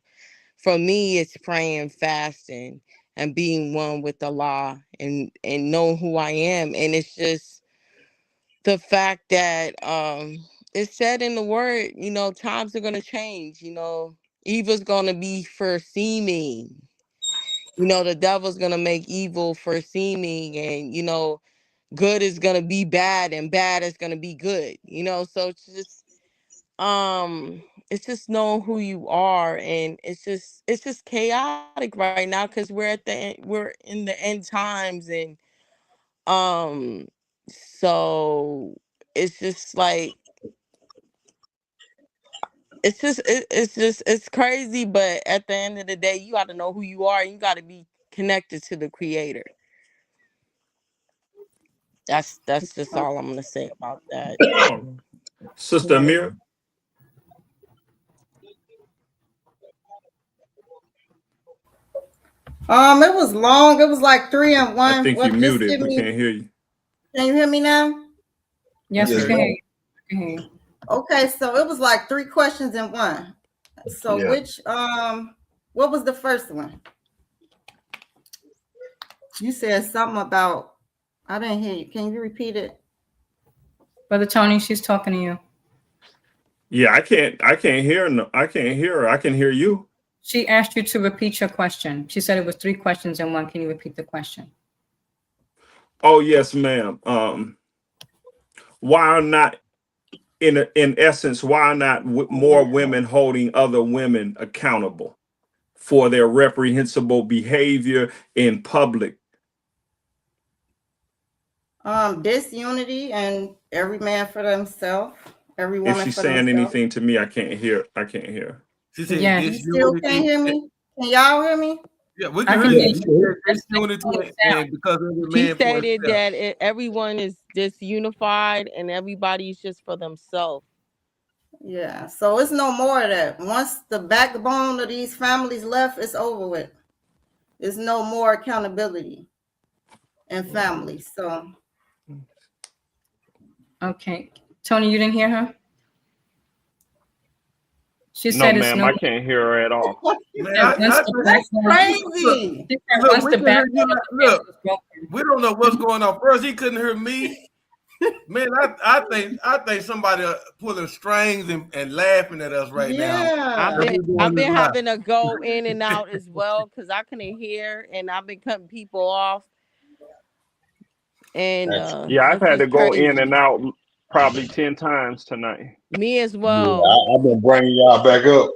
Speaker 3: For me, it's praying, fasting, and being one with the law and knowing who I am. And it's just the fact that it's said in the word, times are gonna change, evil's gonna be for seeming. The devil's gonna make evil for seeming, and good is gonna be bad and bad is gonna be good. So it's just it's just knowing who you are, and it's just chaotic right now because we're in the end times, and um so it's just like it's crazy, but at the end of the day, you got to know who you are, and you got to be connected to the creator. That's just all I'm gonna say about that.
Speaker 7: Oh, Sister Amira,
Speaker 6: It was long. It was like 3 and
Speaker 7: I
Speaker 6: 1.
Speaker 7: think you
Speaker 6: What? Just
Speaker 7: muted.
Speaker 6: give
Speaker 7: We
Speaker 6: me.
Speaker 7: can't hear you.
Speaker 6: Can you hear me now?
Speaker 4: Yes, we
Speaker 10: Yeah.
Speaker 4: can hear you. We can hear you.
Speaker 6: Okay, so it was like 3 questions in 1. So
Speaker 5: Yeah.
Speaker 6: which what was the first one? You said something about, I didn't hear you. Can you repeat it?
Speaker 4: Brother Tony, she's talking to you.
Speaker 7: Yeah, I can't hear. No, I can't hear her. I can hear you.
Speaker 4: She asked you to repeat your question. She said it was 3 questions in 1. Can you repeat the question?
Speaker 7: Oh yes, ma'am. Why are not in essence? Why are not more women holding other women accountable for their reprehensible behavior in public?
Speaker 6: Disunity and every man for themselves, every
Speaker 7: If
Speaker 6: woman
Speaker 7: she's
Speaker 6: for
Speaker 7: saying
Speaker 6: themselves.
Speaker 7: anything to me, I can't hear. I can't hear.
Speaker 10: She said
Speaker 4: Yes.
Speaker 6: You still can't hear me? Can y'all hear me?
Speaker 10: Yeah, we
Speaker 4: I
Speaker 10: can
Speaker 4: can
Speaker 10: hear
Speaker 4: hear
Speaker 10: you.
Speaker 4: you.
Speaker 10: She said
Speaker 4: That's
Speaker 10: disunity and because every
Speaker 3: She
Speaker 10: man for
Speaker 3: stated
Speaker 10: himself.
Speaker 3: that everyone is disunified and everybody's just for themselves.
Speaker 6: Yeah, so it's no more of that. Once the backbone of these families left, it's over with. There's no more accountability in families. So
Speaker 4: Okay. Tony, you didn't hear her? She
Speaker 7: No,
Speaker 4: said it's
Speaker 7: ma'am,
Speaker 4: no.
Speaker 7: I can't hear her at all.
Speaker 10: Man,
Speaker 4: Once the
Speaker 6: that's
Speaker 4: backbone-
Speaker 6: crazy.
Speaker 4: she said
Speaker 10: Look,
Speaker 4: once
Speaker 10: we
Speaker 4: the
Speaker 10: can hear you.
Speaker 4: backbone of the
Speaker 10: Look,
Speaker 4: family was broken.
Speaker 10: we don't know what's going on. First, he couldn't hear me. Man, I think somebody pulling strings and laughing at us right now.
Speaker 6: Yeah.
Speaker 3: I've been having to go in and out as well because I couldn't hear, and I've been cutting people off. And
Speaker 7: Yeah, I've
Speaker 3: it's
Speaker 7: had to
Speaker 3: just
Speaker 7: go
Speaker 3: crazy.
Speaker 7: in and out probably 10 times tonight.
Speaker 3: Me as
Speaker 5: Yeah,
Speaker 3: well.
Speaker 5: I've been bringing y'all back up.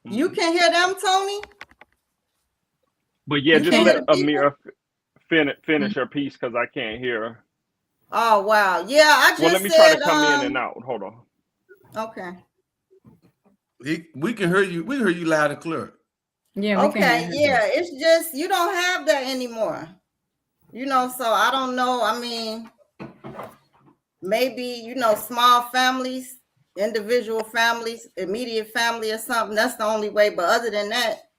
Speaker 6: You can hear them, Tony?
Speaker 7: But yeah,
Speaker 6: You
Speaker 7: just
Speaker 6: can't hear
Speaker 7: let
Speaker 6: the people?
Speaker 7: Amira finish her piece because I can't hear her.
Speaker 6: Oh wow. Yeah, I just
Speaker 7: Well, let me
Speaker 6: said
Speaker 7: try to come in and out. Hold on.
Speaker 6: Okay.
Speaker 10: We can hear you. We can hear you loud and clear.
Speaker 4: Yeah, we can hear
Speaker 6: Okay,
Speaker 4: her.
Speaker 6: yeah, it's just you don't have that anymore. You know, so I don't know. I mean, maybe, you know, small families, individual families, immediate family or something. That's the only way. But other than that,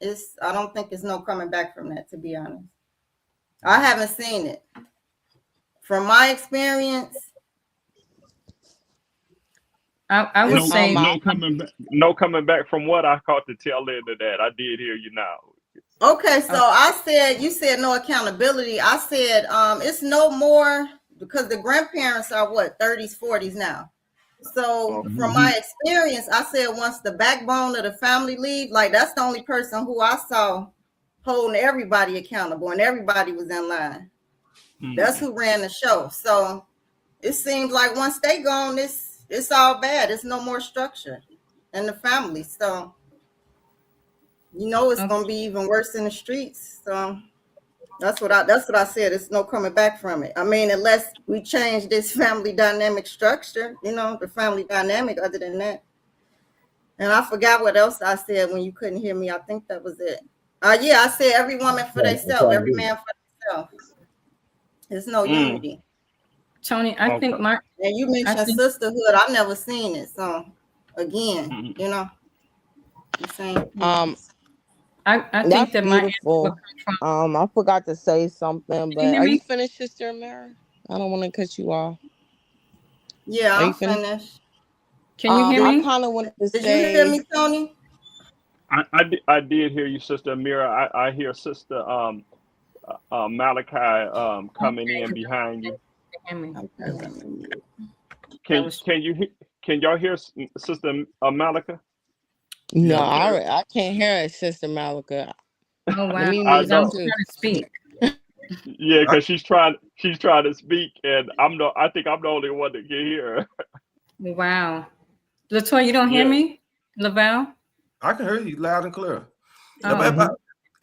Speaker 6: I don't think it's no coming back from that, to be honest. I haven't seen it. From my experience,
Speaker 4: I would say
Speaker 7: no coming back from what I caught the tail end of that. I did hear you now.
Speaker 6: okay, so I said, you said no accountability. I said it's no more, because the grandparents are what, 30s, 40s now. So from my experience, I said once the backbone of the family leave, like that's the only person who I saw holding everybody accountable and everybody was in line. That's who ran the show. So it seems like once they gone, it's all bad. It's no more structure in the family. So you know it's gonna be even worse in the streets. So that's what I said. It's no coming back from it. I mean, unless we change this family dynamic structure, you know, the family dynamic. Other than that, and I forgot what else I said when you couldn't hear me. I think that was it. Yeah, I said every woman for themselves, every man for themselves. There's no unity.
Speaker 4: Tony, I think
Speaker 6: and you mentioned sisterhood. I've never seen it. So again, you know, the same.
Speaker 4: I think
Speaker 3: That's
Speaker 4: that
Speaker 3: beautiful. I forgot to say something, but
Speaker 4: hear
Speaker 3: are
Speaker 4: me?
Speaker 3: you finished, Sister Amira? I don't want to cut you off.
Speaker 6: Yeah,
Speaker 3: Are you
Speaker 6: I'm finished.
Speaker 4: Can you hear me?
Speaker 3: I kind of wanted to
Speaker 6: Did
Speaker 3: say.
Speaker 6: you hear me, Tony?
Speaker 7: I did hear you, Sister Amira. I hear Sister Malachi coming in behind you. Can y'all hear Sister Malachi?
Speaker 3: No, I can't hear it, Sister Malika.
Speaker 4: Oh wow!
Speaker 3: Let me
Speaker 7: I
Speaker 3: mute
Speaker 7: know.
Speaker 3: you too.
Speaker 4: Trying to speak.
Speaker 7: Yeah, because she's trying to speak, and I think I'm the only one that can hear her.
Speaker 4: Wow. Latoya, you don't hear
Speaker 7: Yeah.
Speaker 4: me? Lavelle?
Speaker 10: I can hear you loud and clear.
Speaker 4: Oh,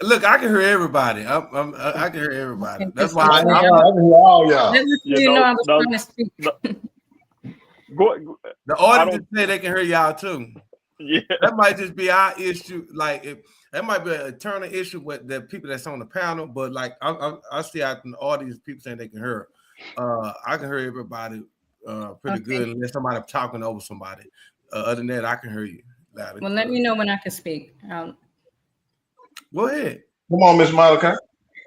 Speaker 10: Look, I can hear everybody. I can hear everybody.
Speaker 4: okay.
Speaker 10: That's
Speaker 4: Just
Speaker 10: why
Speaker 9: I
Speaker 10: I'm
Speaker 9: can hear all y'all.
Speaker 4: let me
Speaker 7: You
Speaker 4: you know
Speaker 7: know,
Speaker 4: I was trying to speak.
Speaker 7: go.
Speaker 10: the
Speaker 7: I
Speaker 10: audience
Speaker 7: don't.
Speaker 10: say they can hear y'all too.
Speaker 7: Yeah.
Speaker 10: That might just be our issue. Like if that might be an eternal issue with the people that's on the panel, but like I see out in the audience people saying they can hear. I can hear everybody pretty
Speaker 4: Okay.
Speaker 10: good unless somebody talking over somebody. Other than that, I can hear you loud and
Speaker 4: Well, let
Speaker 10: clear.
Speaker 4: me know when I can speak.
Speaker 10: Go ahead.
Speaker 9: Come on, Miss Malachi.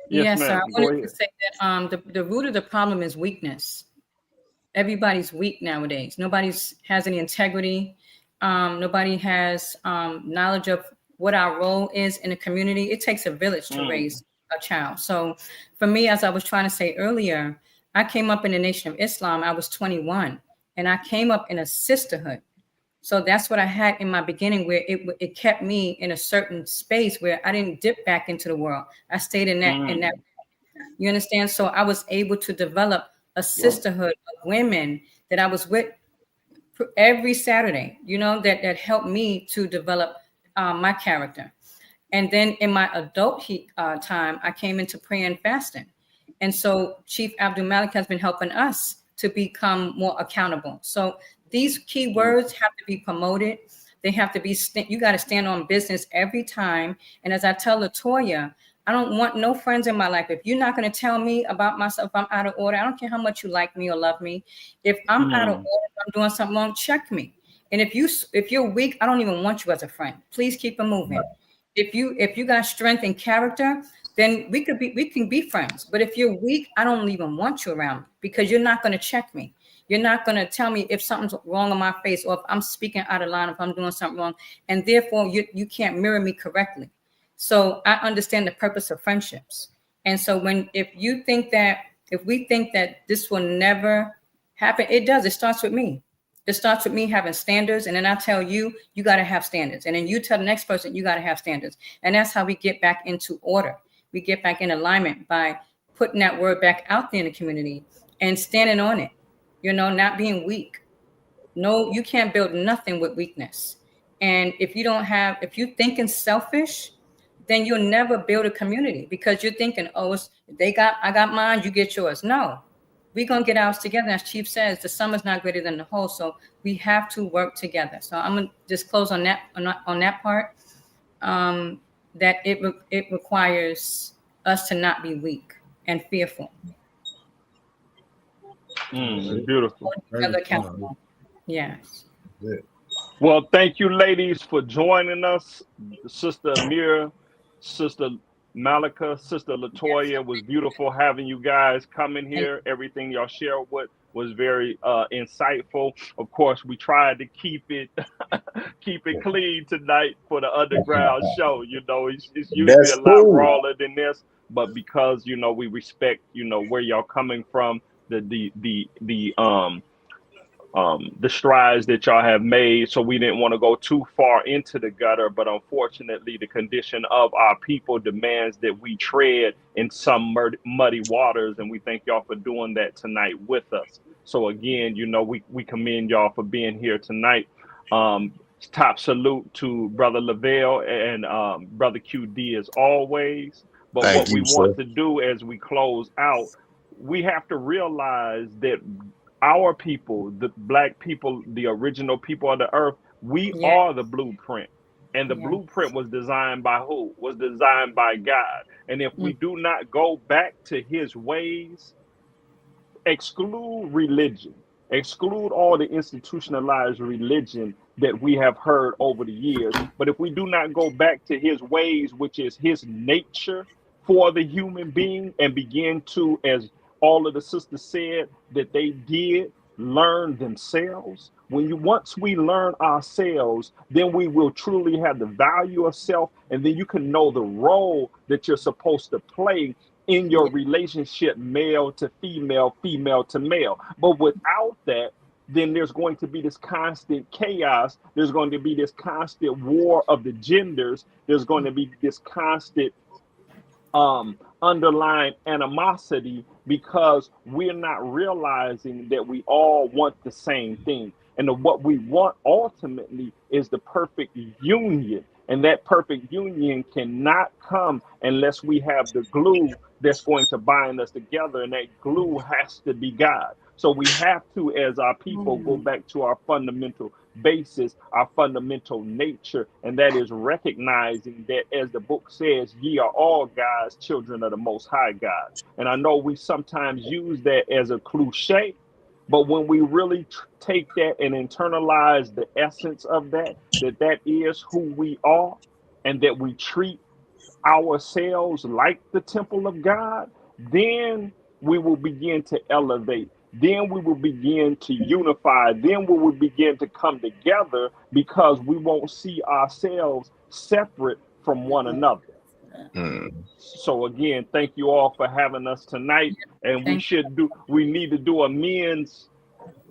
Speaker 7: Yes,
Speaker 4: Yes, sir. I
Speaker 7: ma'am. Go
Speaker 4: wanted to
Speaker 7: ahead.
Speaker 4: say that the root of the problem is weakness. Everybody's weak nowadays. Nobody's has any integrity. Nobody has knowledge of what our role is in the community. It takes a village to
Speaker 7: Mm.
Speaker 4: raise a child. So for me, as I was trying to say earlier, I came up in the Nation of Islam. I was 21 and I came up in a sisterhood. So that's what I had in my beginning, where it kept me in a certain space where I didn't dip back into the world. I stayed in that.
Speaker 7: Mm.
Speaker 4: You understand? So I was able to develop a sisterhood of women that I was with every Saturday. You know, that helped me to develop my character. And then in my adult time, I came into prayer and fasting. And so Chief Abdul Malik has been helping us to become more accountable. So these key
Speaker 7: Mm.
Speaker 4: words have to be promoted. They have to be, you got to stand on business every time. And as I tell Latoya, I don't want no friends in my life. If you're not going to tell me about myself, I'm out of order. I don't care how much you like me or love me. If I'm out of order,
Speaker 7: Mm.
Speaker 4: if I'm doing something wrong, check me. And if you're weak, I don't even want you as a friend. Please keep it moving. If you got strength and character, then we can be friends. But if you're weak, I don't even want you around because you're not going to check me. You're not going to tell me if something's wrong on my face or if I'm speaking out of line, if I'm doing something wrong, and therefore you can't mirror me correctly. So I understand the purpose of friendships. And so if we think that this will never happen, it does. It starts with me. It starts with me having standards. And then I tell you, you got to have standards. And then you tell the next person, you got to have standards. And that's how we get back into order. We get back in alignment by putting that word back out there in the community and standing on it, not being weak. No, you can't build nothing with weakness. And if you're thinking selfish, then you'll never build a community because you're thinking, oh, I got mine, you get yours. No, we're gonna get ours together. As Chief says, the sum is not greater than the whole. So we have to work together. So I'm gonna just close on that part. That it requires us to not be weak and fearful.
Speaker 7: Mm. Beautiful.
Speaker 4: Together accountable. Yes.
Speaker 7: Well, thank you, ladies, for joining us. Sister Amira, Sister Malika, Sister Latoya. It was beautiful having you guys come in
Speaker 4: And
Speaker 7: here. Everything y'all shared with was very insightful. Of course, we tried to keep it keep it clean tonight for the underground show. It's usually a
Speaker 5: That's
Speaker 7: lot
Speaker 5: cool.
Speaker 7: rawer than this, but because we respect where y'all coming from, the strides that y'all have made. So we didn't want to go too far into the gutter, but unfortunately, the condition of our people demands that we tread in some muddy waters, and we thank y'all for doing that tonight with us. So again, we commend y'all for being here tonight. Um, Top salute to Brother Lavelle and Brother QD as always. But
Speaker 5: Thank
Speaker 7: what we
Speaker 5: you, sir.
Speaker 7: want to do as we close out, we have to realize that our people, the black people, the original people of the earth, we
Speaker 4: yeah,
Speaker 7: are the blueprint. And the
Speaker 4: yeah.
Speaker 7: blueprint was designed by who? Was designed by God. And if we
Speaker 4: Mm,
Speaker 7: do not go back to his ways, exclude religion, exclude all the institutionalized religion that we have heard over the years. But if we do not go back to his ways, which is his nature for the human being, and begin to, as all of the sisters said, that they did learn themselves. Once we learn ourselves, then we will truly have the value of self, and then you can know the role that you're supposed to play in your
Speaker 4: yeah,
Speaker 7: relationship, male to female, female to male. But without that, then there's going to be this constant chaos. There's going to be this constant war of the genders. There's going to be this constant underlying animosity because we're not realizing that we all want the same thing. And what we want ultimately is the perfect union. And that perfect union cannot come unless we have the glue that's going to bind us together. And that glue has to be God. So we have to, as our people, go back to our fundamental basis, our fundamental nature. And that is recognizing that, as the book says, ye are all God's children of the Most High God. And I know we sometimes use that as a cliche, but when we really take that and internalize the essence of that, that is who we are, and that we treat ourselves like the temple of God, then we will begin to elevate. Then we will begin to unify. Then we will begin to come together, because we won't see ourselves separate from one another. So again, thank you all for having us tonight. And we need to do a men's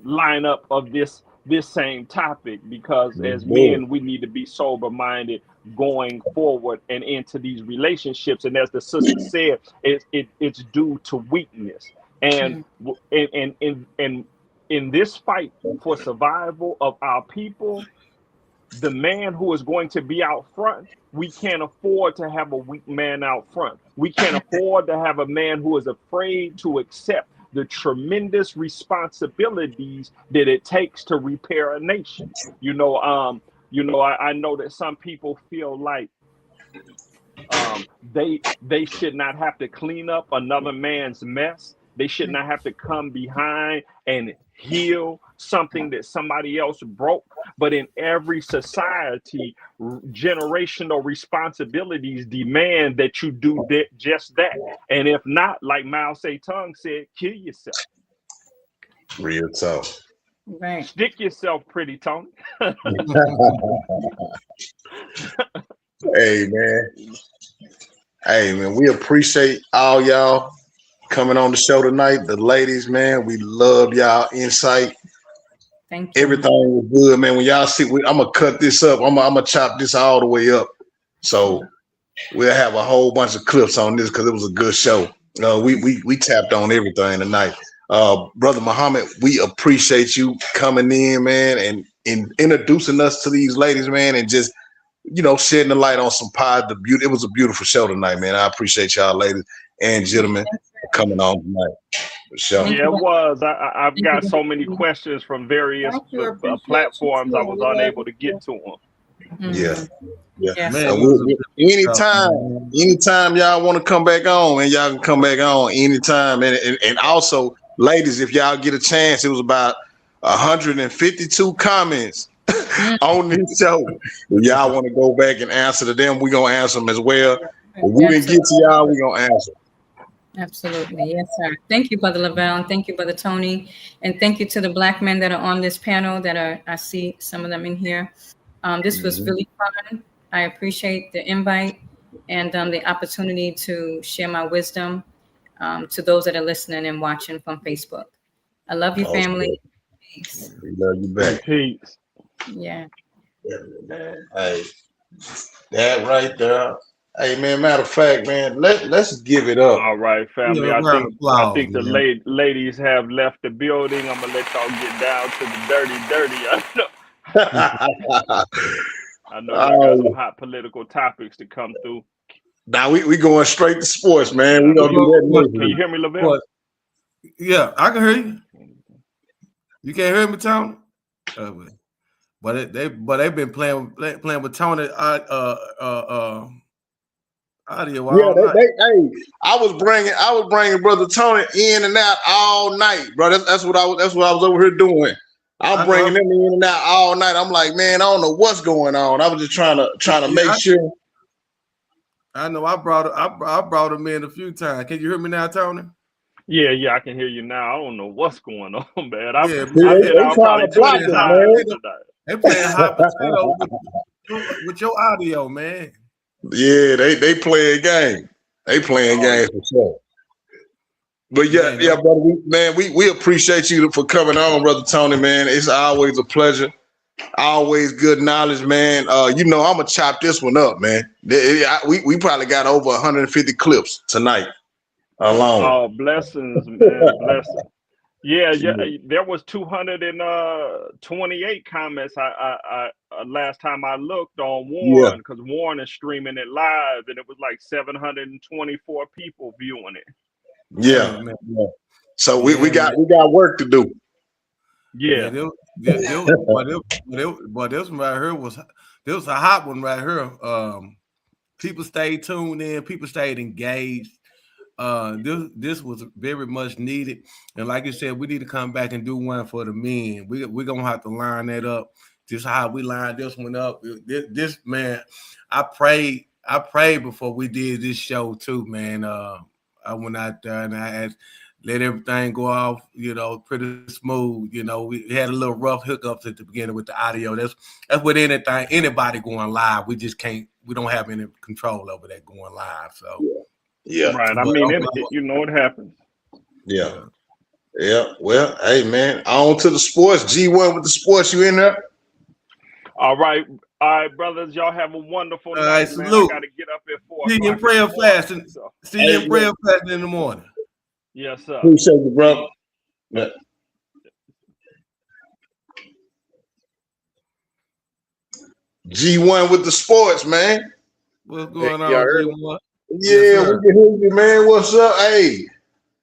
Speaker 7: lineup of this same topic, because as men we need to be sober minded going forward and into these relationships. And as the sister said, it's due to weakness. And in this fight for survival of our people, the man who is going to be out front, we can't afford to have a weak man out front. We can't afford to have a man who is afraid to accept the tremendous responsibilities that it takes to repair a nation. I know that some people feel like they should not have to clean up another man's mess. They should not have to come behind and heal something that somebody else broke. But in every society, generational responsibilities demand that you do just that. And if not, like Mao Zedong said, kill yourself.
Speaker 5: Real talk.
Speaker 4: Right.
Speaker 7: Stick yourself, pretty Tony.
Speaker 5: Hey man, we appreciate all y'all coming on the show tonight. The ladies, man, we love y'all insight.
Speaker 4: Thank you.
Speaker 5: Everything was good, man. When y'all see, I'm gonna cut this up. I'm gonna chop this all the way up. So we'll have a whole bunch of clips on this, because it was a good show. We tapped on everything tonight. Brother Muhammad, we appreciate you coming in, man, and introducing us to these ladies, man, and just, shedding the light on some positive beauty. It was a beautiful show tonight, man. I appreciate y'all, ladies and gentlemen, for coming on tonight. For sure.
Speaker 7: Yeah, it was. I've got so many questions from various platforms. I was unable to get to them.
Speaker 5: Yeah.
Speaker 10: Man,
Speaker 5: anytime y'all want to come back on, and y'all can come back on anytime. And also, ladies, if y'all get a chance, it was about 152 comments on this show. If y'all want to go back and answer to them, we're going to answer them as well. If we didn't get to y'all, we're going to answer.
Speaker 4: Absolutely. Yes, sir. Thank you, Brother Lavelle. Thank you, Brother Tony. And thank you to the Black men that are on this panel I see some of them in here. This was really fun. I appreciate the invite and the opportunity to share my wisdom to those that are listening and watching from Facebook. I love you, family. Peace.
Speaker 5: We love you back.
Speaker 7: Peace.
Speaker 4: Yeah.
Speaker 5: Hey, that right there. Hey, man, matter of fact, man, let's give it up.
Speaker 7: All right, family. I think the ladies have left the building. I'm going to let y'all get down to the dirty. I know y'all got some hot political topics to come through.
Speaker 5: Now we going straight to sports, man. We gonna do that.
Speaker 7: Can you hear me, Lavelle?
Speaker 10: Yeah, I can hear you. You can't hear me, Tony? But they've been playing with Tony audio.
Speaker 5: Hey, I was bringing Brother Tony in and out all night, bro. That's what I was over here doing. I'm bringing them in and out all night. I'm like, man, I don't know what's going on. I was just trying to make sure.
Speaker 10: I know I brought him in a few times. Can you hear me now, Tony?
Speaker 7: Yeah, I can hear you now. I don't know what's going on, man.
Speaker 5: They trying to block us, man.
Speaker 10: They playing hot potato with your audio, man.
Speaker 5: Yeah, they playing game. They playing games for sure. But yeah, brother, we appreciate you for coming on, Brother Tony, man. It's always a pleasure. Always good knowledge, man. I'm gonna chop this one up, man. We probably got over 150 clips tonight alone.
Speaker 7: Oh, blessings, man. Blessings. Yeah, yeah. There was 228 comments. I last time I looked on
Speaker 5: Yeah,
Speaker 7: Warren, because Warren is streaming it live, and it was like 724 people viewing it.
Speaker 5: yeah.
Speaker 10: Man.
Speaker 5: Yeah. So we
Speaker 10: Yeah,
Speaker 5: got
Speaker 10: man.
Speaker 5: work to do.
Speaker 7: Yeah,
Speaker 10: But this one right here was a hot one right here. People stayed tuned in. People stayed engaged. This was very much needed, and like you said, we need to come back and do one for the men. We're gonna have to line that up, just how we lined this one up. This man, I prayed before we did this show too, man. I went out there and I had let everything go off, pretty smooth. We had a little rough hiccups at the beginning with the audio. That's with anybody going live. We just can't. We don't have any control over that going live. So.
Speaker 5: Yeah.
Speaker 7: right. I
Speaker 10: But
Speaker 7: mean, it happens.
Speaker 5: Yeah. Yeah. Well, hey man, on to the sports. G1 with the sports. You in there?
Speaker 7: All right, brothers. Y'all have a wonderful
Speaker 10: All
Speaker 7: night,
Speaker 10: right,
Speaker 7: man. I
Speaker 10: salute.
Speaker 7: got to get up at 4
Speaker 10: See you in
Speaker 7: o'clock
Speaker 10: prayer
Speaker 7: in the morning,
Speaker 10: fasting.
Speaker 7: so.
Speaker 10: See you in prayer fasting in the morning.
Speaker 7: Yes, sir.
Speaker 5: Appreciate you, bro. Yeah. G1 with the sports, man.
Speaker 10: What's going on,
Speaker 2: y'all heard
Speaker 10: G1?
Speaker 5: Yeah,
Speaker 10: Yes,
Speaker 5: we
Speaker 10: sir.
Speaker 5: can hear you, man. What's up? Hey,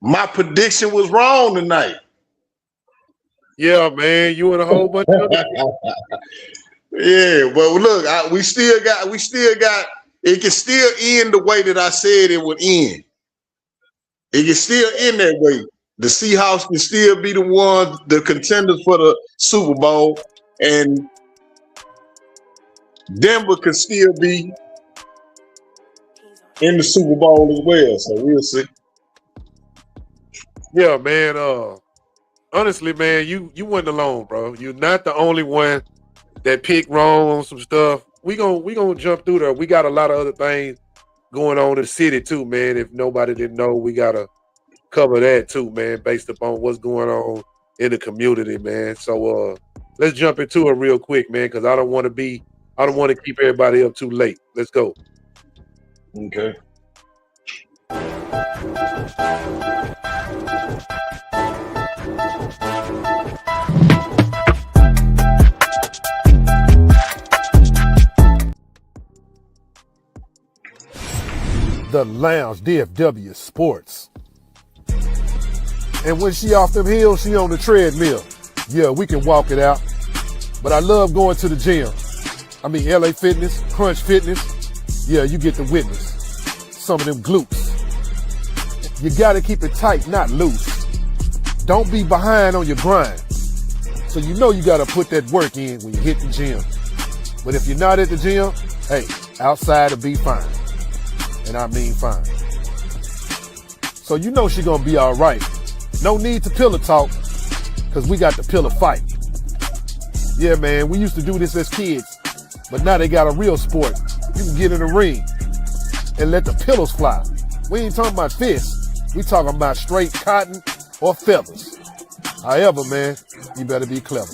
Speaker 5: my prediction was wrong tonight.
Speaker 2: Yeah, man, you and a whole bunch of other people.
Speaker 5: Yeah, but look, we still got. It can still end the way that I said it would end. It can still end that way. The Seahawks can still be the ones, the contenders for the Super Bowl, and Denver can still be in the Super Bowl as well. So we'll see.
Speaker 2: Yeah, man. Honestly, man, you went alone, bro. You're not the only one that picked wrong on some stuff. We gonna jump through there. We got a lot of other things going on in the city too, man. If nobody didn't know, we gotta cover that too, man, based upon what's going on in the community, man. So let's jump into it real quick, man, because I don't want to keep everybody up too late. Let's go.
Speaker 5: Okay.
Speaker 11: The Lounge, DFW Sports. And when she off them hills, she on the treadmill. Yeah, we can walk it out. But I love going to the gym. I mean, LA Fitness, Crunch Fitness. Yeah, you get to witness some of them glutes. You gotta keep it tight, not loose. Don't be behind on your grind. So you know you gotta put that work in when you hit the gym. But if you're not at the gym, hey, outside will be fine. And I mean fine. So you know she gonna be all right. No need to pillow talk, because we got the pillow fight. Yeah, man, we used to do this as kids, but now they got a real sport. You can get in the ring and let the pillows fly. We ain't talking about fists. We talking about straight cotton or feathers. However, man, you better be clever.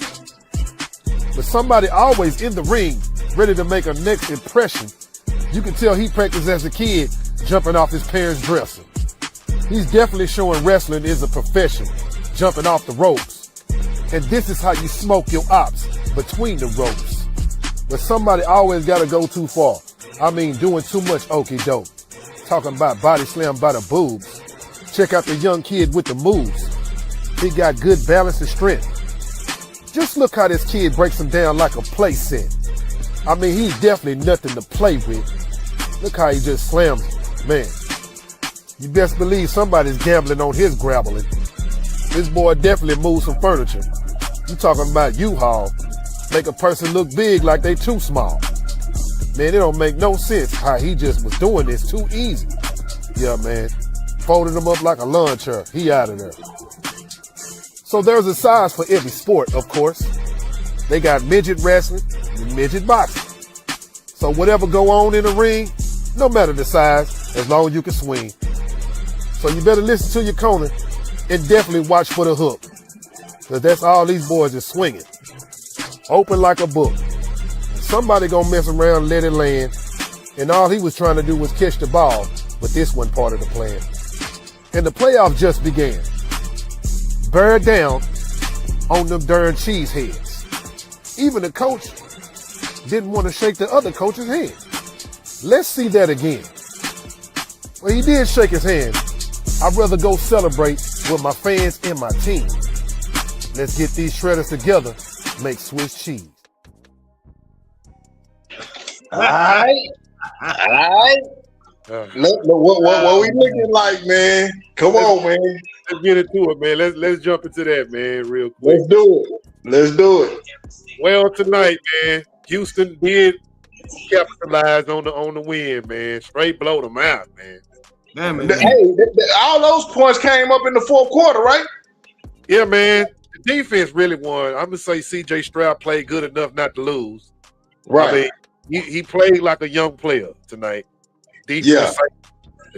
Speaker 11: But somebody always in the ring, ready to make a next impression. You can tell he practiced as a kid, jumping off his parents' dresser. He's definitely showing wrestling is a profession, jumping off the ropes. And this is how you smoke your ops, between the ropes. But somebody always gotta go too far. I mean, doing too much okie doke. Talking about body slam by the boobs. Check out the young kid with the moves. He got good balance and strength. Just look how this kid breaks him down like a play set. I mean, he's definitely nothing to play with. Look how he just slams him. Man, you best believe somebody's gambling on his grappling. This boy definitely moves some furniture. You talking about U-Haul. Make a person look big like they too small. Man, it don't make no sense how he just was doing this too easy. Yeah, man. Folded him up like a lawn chair. He out of there. So there's a size for every sport, of course. They got midget wrestling and midget boxing. So whatever go on in the ring, no matter the size, as long as you can swing. So you better listen to your corner and definitely watch for the hook. Because that's all these boys is swinging. Open like a book. Somebody gonna mess around and let it land. And all he was trying to do was catch the ball. But this wasn't part of the plan. And the playoff just began. bear down on them darn cheese heads. Even the coach didn't want to shake the other coach's hand. Let's see that again. Well, he did shake his hand. I'd rather go celebrate with my fans and my team. Let's get these shredders together, make Swiss cheese.
Speaker 5: All right. What we looking like, man? Come on, man.
Speaker 11: Let's get into it, man. Let's jump into that, man, real quick.
Speaker 5: Let's do it.
Speaker 11: Well, tonight, man, Houston did capitalize on the win, man. Straight blow them out, man.
Speaker 10: Damn it.
Speaker 5: Hey, all those points came up in the fourth quarter, right?
Speaker 11: Yeah, man. The defense really won. I'm gonna say C.J. Stroud played good enough not to lose.
Speaker 5: Right.
Speaker 11: I mean, he played like a young player tonight. The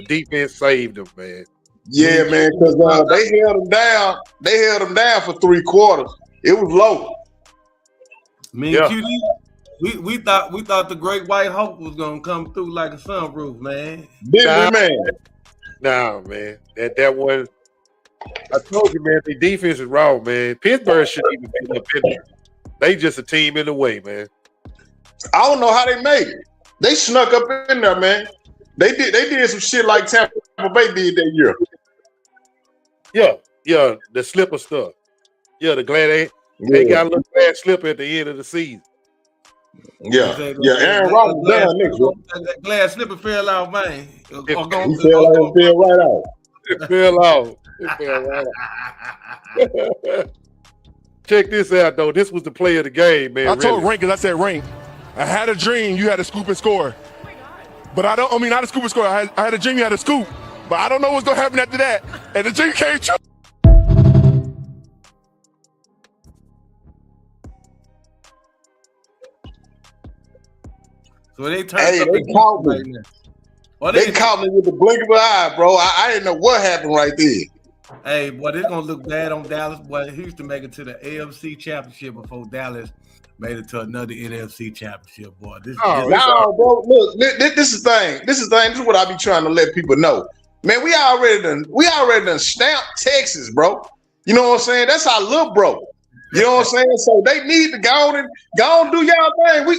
Speaker 11: defense saved him, man.
Speaker 5: Yeah, man, because they held him down. They held him down for 3 quarters. It was low.
Speaker 10: Me and QD, we thought the Great White Hope was gonna come through like a sunroof, man.
Speaker 11: Nah, man. That one. I told you, man. The defense is wrong, man. Pittsburgh shouldn't even be up in there. They just a team in the way, man.
Speaker 5: I don't know how they made it. They snuck up in there, man. They did some shit like Tampa Bay did that year.
Speaker 11: Yeah, the slipper stuff. Yeah, the glad they got a little bad slipper at the end of the season.
Speaker 5: Yeah. Aaron Rodgers down next year.
Speaker 10: That glass slipper fell out, man.
Speaker 5: He fell right out.
Speaker 11: It fell out. Check this out, though. This was the play of the game, man.
Speaker 12: I told Rank, because I said, Rank, I had a dream you had to scoop and score. But I mean, not a scoop and score. I had a dream you had to scoop. But I don't know what's going to happen after that. And the dream came true.
Speaker 10: So they turned
Speaker 5: they caught me. They caught me with the blink of an eye, bro. I didn't know what happened right there.
Speaker 10: Hey, boy, this gonna look bad on Dallas. Boy, Houston make it to the AFC Championship before Dallas made it to another NFC Championship, boy.
Speaker 5: Bro. Look, this is the thing. This is what I be trying to let people know. Man, we already done stamped Texas, bro. You know what I'm saying? That's our little bro. You know what I'm saying? So they need to go on and do y'all thing. We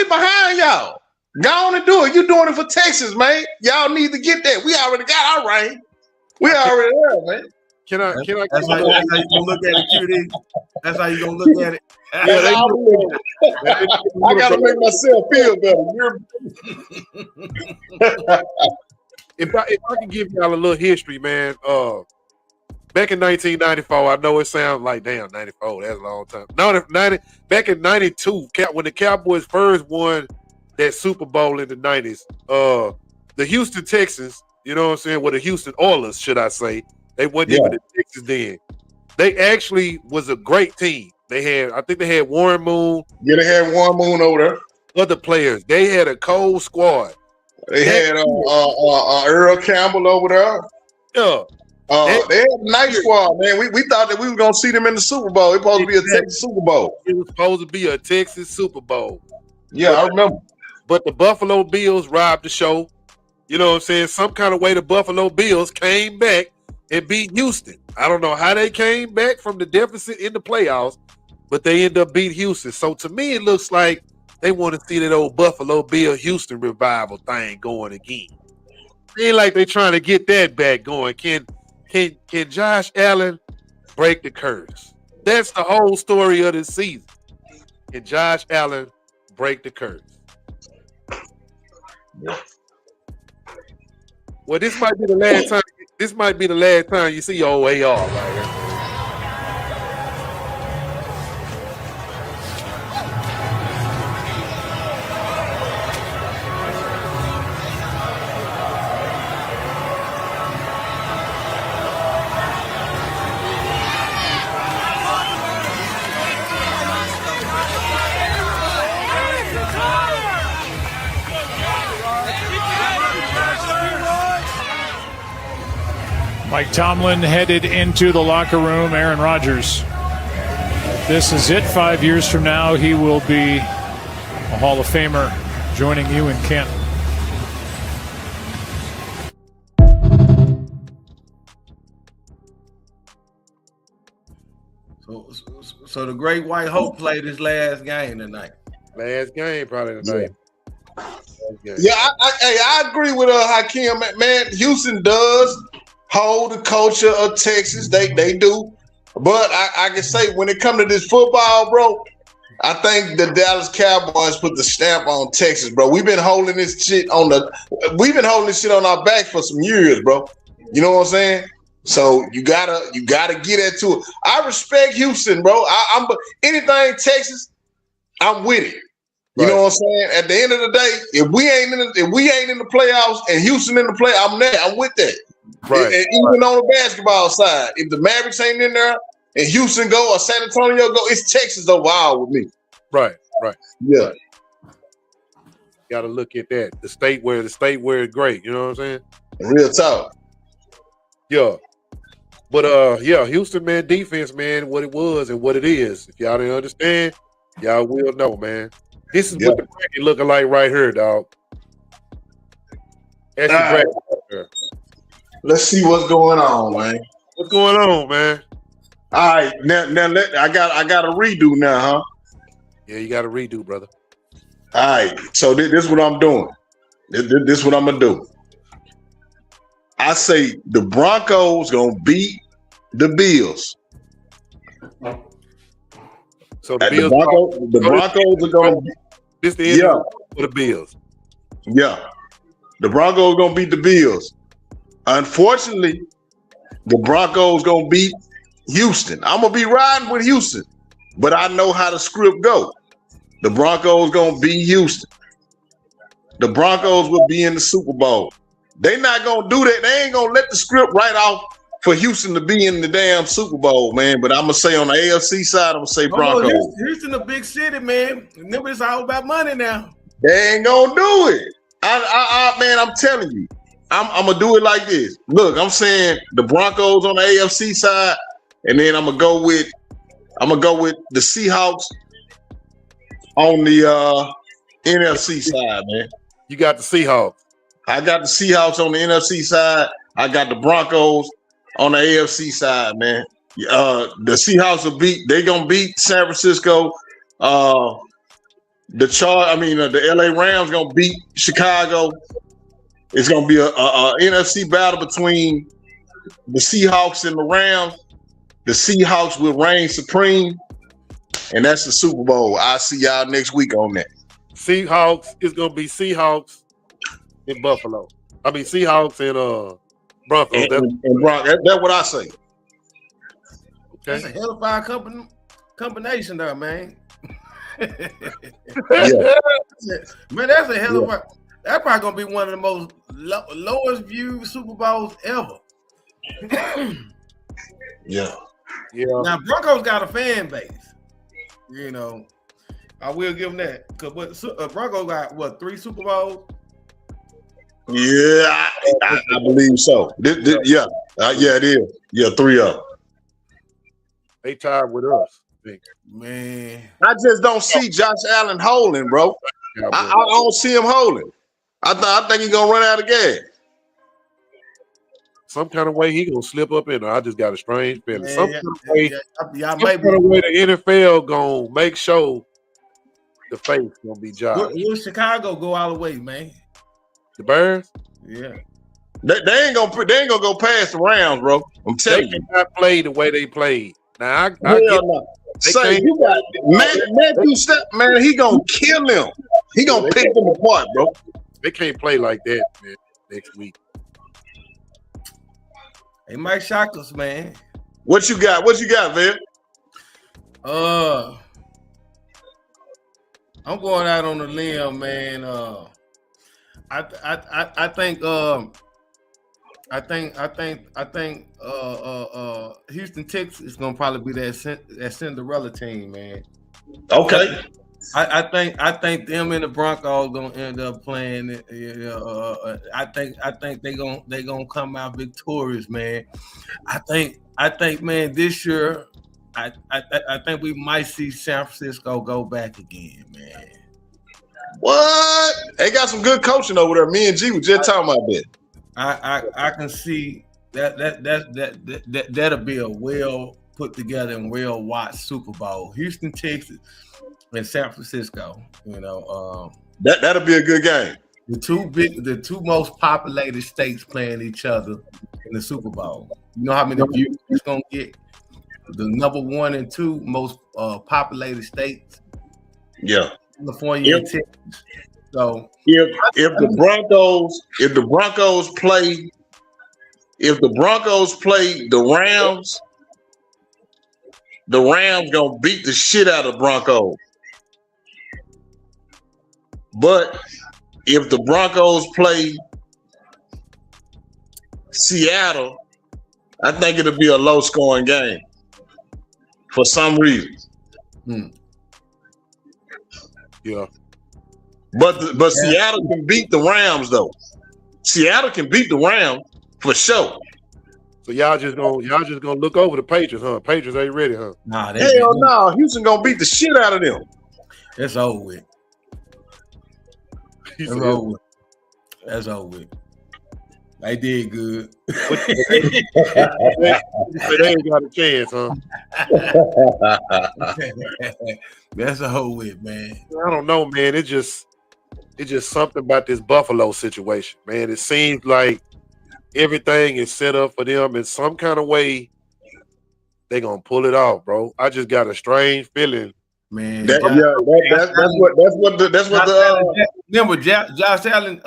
Speaker 5: behind y'all. Go on and do it. You doing it for Texas, man. Y'all need to get that. We already got our ring. We already there, man.
Speaker 11: Can I?
Speaker 10: That's how you gonna look at it, QD. That's how you gonna look at it.
Speaker 5: I gotta make myself feel better.
Speaker 11: If I can give y'all a little history, man. Back in 1994, I know it sounds like, damn, 94, that's a long time. No, back in 92, when the Cowboys first won that Super Bowl in the 90s, the Houston Texans, you know what I'm saying, well, the Houston Oilers, should I say, they wasn't even the Texans then. They actually was a great team. I think they had Warren Moon.
Speaker 5: Yeah, they had Warren Moon over there.
Speaker 11: Other players. They had a cold squad.
Speaker 5: They had Earl Campbell over there.
Speaker 11: Yeah.
Speaker 5: They had a nice squad, man. We thought that we were gonna see them in the Super Bowl. It was supposed to be a Texas Super Bowl.
Speaker 11: It was supposed to be a Texas Super Bowl.
Speaker 5: Yeah, I remember.
Speaker 11: But the Buffalo Bills robbed the show. You know what I'm saying? Some kind of way the Buffalo Bills came back and beat Houston. I don't know how they came back from the deficit in the playoffs, but they ended up beating Houston. So to me, it looks like they want to see that old Buffalo Bill Houston revival thing going again. It ain't like they trying to get that back going. Can Josh Allen break the curse? That's the whole story of this season. Can Josh Allen break the curse? Well, this might be the last time. This might be the last time you see your AR right here.
Speaker 13: Mike Tomlin headed into the locker room. Aaron Rodgers. This is it. 5 years from now, he will be a Hall of Famer joining you in Canton.
Speaker 2: So the Great White Hope played his last game tonight.
Speaker 11: Last game probably tonight.
Speaker 5: Yeah, I agree with Hakeem. Man, Houston does hold the culture of Texas. They do. But I can say when it comes to this football, bro, I think the Dallas Cowboys put the stamp on Texas, bro. We've been holding this shit on our back for some years, bro. You know what I'm saying? So you gotta get into it. I respect Houston, bro. I'm anything Texas, I'm with it. You know what I'm saying? At the end of the day, if we ain't in the playoffs and Houston in the play, I'm there. I'm with that.
Speaker 11: Right.
Speaker 5: And even on the basketball side, if the Mavericks ain't in there and Houston go or San Antonio go, it's Texas overall with me.
Speaker 11: Right.
Speaker 5: Yeah.
Speaker 11: Got to look at that. The state where it's great. You know what I'm saying?
Speaker 5: Real talk.
Speaker 11: Yeah. But Houston, man, defense, man, what it was and what it is. If y'all didn't understand, y'all will know, man. This is what the bracket looking like right here, dog. That's the bracket right there.
Speaker 5: Let's see what's going on, man.
Speaker 11: What's going on, man?
Speaker 5: All right, now I got a redo now, huh?
Speaker 11: Yeah, you got a redo, brother.
Speaker 5: All right, so this is what I'm doing. This is what I'm gonna do. I say the Broncos gonna beat the Bills.
Speaker 11: So the
Speaker 5: Broncos are gonna.
Speaker 11: This the end for the Bills.
Speaker 5: Yeah, the Broncos gonna beat the Bills. Unfortunately, the Broncos gonna beat Houston. I'm gonna be riding with Houston, but I know how the script go. The Broncos gonna beat Houston. The Broncos will be in the Super Bowl. They not gonna do that. They ain't gonna let the script write off for Houston to be in the damn Super Bowl, man. But I'm gonna say on the AFC side, I'm gonna say Broncos.
Speaker 2: Houston a big city, man. Remember, it's all about money now.
Speaker 5: They ain't gonna do it. Man, I'm telling you. I'm gonna do it like this. Look, I'm saying the Broncos on the AFC side, and then I'm gonna go with the Seahawks on the NFC side, man.
Speaker 11: You got the Seahawks.
Speaker 5: I got the Seahawks on the NFC side. I got the Broncos on the AFC side, man. The Seahawks they gonna beat San Francisco. The LA Rams gonna beat Chicago. It's gonna be a NFC battle between the Seahawks and the Rams. The Seahawks will reign supreme, and that's the Super Bowl. I'll see y'all next week on that.
Speaker 11: Seahawks is gonna be Seahawks in Buffalo. I mean Seahawks and Broncos.
Speaker 5: That's what I say.
Speaker 11: Okay.
Speaker 2: That's a hell of a combination there, man.
Speaker 5: Yeah.
Speaker 2: Man, that's a hell of a. That's probably gonna be one of the most lowest viewed Super Bowls ever.
Speaker 5: Yeah.
Speaker 2: Now Broncos got a fan base. You know, I will give them that. Cause Broncos got 3 Super Bowls?
Speaker 5: Yeah, I believe so. It is. Yeah, 3 of them.
Speaker 11: They tied with us.
Speaker 2: Man,
Speaker 5: I just don't see Josh Allen holding, bro. I don't see him holding. I think he's gonna run out of gas.
Speaker 11: Some kind of way he gonna slip up in there. I just got a strange feeling. Some kind of way the NFL gonna make sure the face gonna be Josh.
Speaker 2: Will Chicago go all the way, man?
Speaker 11: The Bears?
Speaker 2: Yeah.
Speaker 5: They ain't gonna go past the rounds, bro. I'm telling you.
Speaker 11: They cannot play the way they played. Now you
Speaker 5: got Matthew Step, man. He gonna kill them. He gonna pick them apart, bro.
Speaker 11: They can't play like that, man. Next week.
Speaker 2: They might shock us, man.
Speaker 5: What you got, man?
Speaker 2: I'm going out on a limb, man. I think Houston Texas is gonna probably be that Cinderella team, man.
Speaker 5: Okay.
Speaker 2: I think them and the Broncos gonna end up playing. I think they gonna come out victorious, man. I think, man, this year, I think we might see San Francisco go back again, man.
Speaker 5: What? They got some good coaching over there. Me and G were just talking about that.
Speaker 2: I can see that'll be a well
Speaker 10: put together and well watched Super Bowl. Houston, Texas, and San Francisco. You know,
Speaker 5: that'll be a good game.
Speaker 10: The two most populated states playing each other in the Super Bowl. You know how many views it's gonna get? The number 1 and 2 most populated states.
Speaker 5: Yeah,
Speaker 10: California and Texas. So
Speaker 5: if the Broncos play the Rams gonna beat the shit out of Broncos. But if the Broncos play Seattle, I think it'll be a low scoring game for some reason.
Speaker 11: Yeah.
Speaker 5: But Seattle can beat the Rams though. Seattle can beat the Rams for sure.
Speaker 11: So y'all just gonna look over the Patriots, huh? Patriots ain't ready, huh?
Speaker 10: Nah,
Speaker 5: hell no. Houston gonna beat the shit out of them.
Speaker 10: It's over with. That's over with. They did good.
Speaker 11: They ain't got a chance, huh?
Speaker 10: That's over with, man.
Speaker 11: I don't know, man. It's just something about this Buffalo situation, man. It seems like everything is set up for them in some kind of way. They're gonna pull it off, bro. I just got a strange feeling.
Speaker 10: Man,
Speaker 5: that's what
Speaker 10: remember Josh Allen,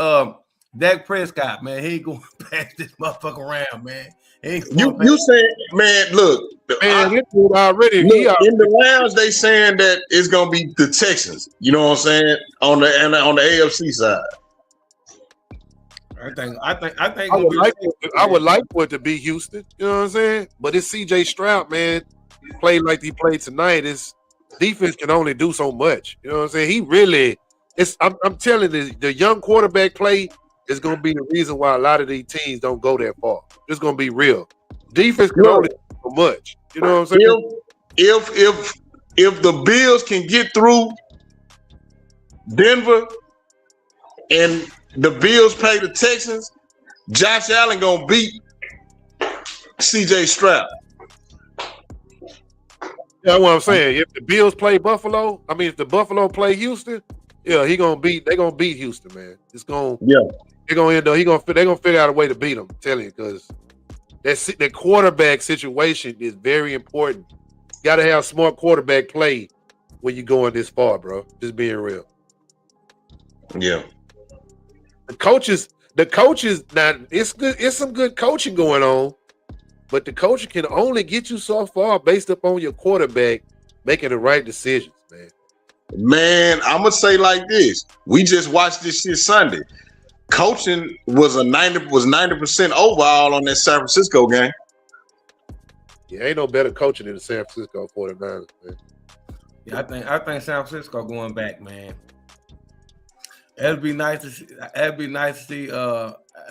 Speaker 10: Dak Prescott, man, he ain't gonna pass this motherfucker around, man.
Speaker 5: You saying, man, look,
Speaker 11: man, in
Speaker 5: the lounge they saying that it's gonna be the Texans. You know what I'm saying? On the AFC side.
Speaker 11: I would like for it to be Houston. You know what I'm saying? But it's CJ Stroud, man. Played like he played tonight. His defense can only do so much. You know what I'm saying? He really. I'm telling you, the young quarterback play is going to be the reason why a lot of these teams don't go that far. It's going to be real. Defense can only do so much. You know what I'm saying?
Speaker 5: If the Bills can get through Denver and the Bills play the Texans, Josh Allen gonna beat CJ Stroud.
Speaker 11: That's what I'm saying. If the Bills play Buffalo, if the Buffalo play Houston, yeah, they're gonna beat Houston, man. They're gonna end up they're gonna figure out a way to beat them. I'm telling you, because that quarterback situation is very important. Got to have smart quarterback play when you going this far, bro. Just being real.
Speaker 5: Yeah.
Speaker 11: The coaches. Now it's good. It's some good coaching going on, but the coach can only get you so far based upon your quarterback making the right decisions, man.
Speaker 5: Man, I'm gonna say like this. We just watched this shit Sunday. Coaching was 90% overall on that San Francisco game.
Speaker 11: Yeah, ain't no better coaching than the San Francisco 49ers, man.
Speaker 10: Yeah, I think San Francisco going back, man. It'd be nice to see. It'd be nice to see.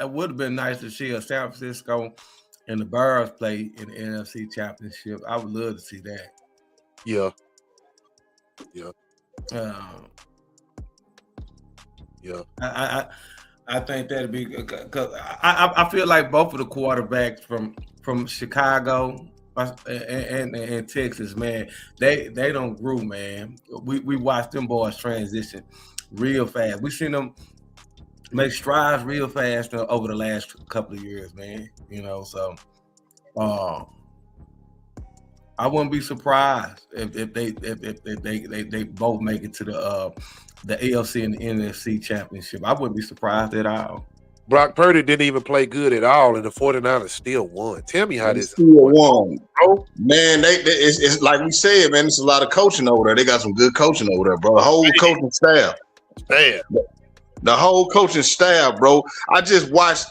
Speaker 10: It would have been nice to see a San Francisco and the Bears play in the NFC Championship. I would love to see that.
Speaker 11: Yeah.
Speaker 10: I think that'd be good because I feel like both of the quarterbacks from Chicago and Texas, man, they don't grow, man. We watched them boys transition real fast. We seen them make strides real fast over the last couple of years, man. You know, so I wouldn't be surprised if they both make it to the AFC and the NFC championship. I wouldn't be surprised at all.
Speaker 11: Brock Purdy didn't even play good at all, and the 49ers still won. Tell me how this
Speaker 5: still won. Bro. Man, it's like we said, man, it's a lot of coaching over there. They got some good coaching over there, bro. The whole coaching staff.
Speaker 11: Damn.
Speaker 5: The whole coaching staff, bro. I just watched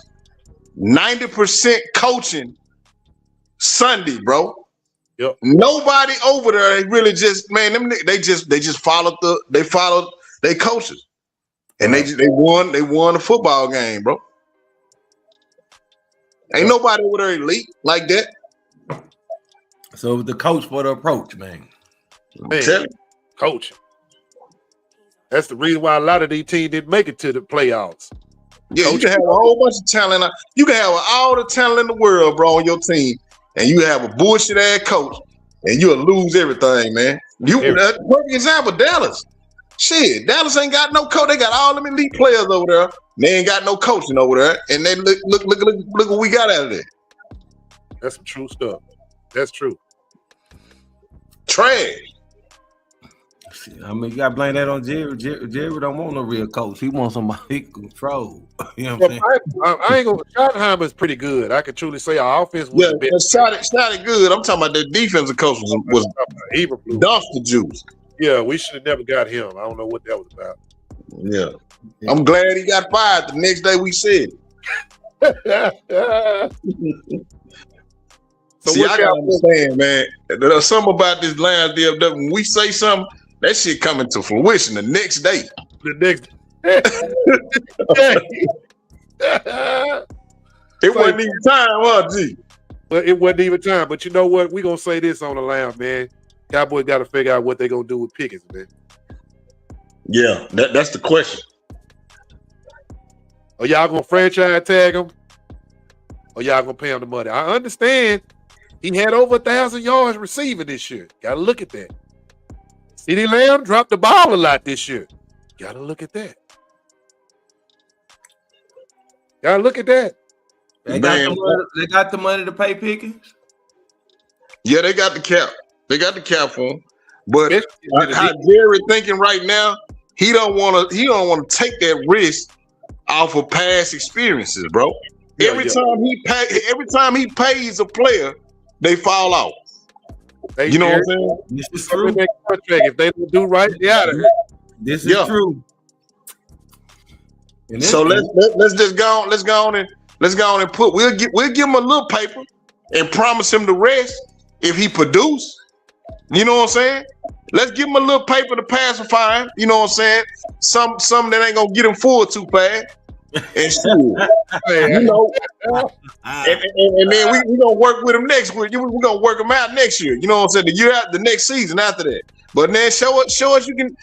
Speaker 5: 90% coaching Sunday, bro.
Speaker 11: Yep.
Speaker 5: Nobody over there. They really just, man, they just followed their coaches. And they won the football game, bro. Ain't nobody over there elite like that.
Speaker 10: So the coach for the approach, man.
Speaker 11: Coach. That's the reason why a lot of these teams didn't make it to the playoffs.
Speaker 5: Yeah, you can have a whole bunch of talent. You can have all the talent in the world, bro, on your team, and you have a bullshit ass coach and you'll lose everything, man. Perfect example, Dallas. Shit, Dallas ain't got no coach. They got all them elite players over there. They ain't got no coaching over there, and they look what we got out of it.
Speaker 11: That's some true stuff. That's true.
Speaker 5: Trash.
Speaker 10: I mean, you gotta blame that on Jerry. Jerry don't want no real coach. He wants somebody he can control. You know what I'm saying?
Speaker 11: I ain't gonna. Schottenheimer's pretty good. I can truly say our offense was the best.
Speaker 5: Started good. I'm talking about the defensive coach was dumpster juice.
Speaker 11: Yeah, we should have never got him. I don't know what that was about.
Speaker 5: Yeah. I'm glad he got fired the next day we said it. See, I gotta understand, man. There's something about this Lions DFW. When we say something, that shit coming to fruition the next day. It wasn't even time, huh, G?
Speaker 11: But it wasn't even time. But you know what? We gonna say this on the line, man. Cowboys got to figure out what they gonna do with Pickens, man.
Speaker 5: Yeah, that's the question.
Speaker 11: Are y'all gonna franchise tag him? Or y'all gonna pay him the money? I understand he had over 1,000 yards receiving this year. Gotta look at that. CeeDee Lamb dropped the ball a lot this year. Gotta look at that. Gotta look at that.
Speaker 10: They got the money to pay Pickens.
Speaker 5: Yeah, they got the cap. They got the cap for him. But how Jerry thinking right now, he don't want to take that risk off of past experiences, bro. Every time he pays a player, they fall off. You know what I'm saying?
Speaker 10: This is true.
Speaker 11: If they don't do right, they out of here.
Speaker 10: This is true.
Speaker 5: So let's just go on. Let's go on and put. We'll give him a little paper and promise him the rest if he produce. You know what I'm saying? Let's give him a little paper to pacify him. You know what I'm saying? Some that ain't gonna get him full too fast. And shit, you know, and then we gonna work with him next week. We gonna work him out next year. You know what I'm saying? The next season after that. But then show us you can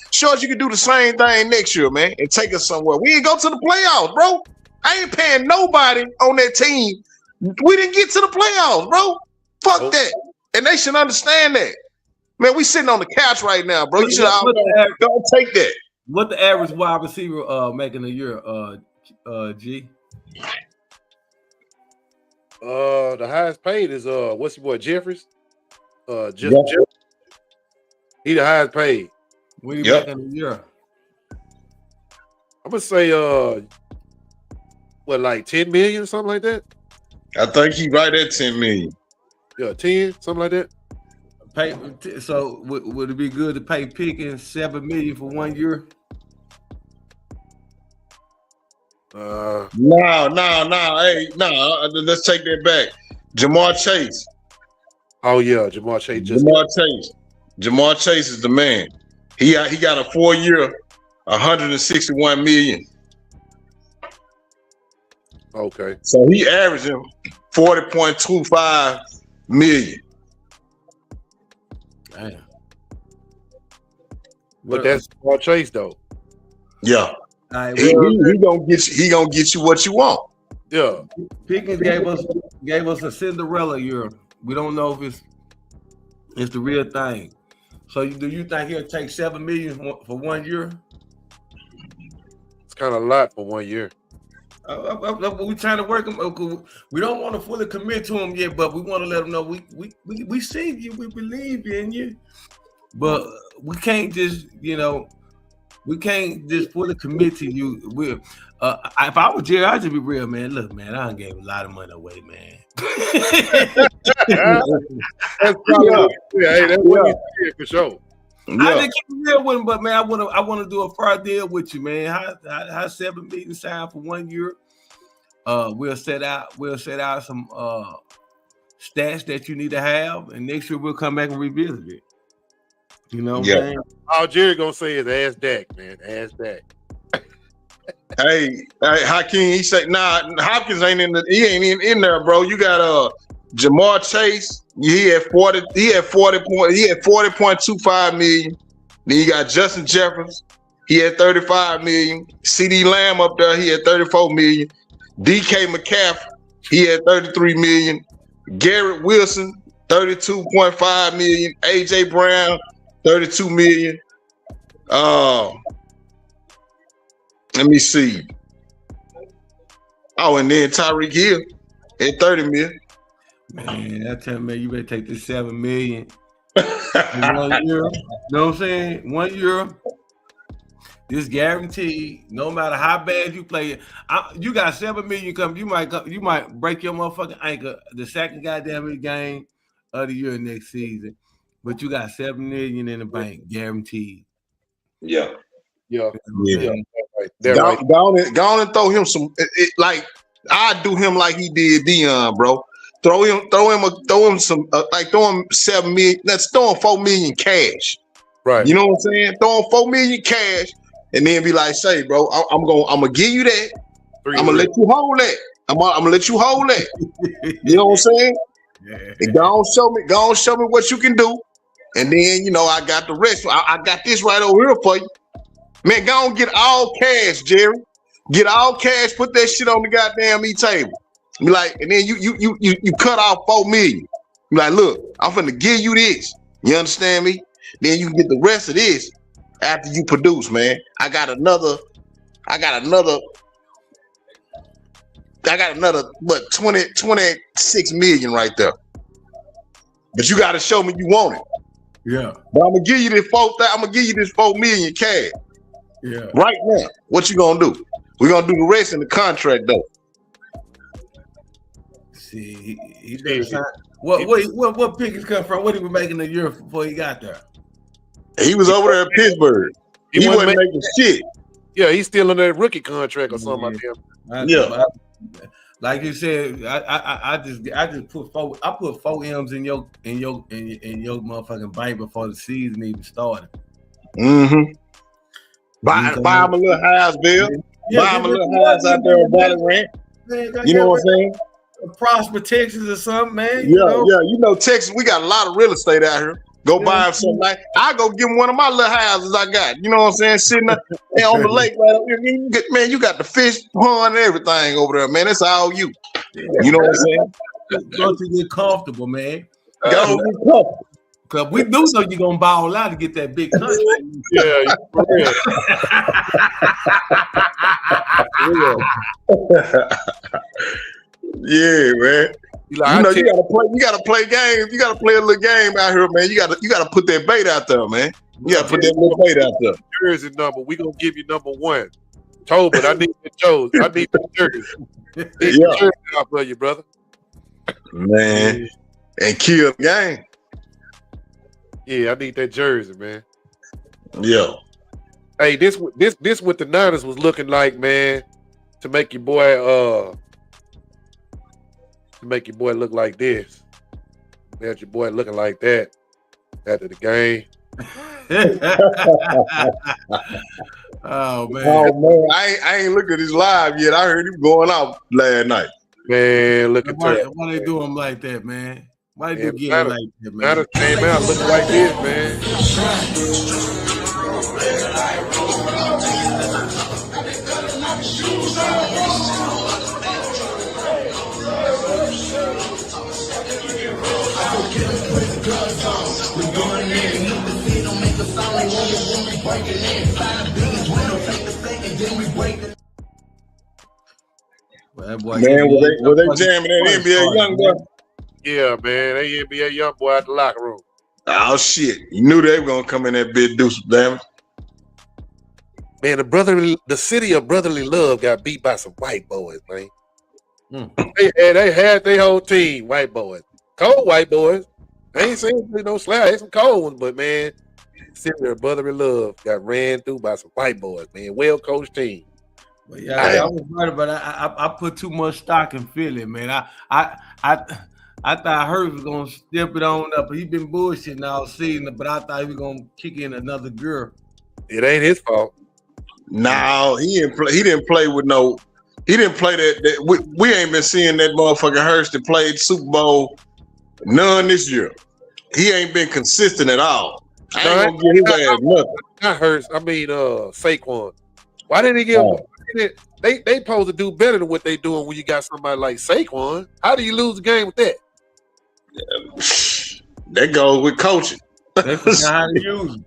Speaker 5: do the same thing next year, man, and take us somewhere. We ain't go to the playoffs, bro. I ain't paying nobody on that team. We didn't get to the playoffs, bro. Fuck that. And they should understand that. Man, we sitting on the couch right now, bro. You should don't take that.
Speaker 10: What the average wide receiver making a year, G?
Speaker 11: The highest paid is what's your boy Jeffries? Jeffries. He the highest paid.
Speaker 10: What are you making a year?
Speaker 11: I'm gonna say like 10 million or something like that.
Speaker 5: I think he right at 10 million.
Speaker 11: Yeah, 10, something like that.
Speaker 10: So would it be good to pay Pickens $7 million for 1 year?
Speaker 5: No. Hey, no. Let's take that back. Jamar Chase.
Speaker 11: Oh yeah, Jamar Chase.
Speaker 5: Jamar Chase is the man. He got a 4-year, 161 million.
Speaker 11: Okay.
Speaker 5: So he averaging 40.25 million.
Speaker 10: Damn.
Speaker 11: But that's Jamar Chase though.
Speaker 5: Yeah.
Speaker 10: Right,
Speaker 5: he gonna get you what you want.
Speaker 11: Yeah.
Speaker 10: Pickens gave us a Cinderella year. We don't know if it's the real thing. So do you think he'll take $7 million for 1 year?
Speaker 11: It's kind of a lot for 1 year.
Speaker 10: We're trying to work him. We don't want to fully commit to him yet, but we want to let him know we see you, we believe in you. But we can't just, we can't just fully commit to you. If I was Jerry, I'd just be real, man. Look, man, I done gave a lot of money away, man.
Speaker 11: That's probably that's what he said for sure.
Speaker 10: Yeah. I didn't keep it real with him, but man, I want to do a fair deal with you, man. How $7 million signed for 1 year? We'll set out some stats that you need to have, and next year we'll come back and revisit it. You know what I'm saying?
Speaker 11: All Jerry gonna say is ask Dak, man. Ask Dak.
Speaker 5: Hey, Hakeem, he said, nah, Hopkins ain't in there, bro. You got Jamar Chase. He had 40.25 million. Then you got Justin Jefferson. He had 35 million. CeeDee Lamb up there, he had 34 million. DK Metcalf, he had 33 million. Garrett Wilson, $32.5 million. AJ Brown, $32 million. Let me see. Oh, and then Tyreek Hill at $30 million.
Speaker 10: Man, I tell you, man, you better take this $7 million in 1 year. You know what I'm saying? 1 year. This guaranteed, no matter how bad you play, you got $7 million coming. You might break your motherfucking ankle the second goddamn game of the year next season, but you got $7 million in the bank, guaranteed.
Speaker 5: Yeah.
Speaker 11: Yeah.
Speaker 5: Go on and throw him some. Like I do him like he did Dion, bro. Throw him some throw him $7 million. Let's throw him $4 million cash.
Speaker 11: Right.
Speaker 5: You know what I'm saying? Throw him $4 million cash, and then be like, "Say, bro, I'm gonna give you that. I'm gonna let you hold that. I'm gonna let you hold that. You know what I'm saying? And go on show me what you can do, and then I got the rest. I got this right over here for you, man. Go on, get all cash, Jerry. Get all cash. Put that shit on the goddamn table. Be like, and then you cut off $4 million. Be like, look, I'm finna give you this. You understand me? Then you can get the rest of this after you produce, man. I got another what 26 million right there. But you gotta show me you want it.
Speaker 10: Yeah.
Speaker 5: But I'm gonna give you this $4 million cash.
Speaker 10: Yeah.
Speaker 5: Right now. What you gonna do? We're gonna do the rest in the contract though.
Speaker 10: See, he did sign. What pick is come from? What he was making a year before he got there?
Speaker 5: He was over there in Pittsburgh. He wasn't making shit.
Speaker 11: Yeah, he's still on that rookie contract or something like that.
Speaker 10: Like you said, I just put four M's in your motherfucking bank before the season even started.
Speaker 5: Mm-hmm. Buy him a little house, Bill. Buy him a little house out there in Valley Ranch. You know what I'm saying?
Speaker 10: Prosper, Texas or something, man.
Speaker 5: Yeah. Texas, we got a lot of real estate out here. Go buy him something. I go give him one of my little houses I got. You know what I'm saying? Sitting there on the lake right up here. Man, you got the fish pond and everything over there, man. That's all you. You know what I'm saying?
Speaker 10: Go to get comfortable, man.
Speaker 5: Go get comfortable.
Speaker 10: Cause we do know you're gonna ball out to get that big contract.
Speaker 11: Yeah, for real.
Speaker 5: Yeah, man. You gotta play games. You gotta play a little game out here, man. You gotta put that bait out there, man. You gotta put that little bait out there.
Speaker 11: Jersey number. We gonna give you number 1. Tobin, I need the Joes. I need the jersey. The jersey out for you, brother.
Speaker 5: Man. And kill the game.
Speaker 11: Yeah, I need that jersey, man.
Speaker 5: Yeah.
Speaker 11: Hey, this what the Niners was looking like, man, to make your boy look like this. They had your boy looking like that after the game.
Speaker 10: Oh man.
Speaker 5: I ain't looked at his live yet. I heard him going out last night.
Speaker 11: Man, look at that.
Speaker 10: Why they do him like that, man? Why they do get like that, man?
Speaker 11: Niners came out looking like this, man.
Speaker 5: Man, were they jamming that NBA young boy?
Speaker 11: Yeah, man, they NBA young boy out the locker room.
Speaker 5: Oh shit! You knew they were gonna come in that bitch, do some damage.
Speaker 11: Man, the city of brotherly love got beat by some white boys, man. They had their whole team, white boys, cold white boys. I ain't saying no slack, ain't some cold ones, but man, city of brotherly love got ran through by some white boys, man. Well coached team.
Speaker 10: But yeah, I was right, but I put too much stock in Philly, man. I thought Hurts was gonna step it on up. He been bullshitting all season, but I thought he was gonna kick in another gear.
Speaker 11: It ain't his fault.
Speaker 5: No, he didn't play with no. He didn't play that. We ain't been seeing that motherfucking Hurts that played Super Bowl none this year. He ain't been consistent at all. I ain't gonna give his ass nothing.
Speaker 11: Not Hurts. I mean, Saquon. Why didn't he get? They supposed to do better than what they doing when you got somebody like Saquon. How do you lose the game with that?
Speaker 5: That goes with coaching.
Speaker 10: They forgot how to use him.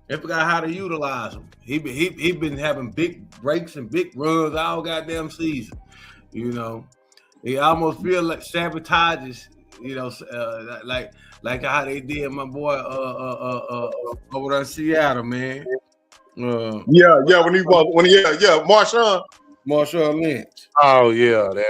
Speaker 10: They forgot how to utilize him. He been having big breaks and big runs all goddamn season. You know, he almost feel like sabotages. You know, like how they did my boy over there in Seattle, man.
Speaker 5: When Marshawn Lynch.
Speaker 14: Oh yeah,
Speaker 5: they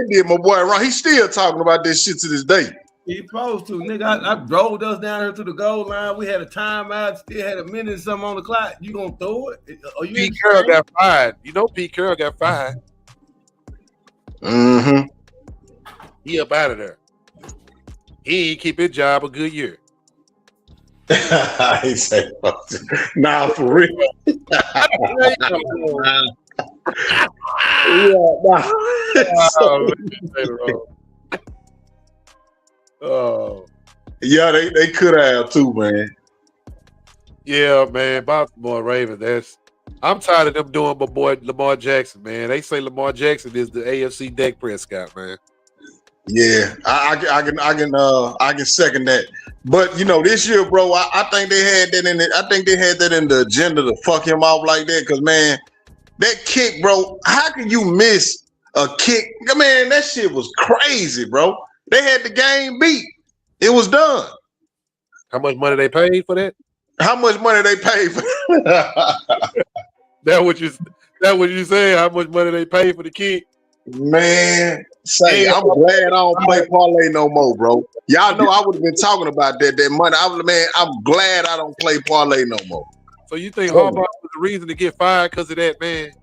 Speaker 5: did my boy wrong. He's still talking about this shit to this day.
Speaker 10: He supposed to, nigga. I drove us down here to the goal line. We had a timeout, still had a minute and something on the clock. You gonna throw it?
Speaker 14: Pete Carroll got fired. You know Pete Carroll got fired.
Speaker 5: Mm-hmm.
Speaker 14: He up out of there. He ain't keep his job a good year.
Speaker 5: He said, nah, for real. Yeah, they could have too, man.
Speaker 14: Yeah, man, Baltimore Ravens. I'm tired of them doing my boy Lamar Jackson, man. They say Lamar Jackson is the AFC Dak Prescott, man.
Speaker 5: Yeah, I can second that. But you know, this year, bro, I think they had that in it. I think they had that in the agenda to fuck him off like that. Cause man, that kick, bro, how can you miss a kick? Man, that shit was crazy, bro. They had the game beat. It was done.
Speaker 14: How much money they paid for that?
Speaker 5: How much money they paid for
Speaker 14: That what you say? How much money they paid for the kick?
Speaker 5: Man, I'm glad I don't play parlay no more, bro. Y'all know I would have been talking about that money. I'm glad I don't play parlay no more.
Speaker 14: So you think Harbaugh was the reason to get fired because of that, man?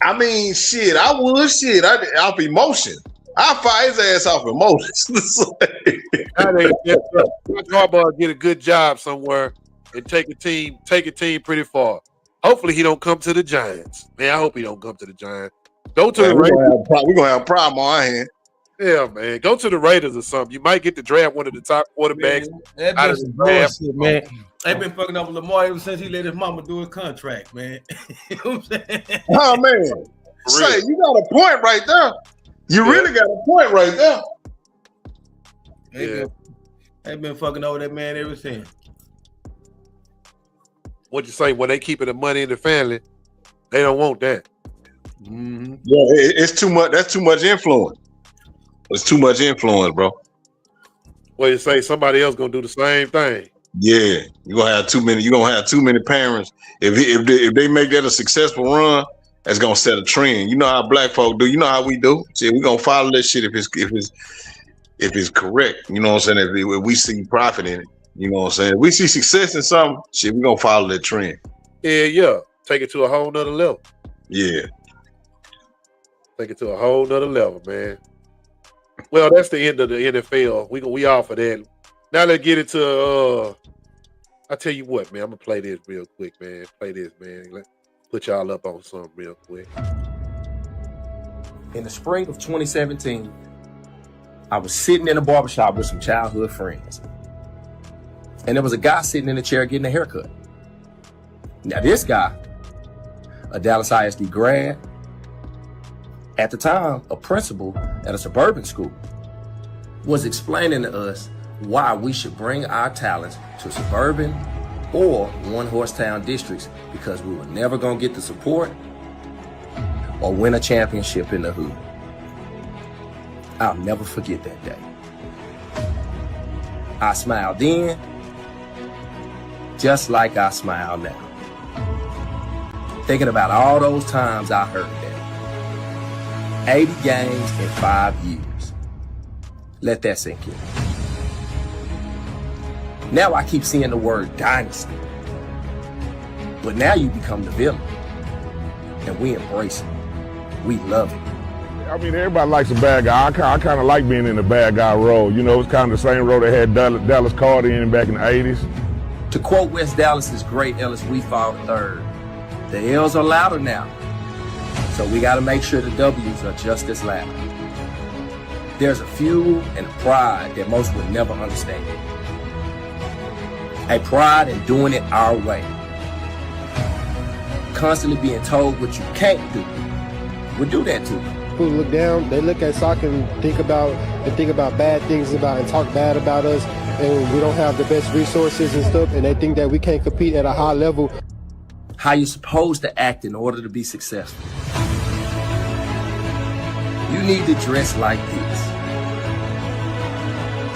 Speaker 5: I mean, shit, I would. Shit, off emotion. I fire his ass off emotions.
Speaker 14: Harbaugh get a good job somewhere and take a team pretty far. Hopefully he don't come to the Giants. Man, I hope he don't come to the Giants. Go to the Raiders.
Speaker 5: We're gonna have a problem on our hand.
Speaker 14: Yeah, man. Go to the Raiders or something. You might get to draft one of the top quarterbacks out of the draft.
Speaker 10: Man. They've been fucking up with Lamar ever since he let his mama do his contract, man. You know what I'm saying?
Speaker 5: Oh man. Say, you got a point right there. You really got a point right there.
Speaker 10: They've been fucking over that man ever since.
Speaker 14: What you say? When they keeping the money in the family, they don't want that.
Speaker 5: Mm-hmm. Yeah, it's too much. That's too much influence. It's too much influence, bro.
Speaker 14: Well, you say somebody else gonna do the same thing.
Speaker 5: Yeah, you're gonna have too many parents. If they make that a successful run, that's gonna set a trend. You know how black folk do. You know how we do. See, we're gonna follow that shit if it's correct. You know what I'm saying? If we see profit in it, you know what I'm saying? If we see success in something, shit, we're gonna follow that trend.
Speaker 14: Yeah. Take it to a whole nother level.
Speaker 5: Yeah.
Speaker 14: Take it to a whole nother level, man. Well, that's the end of the NFL. We off of that. Now let's get into I tell you what, man. I'm gonna play this real quick, man. Play this, man. Let's put y'all up on something real quick.
Speaker 15: In the spring of 2017, I was sitting in a barbershop with some childhood friends. And there was a guy sitting in a chair getting a haircut. Now this guy, a Dallas ISD grad, at the time, a principal at a suburban school, was explaining to us why we should bring our talents to suburban or one-horse town districts because we were never going to get the support or win a championship in the hood. I'll never forget that day. I smiled then, just like I smile now. Thinking about all those times I heard that. 80 games in 5 years. Let that sink in. Now I keep seeing the word dynasty. But now you become the villain. And we embrace it. We love it.
Speaker 12: I mean, everybody likes a bad guy. I kind of like being in the bad guy role. You know, it's kind of the same role they had Dallas Carter in back in the 80s.
Speaker 15: To quote West Dallas's great Ellis Weefall III, the L's are louder now. So we got to make sure the W's are just as loud. There's a fuel and a pride that most would never understand. A pride in doing it our way. Constantly being told what you can't do would do that to you.
Speaker 16: school look down. They look at soccer and think about bad things about and talk bad about us, and we don't have the best resources and stuff, and they think that we can't compete at a high level.
Speaker 15: How you're supposed to act in order to be successful. You need to dress like this.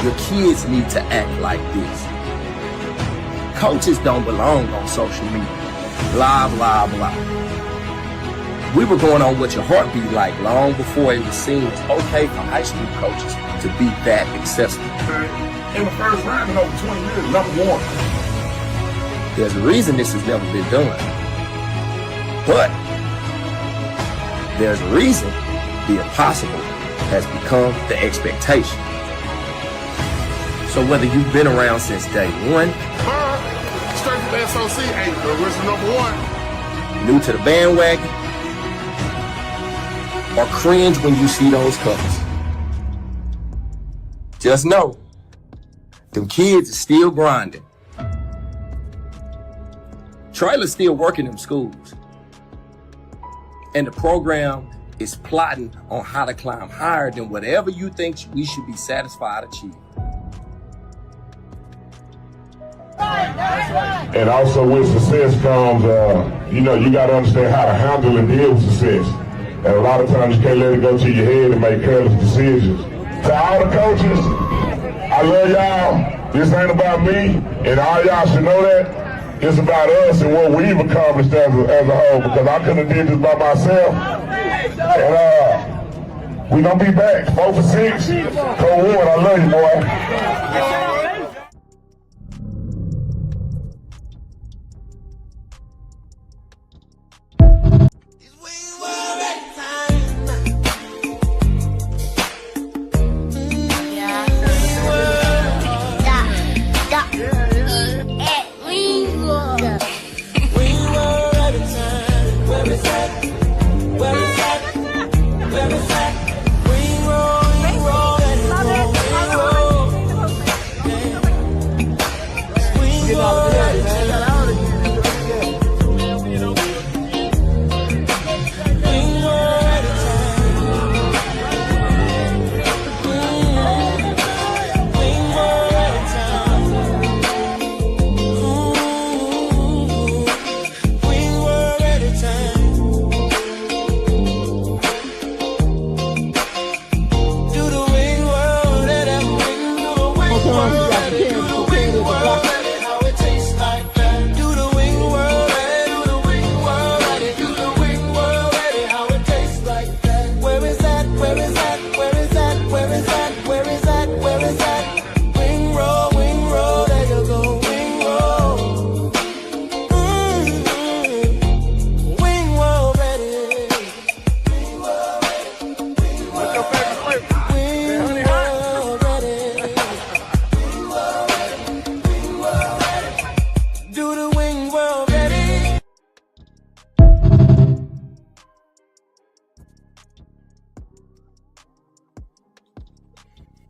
Speaker 15: Your kids need to act like this. Coaches don't belong on social media. Blah, blah, blah. We were going on what your heart beat like long before it was seen as okay for high school coaches to be that accessible.
Speaker 5: In the first round in over 20 years, #1.
Speaker 15: There's a reason this has never been done. But there's a reason the impossible has become the expectation. So whether you've been around since day one,
Speaker 12: Straight from SOC, hey, original #1.
Speaker 15: new to the bandwagon, or cringe when you see those covers, just know, them kids are still grinding. Trailer's still working them schools. And the program is plotting on how to climb higher than whatever you think we should be satisfied achieving.
Speaker 17: And also with success comes, you got to understand how to handle and deal with success. And a lot of times you can't let it go to your head and make careless decisions. To all the coaches, I love y'all. This ain't about me, and all y'all should know that. It's about us and what we've accomplished as a whole, because I couldn't have did this by myself. And we gonna be back, 4 for 6. Code 1, I love you, boy.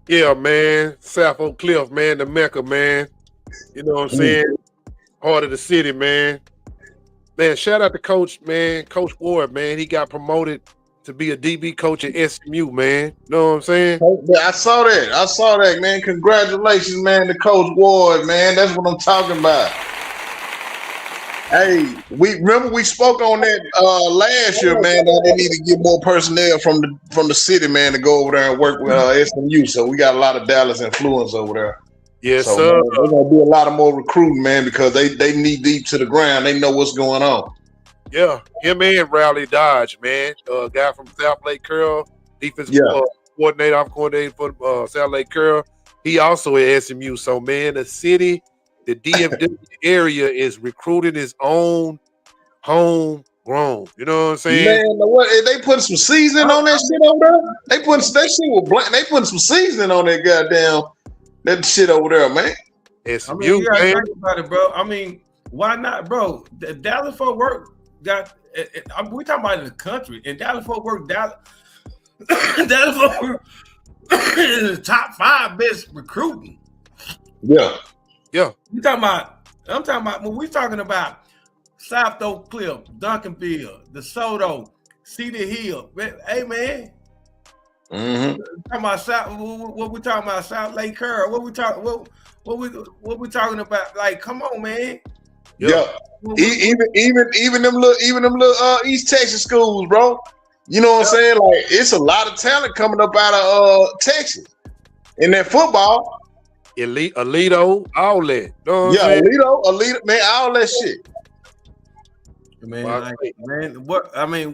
Speaker 14: Yeah, man. South Oak Cliff, man. The Mecca, man. You know what I'm saying? Heart of the city, man. Man, shout out to Coach, man. Coach Ward, man. He got promoted to be a DB coach at SMU, man. You know what I'm saying?
Speaker 5: I saw that, man. Congratulations, man, to Coach Ward, man. That's what I'm talking about. Hey, we spoke on that last year, man. That they need to get more personnel from the city, man, to go over there and work with SMU. So we got a lot of Dallas influence over there.
Speaker 14: Yes,
Speaker 5: so,
Speaker 14: sir.
Speaker 5: Man, they're gonna do a lot of more recruiting, man, because they knee deep to the ground. They know what's going on.
Speaker 14: Yeah, him and Rowley Dodge, man. Guy from South Lake Curl, defensive coordinator, coordinator for South Lake Curl. He also at SMU. So, man, the city, the DFW area is recruiting his own homegrown. You know what I'm saying?
Speaker 5: Man, what they put some seasoning on that shit over there? They put that shit with black. They put some seasoning on that goddamn that shit over there, man.
Speaker 14: SMU,
Speaker 10: I mean, you gotta
Speaker 14: man.
Speaker 10: think about it, bro. I mean, why not, bro? The Dallas Fort Worth got. We talking about in the country, and Dallas Fort Worth, Dallas Fort Worth is the top 5 best recruiting.
Speaker 5: Yeah.
Speaker 14: Yeah.
Speaker 10: I'm talking about when we talking about South Oak Cliff, Duncanville, DeSoto, Cedar Hill. Hey man,
Speaker 5: Mm-hmm.
Speaker 10: Talking about South, what we talking about? South Lake Curl. What we talking? What we talking about? Like, come on, man.
Speaker 5: Yeah. Even them little East Texas schools, bro. You know what I'm saying? Like, it's a lot of talent coming up out of Texas in that football.
Speaker 14: Alito, all that.
Speaker 5: Alito, man, all that shit.
Speaker 10: Man,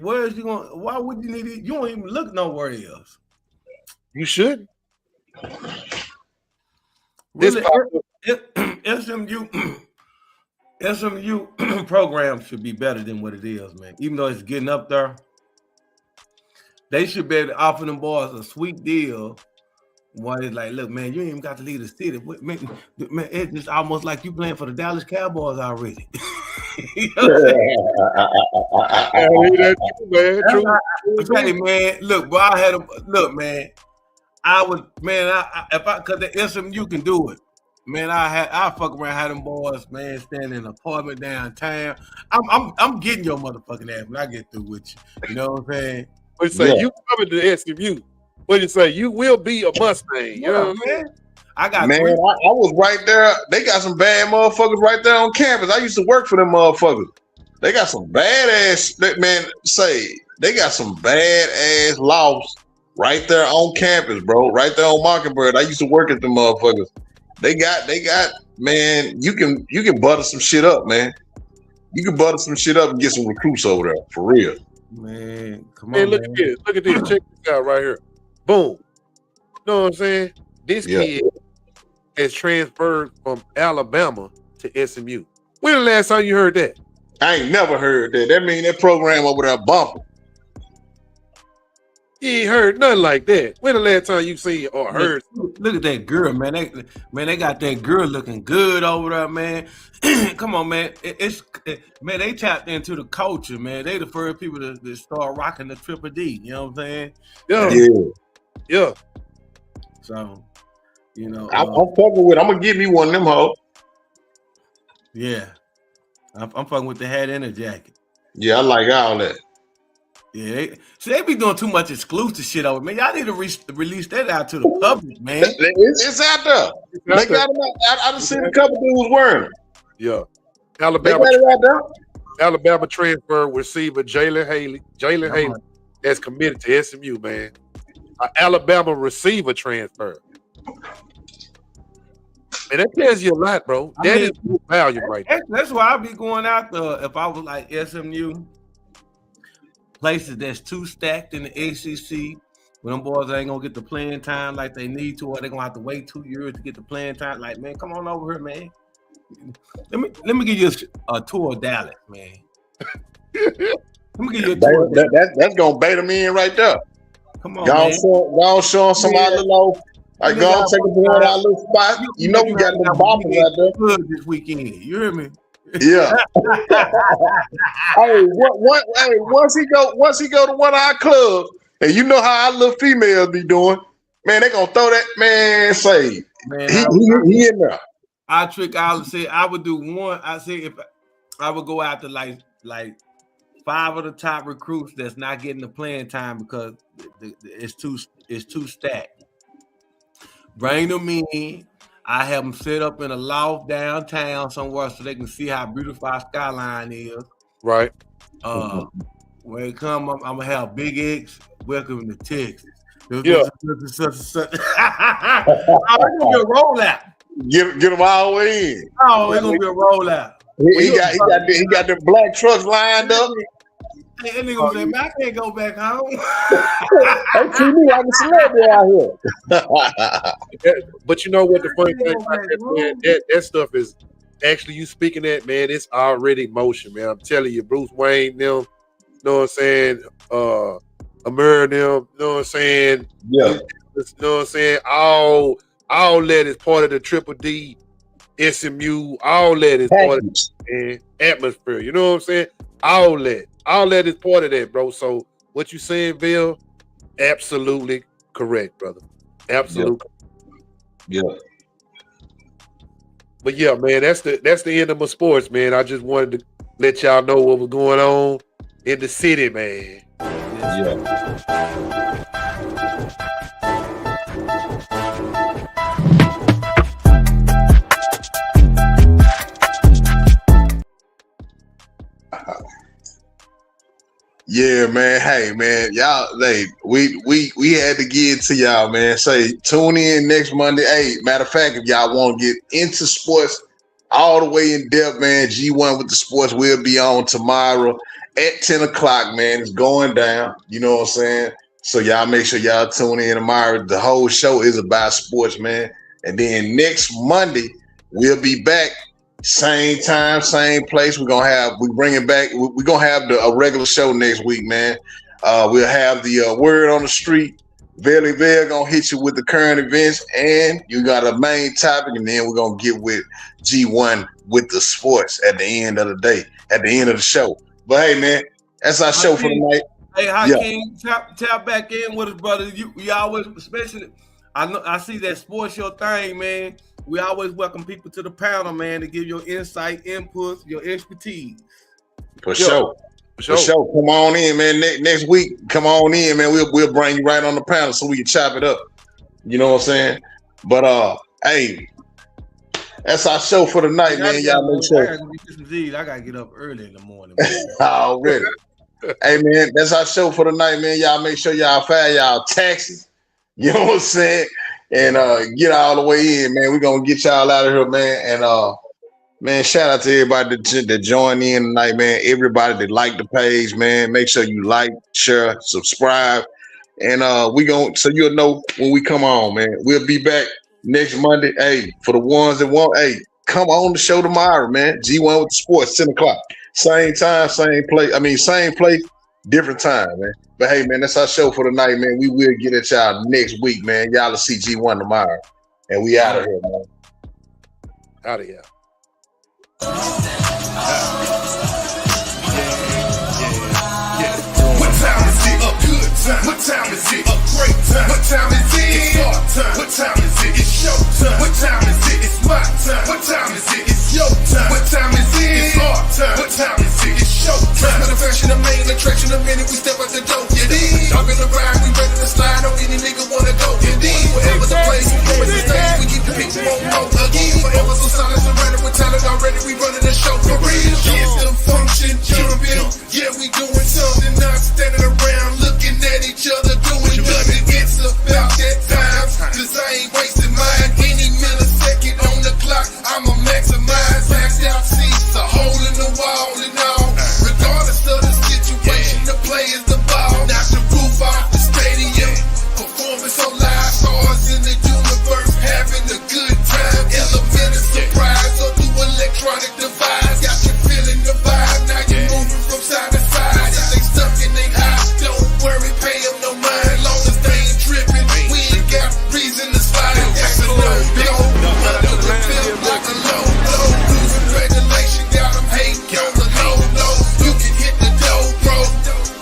Speaker 10: where is you going? Why would you need it? You don't even look nowhere else.
Speaker 14: You should.
Speaker 10: Really, SMU program should be better than what it is, man. Even though it's getting up there, they should be able to offer them boys a sweet deal. Why it's like, look, man, you ain't even got to leave the city. Man, it's just almost like you playing for the Dallas Cowboys already. You know man, look, bro, I had a look, man. Because the SMU can do it, man. I fuck around, had them boys, man, staying in an apartment downtown. I'm getting your motherfucking ass when I get through with you. You know what I'm saying?
Speaker 14: What you say? You coming to SMU? What you say? You will be a Mustang. You know what I mean?
Speaker 5: I was right there. They got some bad motherfuckers right there on campus. I used to work for them motherfuckers. They got some badass, man. They got some badass lofts right there on campus, bro. Right there on Mockingbird. I used to work at them motherfuckers. They got, man. You can butter some shit up, man. You can butter some shit up and get some recruits over there for real.
Speaker 10: Man, come
Speaker 14: on,
Speaker 10: on,
Speaker 14: look at this. Look at this. Check this out right here. Boom. You know what I'm saying? This kid has transferred from Alabama to SMU. When the last time you heard that?
Speaker 5: I ain't never heard that. That mean that program over there bumping.
Speaker 14: You ain't heard nothing like that. When the last time you seen or heard?
Speaker 10: Look at that girl, man. They got that girl looking good over there, man. Come on, man. Man, they tapped into the culture, man. They the first people to start rocking the Triple D. You know what I'm saying?
Speaker 14: Yeah.
Speaker 10: So, you know,
Speaker 5: I'm fucking with. I'm gonna give me one of them hoes.
Speaker 10: Yeah, I'm fucking with the hat and the jacket.
Speaker 5: Yeah, I like all that.
Speaker 10: Yeah, they be doing too much exclusive shit over, man. Y'all need to release that out to the public, man.
Speaker 5: It's out there. They got them out. I done seen a couple dudes wearing them.
Speaker 14: Yeah,
Speaker 5: Alabama
Speaker 14: transfer receiver Jalen Haley that's committed to SMU, man. Alabama receiver transfer. And that tells you a lot, bro. That is value right there.
Speaker 10: That's why I'd be going out there if I was like SMU. Places that's too stacked in the ACC, when them boys ain't gonna get the playing time like they need to, or they're gonna have to wait 2 years to get the playing time. Like, man, come on over here, man. Let me give you a tour of Dallas, man. Let me give you a tour.
Speaker 5: That's gonna bait them in right there.
Speaker 10: Come on,
Speaker 5: y'all show them somebody little. Like, go take a boy out of little spot. You know we got the boppers out there
Speaker 10: this weekend. You hear me?
Speaker 5: Yeah. Once he go to one of our clubs, and you know how our little females be doing, man, they gonna throw that man. He in there.
Speaker 10: I would say I would do one. I say if I would go after like 5 of the top recruits that's not getting the playing time because it's too stacked. Bring them in. I have them set up in a loft downtown somewhere so they can see how beautiful our skyline is.
Speaker 14: Right.
Speaker 10: When it come, I'm gonna have Big X welcome to Texas.
Speaker 14: Yeah.
Speaker 10: It's gonna be a rollout.
Speaker 5: Get them all the way in.
Speaker 10: Oh, it's gonna be a rollout.
Speaker 5: He got the black trucks lined up.
Speaker 10: Hey, that nigga say, man, I can't go back home.
Speaker 5: They treat me like a celebrity out
Speaker 14: here. But you know what the funny thing about that, man, that stuff is actually you speaking that, man, it's already motion, man. I'm telling you, Bruce Wayne, them, you know what I'm saying? Amir, them, you know what I'm saying?
Speaker 5: Yeah.
Speaker 14: You know what I'm saying? All that is part of the Triple D, SMU, all that is part of the atmosphere. You know what I'm saying? All that is part of that, bro. So what you saying, Bill? Absolutely correct, brother. Absolutely.
Speaker 5: Yeah.
Speaker 14: But yeah, man, that's the end of my sports, man. I just wanted to let y'all know what was going on in the city, man.
Speaker 5: Yeah. Yeah, man. Hey, man. Y'all, like, we had to get to y'all, man. Say, tune in next Monday. Hey, matter of fact, if y'all want to get into sports all the way in depth, man, G1 with the sports will be on tomorrow at 10 o'clock, man. It's going down. You know what I'm saying? So y'all make sure y'all tune in tomorrow. The whole show is about sports, man. And then next Monday, we'll be back. Same time, same place. We're gonna have a regular show next week, man. We'll have the word on the street. Valley Vale gonna hit you with the current events, and you got a main topic, and then we're gonna get with G1 with the sports at the end of the day, at the end of the show. But hey, man, that's our show for tonight.
Speaker 10: Hey, Hakeem, tap back in with us, brother. We always, especially, I see that sports your thing, man. We always welcome people to the panel, man, to give your insight, inputs, your expertise.
Speaker 5: For sure. Come on in, man. Next week, come on in, man. We'll bring you right on the panel so we can chop it up. You know what I'm saying? But hey, that's our show for the night, man. Y'all make sure.
Speaker 10: I gotta get up early in the morning.
Speaker 5: Already. Hey, man, that's our show for the night, man. Y'all make sure y'all file y'all taxes. You know what I'm saying? And get all the way in, man. We're gonna get y'all out of here, man. And man, shout out to everybody that joined in tonight, man. Everybody that liked the page, man. Make sure you like, share, subscribe. And so you'll know when we come on, man. We'll be back next Monday. Hey, for the ones that want, hey, come on the show tomorrow, man. G1 with the sports, 10 o'clock. Same time, same place. Same place, different time, man. But hey, man, that's our show for the night, man. We will get at y'all next week, man. Y'all will see G1 tomorrow. And we out of here, man.
Speaker 14: Out of here.
Speaker 1: What time is it? A good time. What time is it? A great time. What time is it? It's our time. What time is it? It's show time. What time is it? It's my time. What time is it? It's your time. What time is it? It's our time. What time is it? It's show time. Matter of fashion, the main attraction. The minute we step out the door, you dig? Y'all been around, we ready to slide on any nigga wanna go, you dig? Whatever the place, whatever the stage, we keep the people on go again. Forever so solid, surrounded with talent already. We running the show for real. Get the function jumping. Yeah, we doing something, not standing around looking at each other doing nothing. It's about that time, cause I ain't wasting mine. Any millisecond on the clock, I'ma maximize. Maxed out seats, a hole in the wall and all. Regardless of the situation, the play is the ball. Knock the roof off the stadium. Performance on live stars in the universe, having a good time. Element of surprise, or through electronic device. Got you feeling the vibe, now you're moving from side to side. If they stuck and they high, don't worry, pay them no mind. Long as they ain't tripping, we ain't got reason to slide. That's a no-go, under the feel like a low-blow. Losing regulation, got them hating on the low-low. You can hit the dough, bro.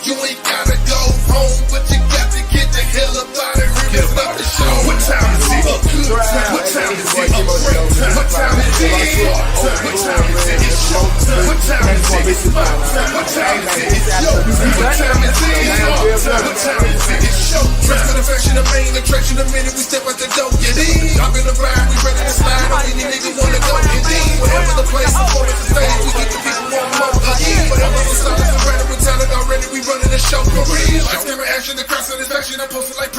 Speaker 1: You ain't gotta go home, but you got to get the hell up out of here. It's not the show. What time is it? A good time. What time is it? A great time. What time is it? It's your time. What time is it? It's show time. What time is it? It's my time. What time is it? It's your time. What time is it? It's your time. What time is it? It's show time. Manufacture the main attraction. The minute we step out the door, you dig? Y'all been around, we ready to slide on any nigga wanna go, you dig? Whatever the place, performance the stage, we get the people want more again. Whatever the stars, surrounded with talent already, we running the show for real. Like action, the crowd satisfaction, I posted like